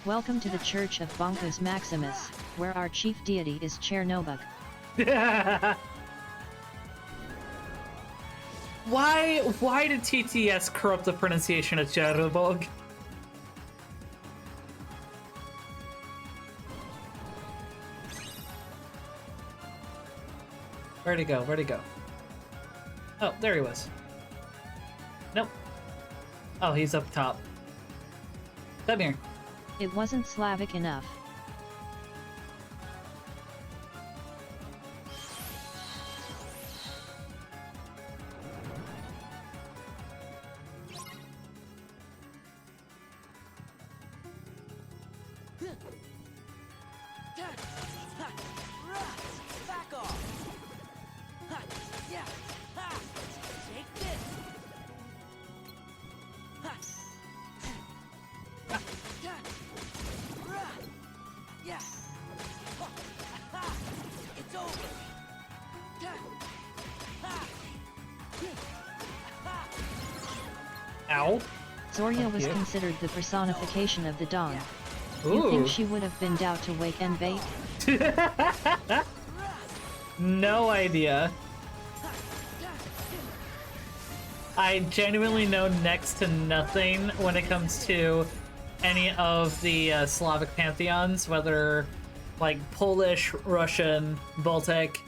Welcome to the Church of Bonkos Maximus, where our chief deity is Chernobog. Why did TTS corrupt the pronunciation of Chernobog? Where'd he go? Where'd he go? Oh, there he was. Nope. Oh, he's up top. Come here. It wasn't Slavic enough. Ow. Zoria was you. considered the personification of the dawn. Ooh. You think she would have been doubt to wake and bait? No idea. I genuinely know next to nothing when it comes to any of the Slavic pantheons, whether like Polish, Russian, Baltic.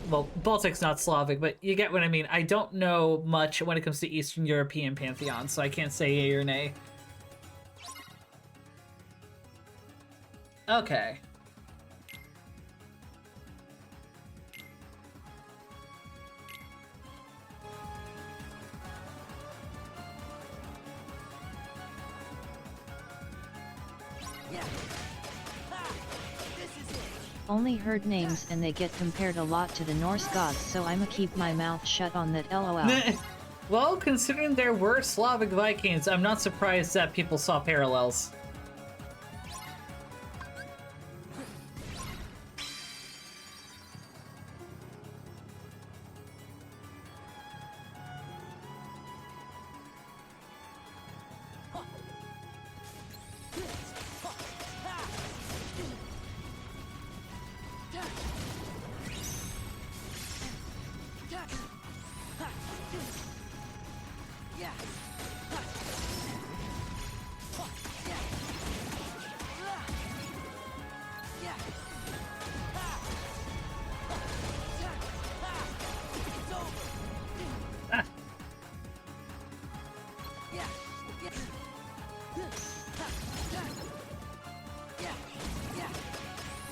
Well, Baltic's not Slavic, but you get what I mean. I don't know much when it comes to Eastern European pantheons, so I can't say yay or nay. Okay. Only heard names and they get compared a lot to the Norse gods, so I'ma keep my mouth shut on that LOL. Well, considering there were Slavic Vikings, I'm not surprised that people saw parallels.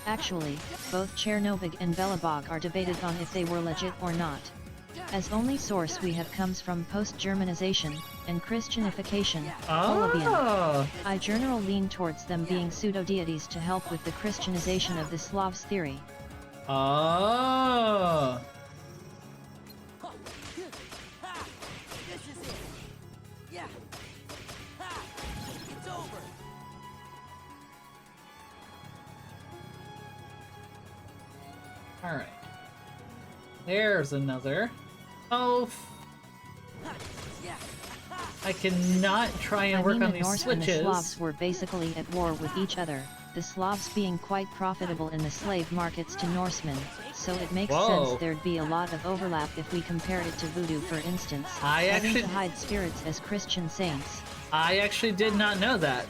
Actually, both Chernobyl and Belobog are debated on if they were legit or not. As only source we have comes from post-Germanization and Christianification, Polabian. I general lean towards them being pseudo-deities to help with the Christianization of the Slavs theory. Oh. This is it. Yeah. Ha! It's over. All right. There's another. Oh. I cannot try and work on these Norse switches. and the Slavs were basically at war with each other, the Slavs being quite profitable in the slave markets to Norsemen, so it makes sense there'd be a lot of overlap if we compare it to voodoo, for instance, having to hide spirits as Christian saints. I actually did not know that.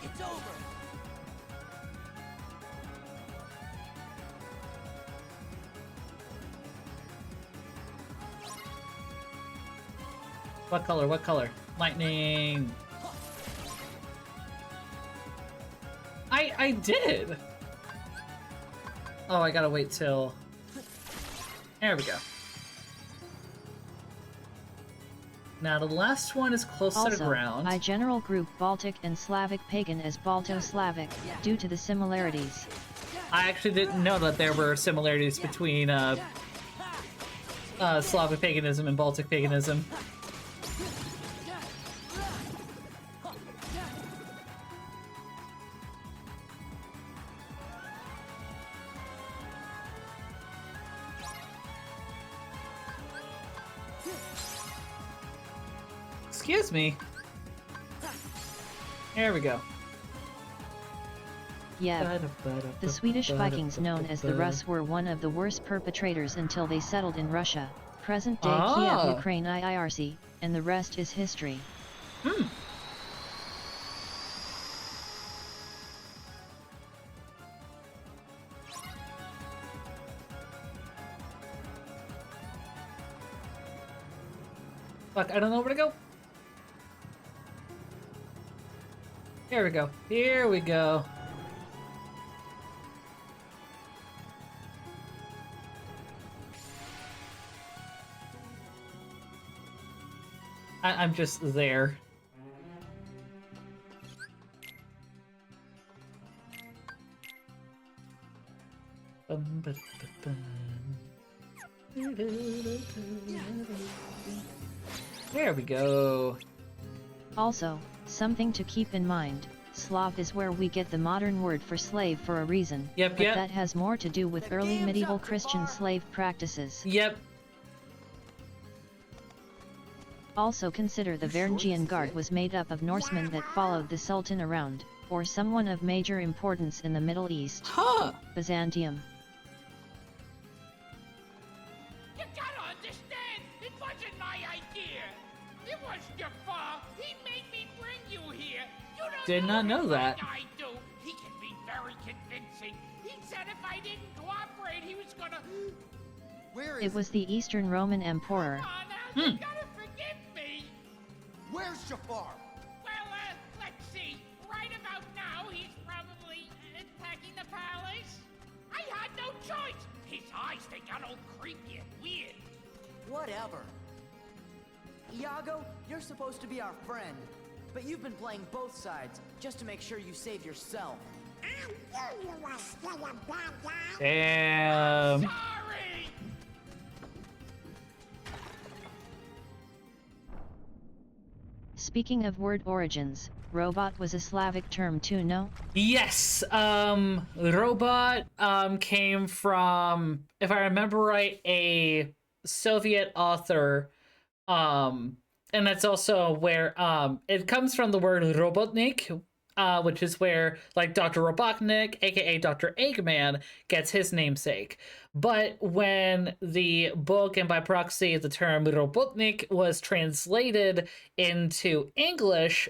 It's over. What color? What color? Lightning. I did. Oh, I gotta wait till. There we go. Now the last one is close to the ground. I general group Baltic and Slavic pagan as Balto-Slavic, due to the similarities. I actually didn't know that there were similarities between Slavic paganism and Baltic paganism. Excuse me. There we go. Yeah. The Swedish Vikings, known as the Rus, were one of the worst perpetrators until they settled in Russia, present-day Kiev, Ukraine, IRC, and the rest is history. Fuck, I don't know where to go. Here we go. Here we go. I'm just there. There we go. Also, something to keep in mind, Slav is where we get the modern word for slave for a reason, but that has more to do with early medieval Christian slave practices. Yep. Also consider the Varangian Guard was made up of Norsemen that followed the Sultan around, or someone of major importance in the Middle East. Byzantium. You gotta understand, it wasn't my idea. It was your fault. He made me bring you here. You don't Did not know that. I do. He can be very convincing. He said if I didn't cooperate, he was gonna... Where It was the Eastern Roman Emperor. You gotta forgive me. Where's Jafar? Well, let's see. Right about now, he's probably attacking the palace. I had no choice. His eyes, they got all creepy and weird. Whatever. Iago, you're supposed to be our friend, but you've been playing both sides just to make sure you save yourself. I knew you were still a bad guy. Damn. Sorry! Speaking of word origins, robot was a Slavic term too, no? Yes, robot came from, if I remember right, a Soviet author, and that's also where it comes from the word robotnik, which is where like Dr. Robotnik, aka Dr. Eggman, gets his namesake. But when the book, and by proxy the term robotnik, was translated into English,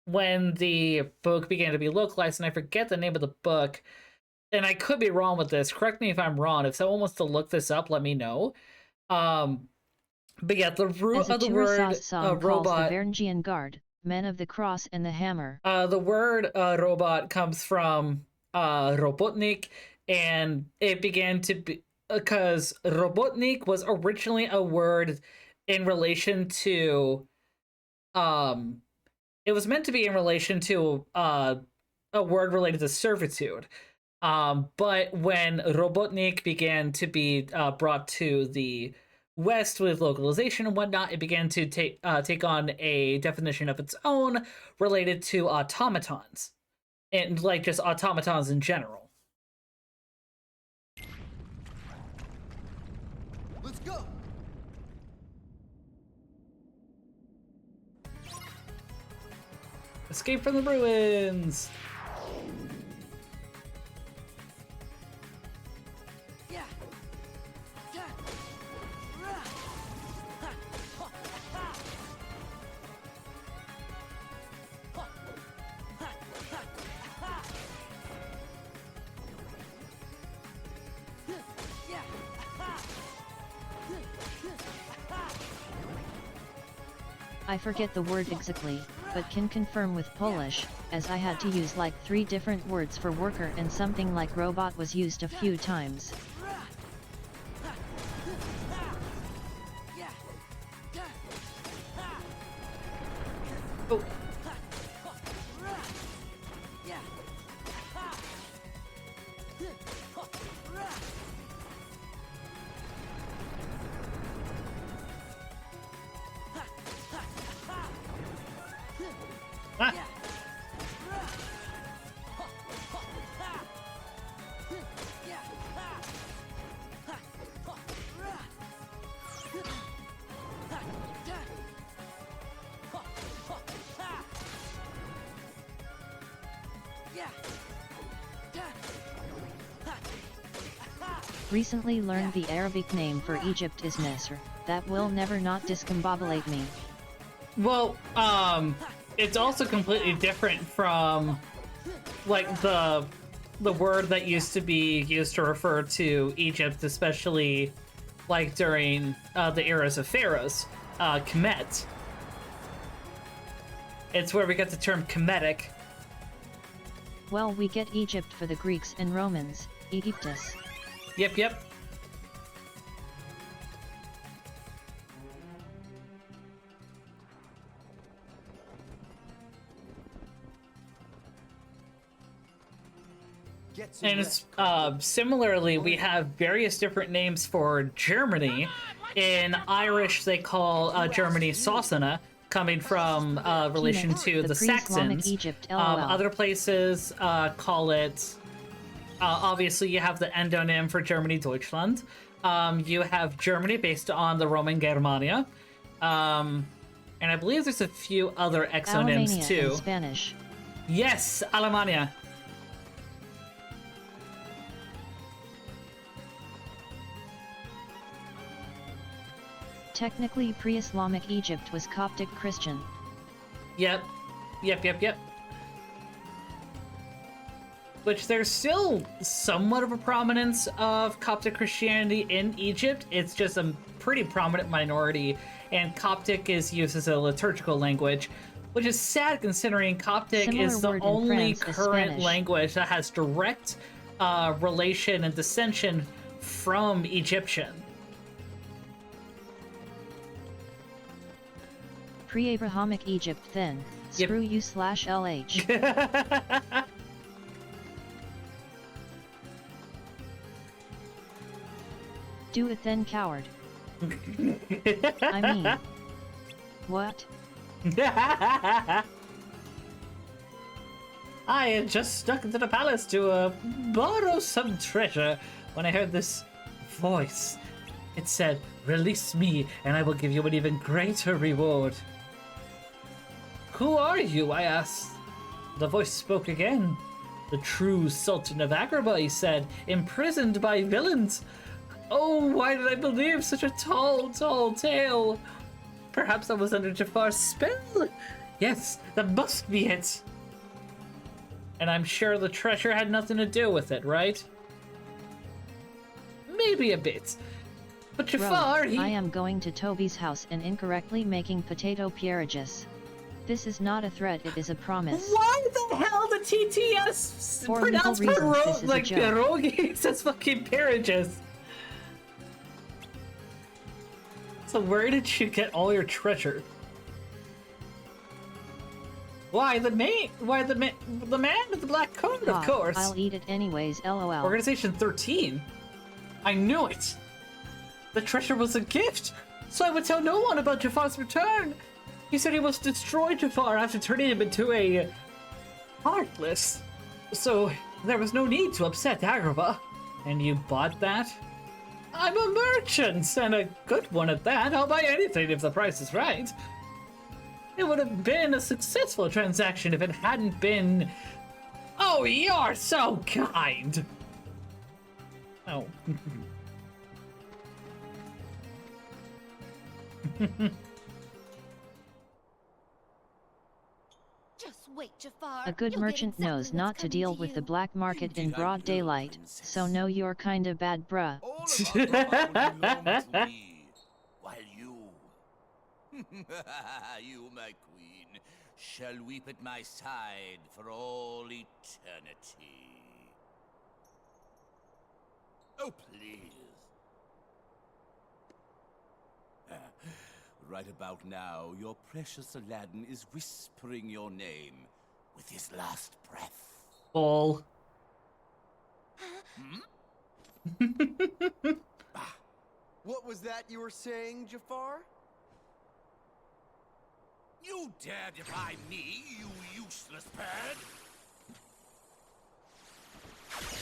when the book began to be localized, and I forget the name of the book, and I could be wrong with this. Correct me if I'm wrong. If someone wants to look this up, let me know. But yeah, the root of the word song calls the robot. Varangian Guard, men of the cross and the hammer. The word robot comes from robotnik, and it began to be because robotnik was originally a word in relation to it was meant to be in relation to a word related to servitude. But when robotnik began to be brought to the West with localization and whatnot, it began to take on a definition of its own related to automatons, and like just automatons in general. Let's go. Escape from the ruins. I forget the word exactly, but can confirm with Polish, as I had to use like 3 different words for worker and something like robot was used a few times. Oh. Ah. Recently learned the Arabic name for Egypt is Nesr. That will never not discombobulate me. Well, it's also completely different from like the word that used to be used to refer to Egypt, especially like during the eras of pharaohs, Kemet. It's where we get the term Kemetic. Well, we get Egypt for the Greeks and Romans, Aegyptus. Yep. And it's similarly, we have various different names for Germany. In Irish, they call Germany Sausana, coming from relation to the Saxons. Egypt, other places call it. Obviously, you have the endonym for Germany, Deutschland. You have Germany based on the Roman Germania. And I believe there's a few other exonyms Alemania too. In Spanish. Yes, Alemania. Technically, pre-Islamic Egypt was Coptic Christian. Yep. Which there's still somewhat of a prominence of Coptic Christianity in Egypt. It's just a pretty prominent minority, and Coptic is used as a liturgical language, which is sad considering Coptic Similar is the word in only France is current Spanish. language that has direct relation and descension from Egyptian. Pre-Abrahamic Egypt then, screw you /LH. Do it then, coward. I mean... What? I had just stuck into the palace to borrow some treasure when I heard this voice. It said, "Release me, and I will give you an even greater reward." "Who are you?" I asked. The voice spoke again. "The true Sultan of Agrabah," he said, "imprisoned by villains. Oh, why did I believe such a tall tale? Perhaps I was under Jafar's spell? Yes, that must be it." And I'm sure the treasure had nothing to do with it, right? Maybe a bit. But Jafar, I am going to Toby's house and incorrectly making potato pierogies. This is not a threat, it is a promise. Why the hell the TTS For pronounce legal reasons, this is like a joke. pierogi? It says fucking pierogies. So where did you get all your treasure? Why the man with the black coat, of course. I'll eat it anyways, lol. Organization 13? I knew it! The treasure was a gift, so I would tell no one about Jafar's return. He said he must destroy Jafar after turning him into a heartless. So there was no need to upset Agrabah. And you bought that? I'm a merchant, and a good one at that. I'll buy anything if the price is right. It would have been a successful transaction if it hadn't been... Oh, you're so kind! Oh. Just wait, Jafar. A good merchant knows not to deal with the black market in broad daylight, so know you're kinda bad, bruh. While you, you, my queen, shall weep at my side for all eternity. Oh, please. Right about now, your precious Aladdin is whispering your name with his last breath. All. What was that you were saying, Jafar? You dare defy me, you useless bird!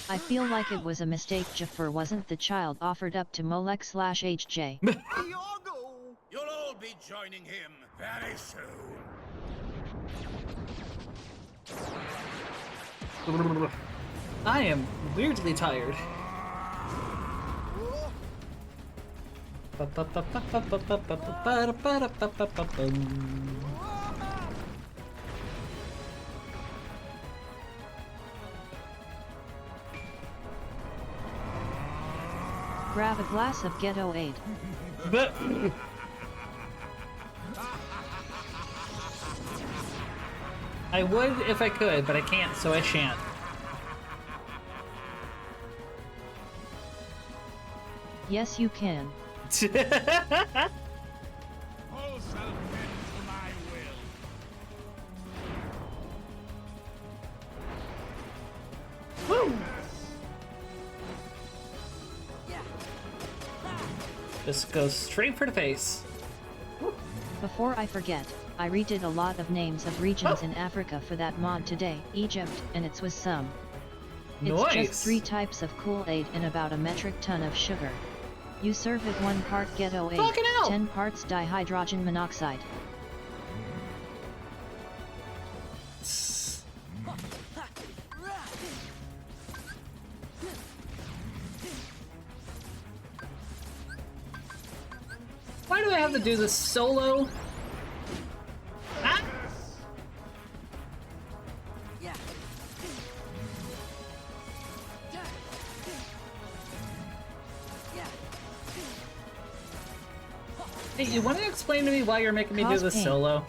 I feel like it was a mistake Jafar wasn't the child offered up to Molech/HJ. You'll all be joining him very soon. I am weirdly tired. Grab a glass of Ghetto Aid. But I would if I could, but I can't, so I shan't. Yes, you can. All shall bend to my will. Woo! This goes straight for the face. Before I forget, I redid a lot of names of regions in Africa for that mod today, Egypt, and it's with some. It's Nice. just 3 types of Kool-Aid and about a metric ton of sugar. You serve it 1 part Ghetto Aid, Fucking hell. 10 parts dihydrogen monoxide. Why do I have to do this solo? Ah! Hey, you want to explain to me why you're making me do Cause this pain. solo?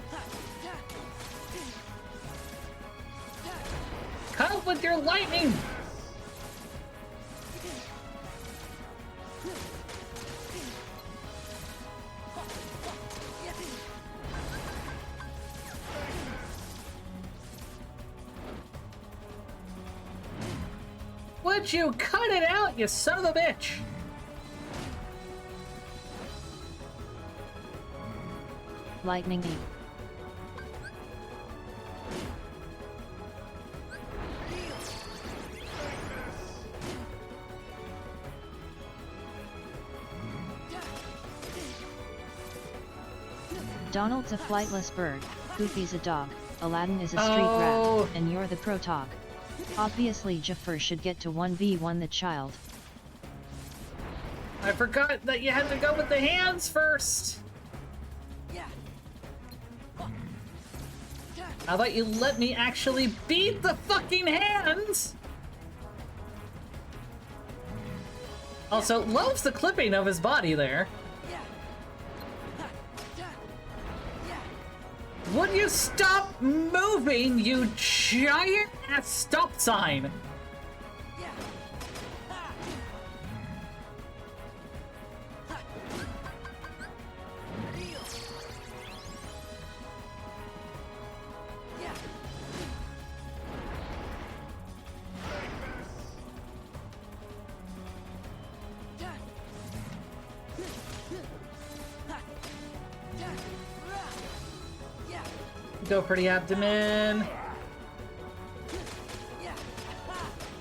Cut with your lightning! Would you cut it out, you son of a bitch? Lightning E. Donald's a flightless bird, Goofy's a dog, Aladdin is a street Oh. rat, and you're the protog. Obviously Jafar should get to 1v1 the child. I forgot that you had to go with the hands first. How about you let me actually beat the fucking hands? Also, loves the clipping of his body there. Would you stop moving, you giant ass stop sign? Go for the abdomen.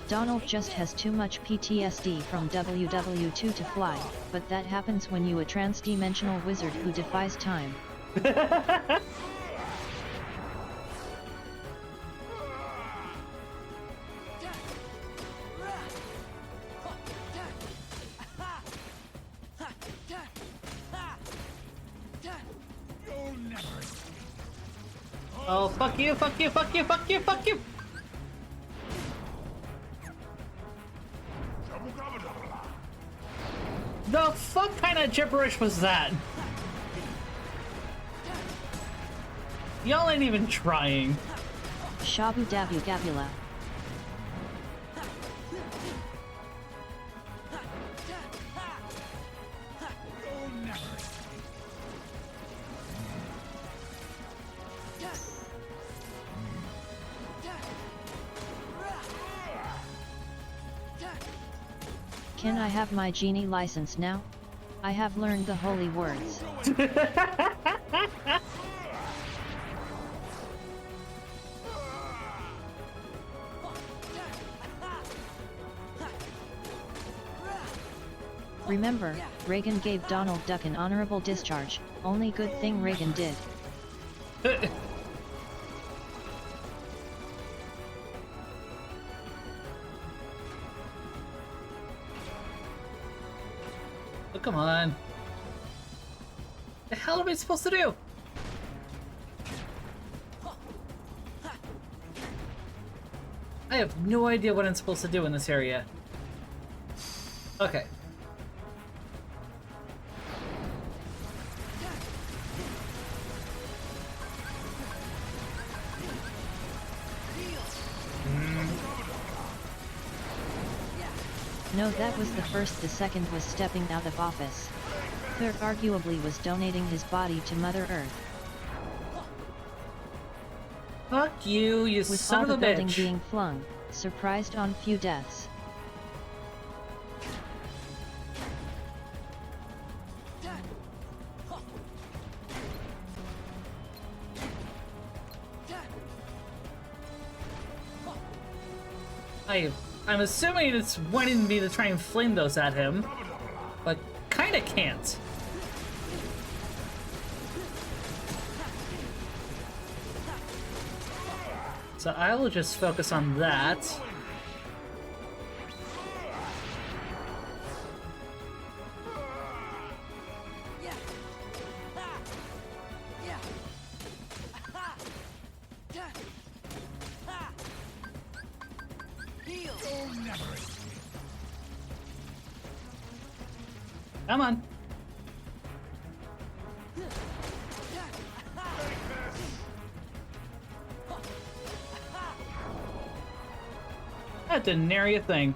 Donald just has too much PTSD from WW2 to fly, but that happens when you a trans-dimensional wizard who defies time. Oh, fuck you, fuck you, fuck you, fuck you, fuck you! The fuck kind of gibberish was that? Y'all ain't even trying. Shabu Dabu Gabula. Can I have my genie license now? I have learned the holy words. Remember, Reagan gave Donald Duck an honorable discharge. Only good thing Reagan did. Oh, come on. The hell are we supposed to do? I have no idea what I'm supposed to do in this area. Okay. No, that was the first. The second was stepping out of office. Third arguably was donating his body to Mother Earth. Fuck you, you With son all of the a building bitch. being flung, surprised on few deaths. I'm assuming it's wanting me to try and flame those at him, but kinda can't. So I will just focus on that. Come on. That didn't nary a thing.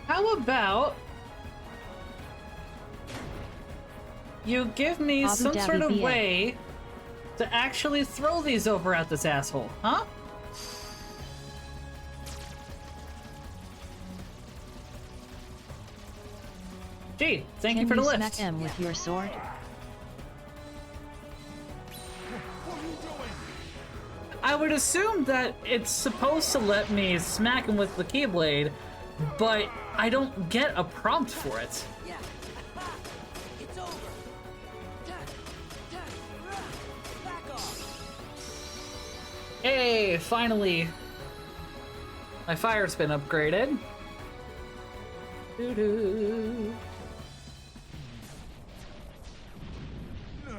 How about you give me Abu some Dhabi sort of BA. way to actually throw these over at this asshole, huh? Gee, thank you for the lift. Smack him with your sword? I would assume that it's supposed to let me smack him with the Keyblade, but I don't get a prompt for it. Hey, finally! My fire's been upgraded. Doo-doo. No!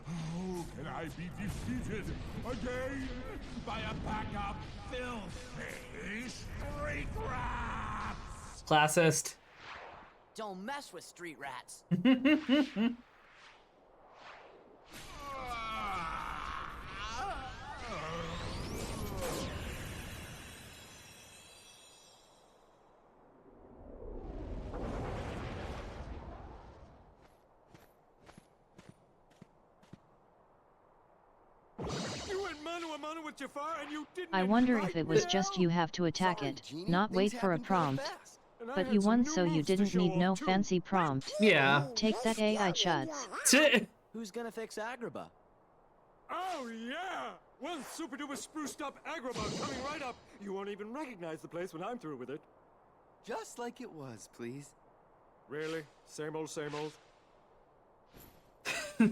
How can I be defeated again by a pack of filthy street rats? Classist. Don't mess with street rats. You went mano a mano with Jafar and you didn't I wonder if invite it was me? just you have to attack it, not wait for a prompt. And I But had you some won, new so you moves to didn't show need off, no too. fancy prompt. Yeah. Take that AI chuds. Who's gonna fix Agrabah? Oh, yeah! One super duper spruced up Agrabah coming right up. You won't even recognize the place when I'm through with it. Just like it was, please. Really? Same old, same old? All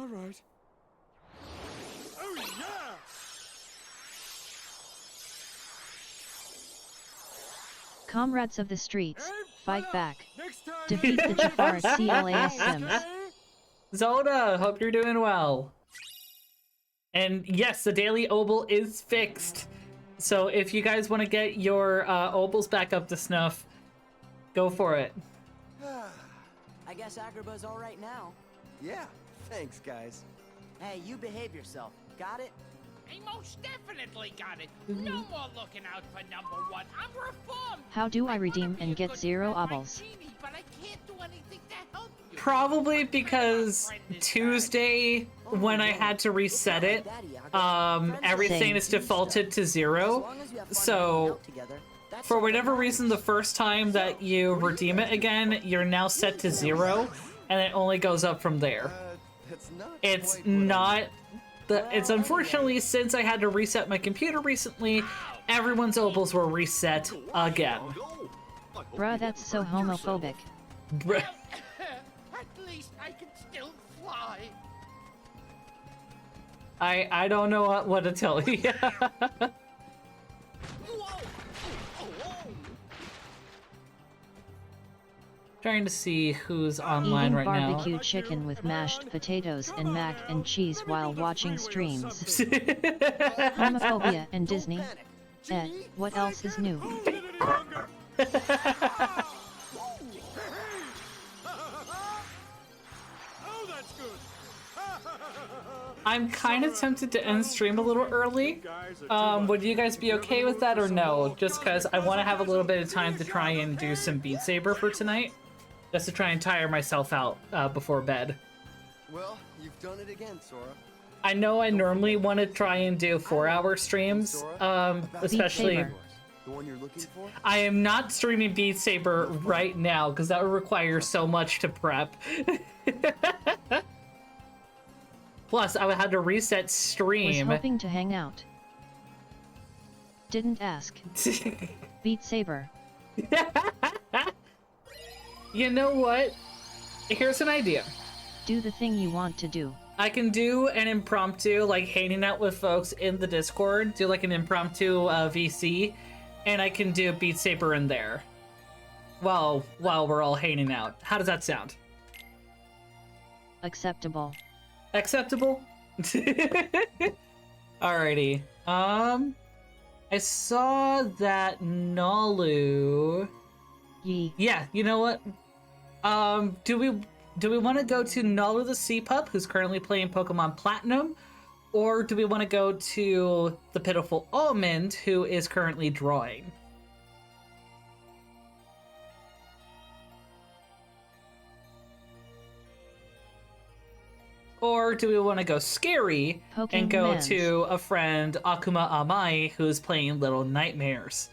right. Oh, yeah! Comrades of the streets, fight back. Next time, Defeat the Jafar at CLAS Sims. Zelda, hope you're doing well. And yes, the daily obol is fixed. So if you guys want to get your obols back up to snuff, go for it. I guess Agrabah's all right now. Yeah, thanks, guys. Hey, you behave yourself. Got it? I most definitely got it. No more looking out for number one. I'm reformed. How do I redeem and get 0 obols? Genie, but I can't do anything to help you. Probably because Tuesday, when I had to reset it, everything is defaulted to 0. So for whatever reason, the first time that you redeem it again, you're now set to 0, and it only goes up from there. It's not... It's unfortunately, since I had to reset my computer recently, everyone's obols were reset again. Bruh, that's so homophobic. Bruh. At least I can still fly. I don't know what to tell you. Trying to see who's online Eating right now. barbecue chicken with mashed potatoes and mac and cheese while watching streams. Homophobia and Disney. What else is new? I'm kind of tempted to end stream a little early. Would you guys be okay with that or no? Just because I want to have a little bit of time to try and do some Beat Saber for tonight. Just to try and tire myself out before bed. Well, you've done it again, Sora. I know I normally want to try and do 4-hour streams, especially... The one you're looking for? I am not streaming Beat Saber right now, because that would require so much to prep. Plus, I would have to reset stream. Was hoping to hang out. Didn't ask. Beat Saber. You know what? Here's an idea. Do the thing you want to do. I can do an impromptu, like hanging out with folks in the Discord, do like an impromptu VC, and I can do Beat Saber in there while we're all hanging out. How does that sound? Acceptable. Acceptable? Alrighty. I saw that Nalu... Yee. Yeah, you know what? Do we want to go to Nalu the Sea Pup, who's currently playing Pokemon Platinum, or do we want to go to the Pitiful Almond, who is currently drawing? Or do we want to go scary and go to a friend, Akuma Amai, who's playing Little Nightmares?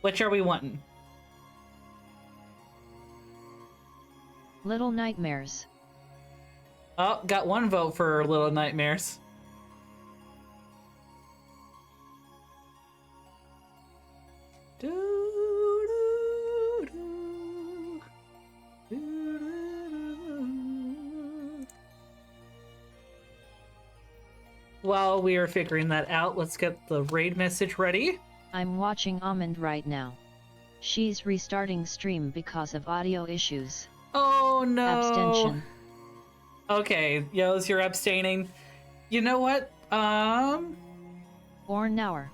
Which are we wanting? Little Nightmares. Oh, got one vote for Little Nightmares. While we are figuring that out, let's get the raid message ready. I'm watching Almond right now. She's restarting stream because of audio issues. Oh no! Abstention. Okay, Yos, you're abstaining. You know what? Or Nower.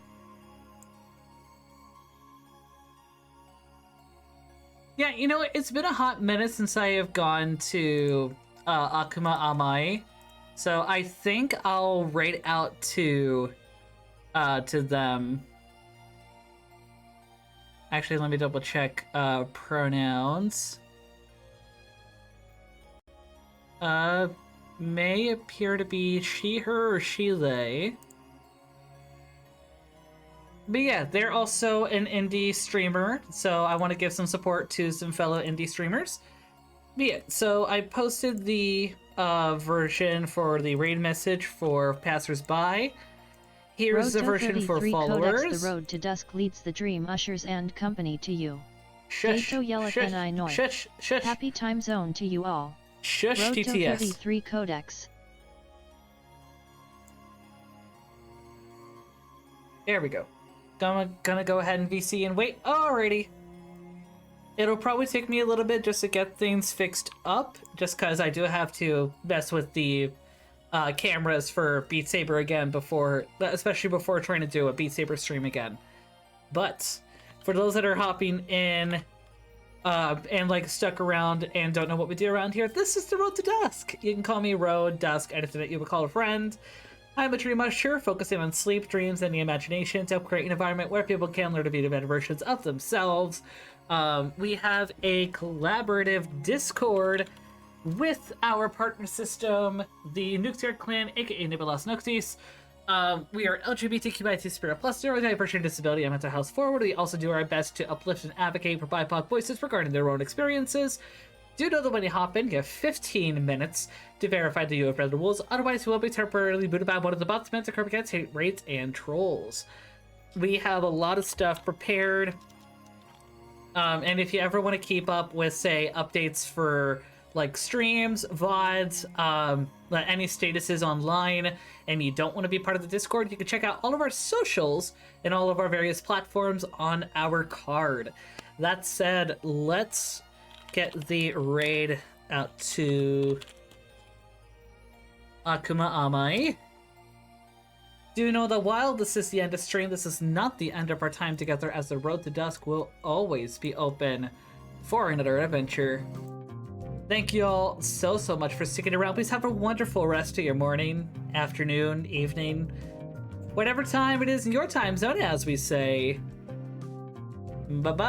Yeah, you know what? It's been a hot minute since I have gone to Akuma Amai, so I think I'll write out to them. Actually, let me double check pronouns. May appear to be she, her, or she, they. But yeah, they're also an indie streamer, so I want to give some support to some fellow indie streamers. But yeah, so I posted the version for the raid message for passersby. Here's the version for followers. Codex, the road to dusk leads the dream ushers and company to you. Shush, shush, shush, shush. Happy time zone to you all. Shush, Road TTS. to 33 Codex. There we go. Gonna go ahead and VC and wait. Alrighty. It'll probably take me a little bit just to get things fixed up, just because I do have to mess with the cameras for Beat Saber again especially before trying to do a Beat Saber stream again. But for those that are hopping in and like stuck around and don't know what we do around here, this is the Road to Dusk. You can call me Road, Dusk, anything that you would call a friend. I'm a dream usher, focusing on sleep, dreams, and the imagination to help create an environment where people can learn to be the better versions of themselves. We have a collaborative Discord with our partner system, the Nuclear Clan, aka Nibilas Noctis. We are LGBTQIA Spirit Plus, neurodivergent, disability, and mental health forward. We also do our best to uplift and advocate for BIPOC voices regarding their own experiences. Do know that when you hop in, you have 15 minutes to verify that you have read the rules, otherwise you will be temporarily booted by one of the bots meant to curb against hate rates and trolls. We have a lot of stuff prepared, and if you ever want to keep up with, say, updates for like streams, VODs, any statuses online, and you don't want to be part of the Discord, you can check out all of our socials and all of our various platforms on our card. That said, let's get the raid out to Akuma Amai. Do know that while this is the end of stream, this is not the end of our time together, as the Road to Dusk will always be open for another adventure. Thank you all so much for sticking around. Please have a wonderful rest of your morning, afternoon, evening, whatever time it is in your time zone, as we say. Bye-bye!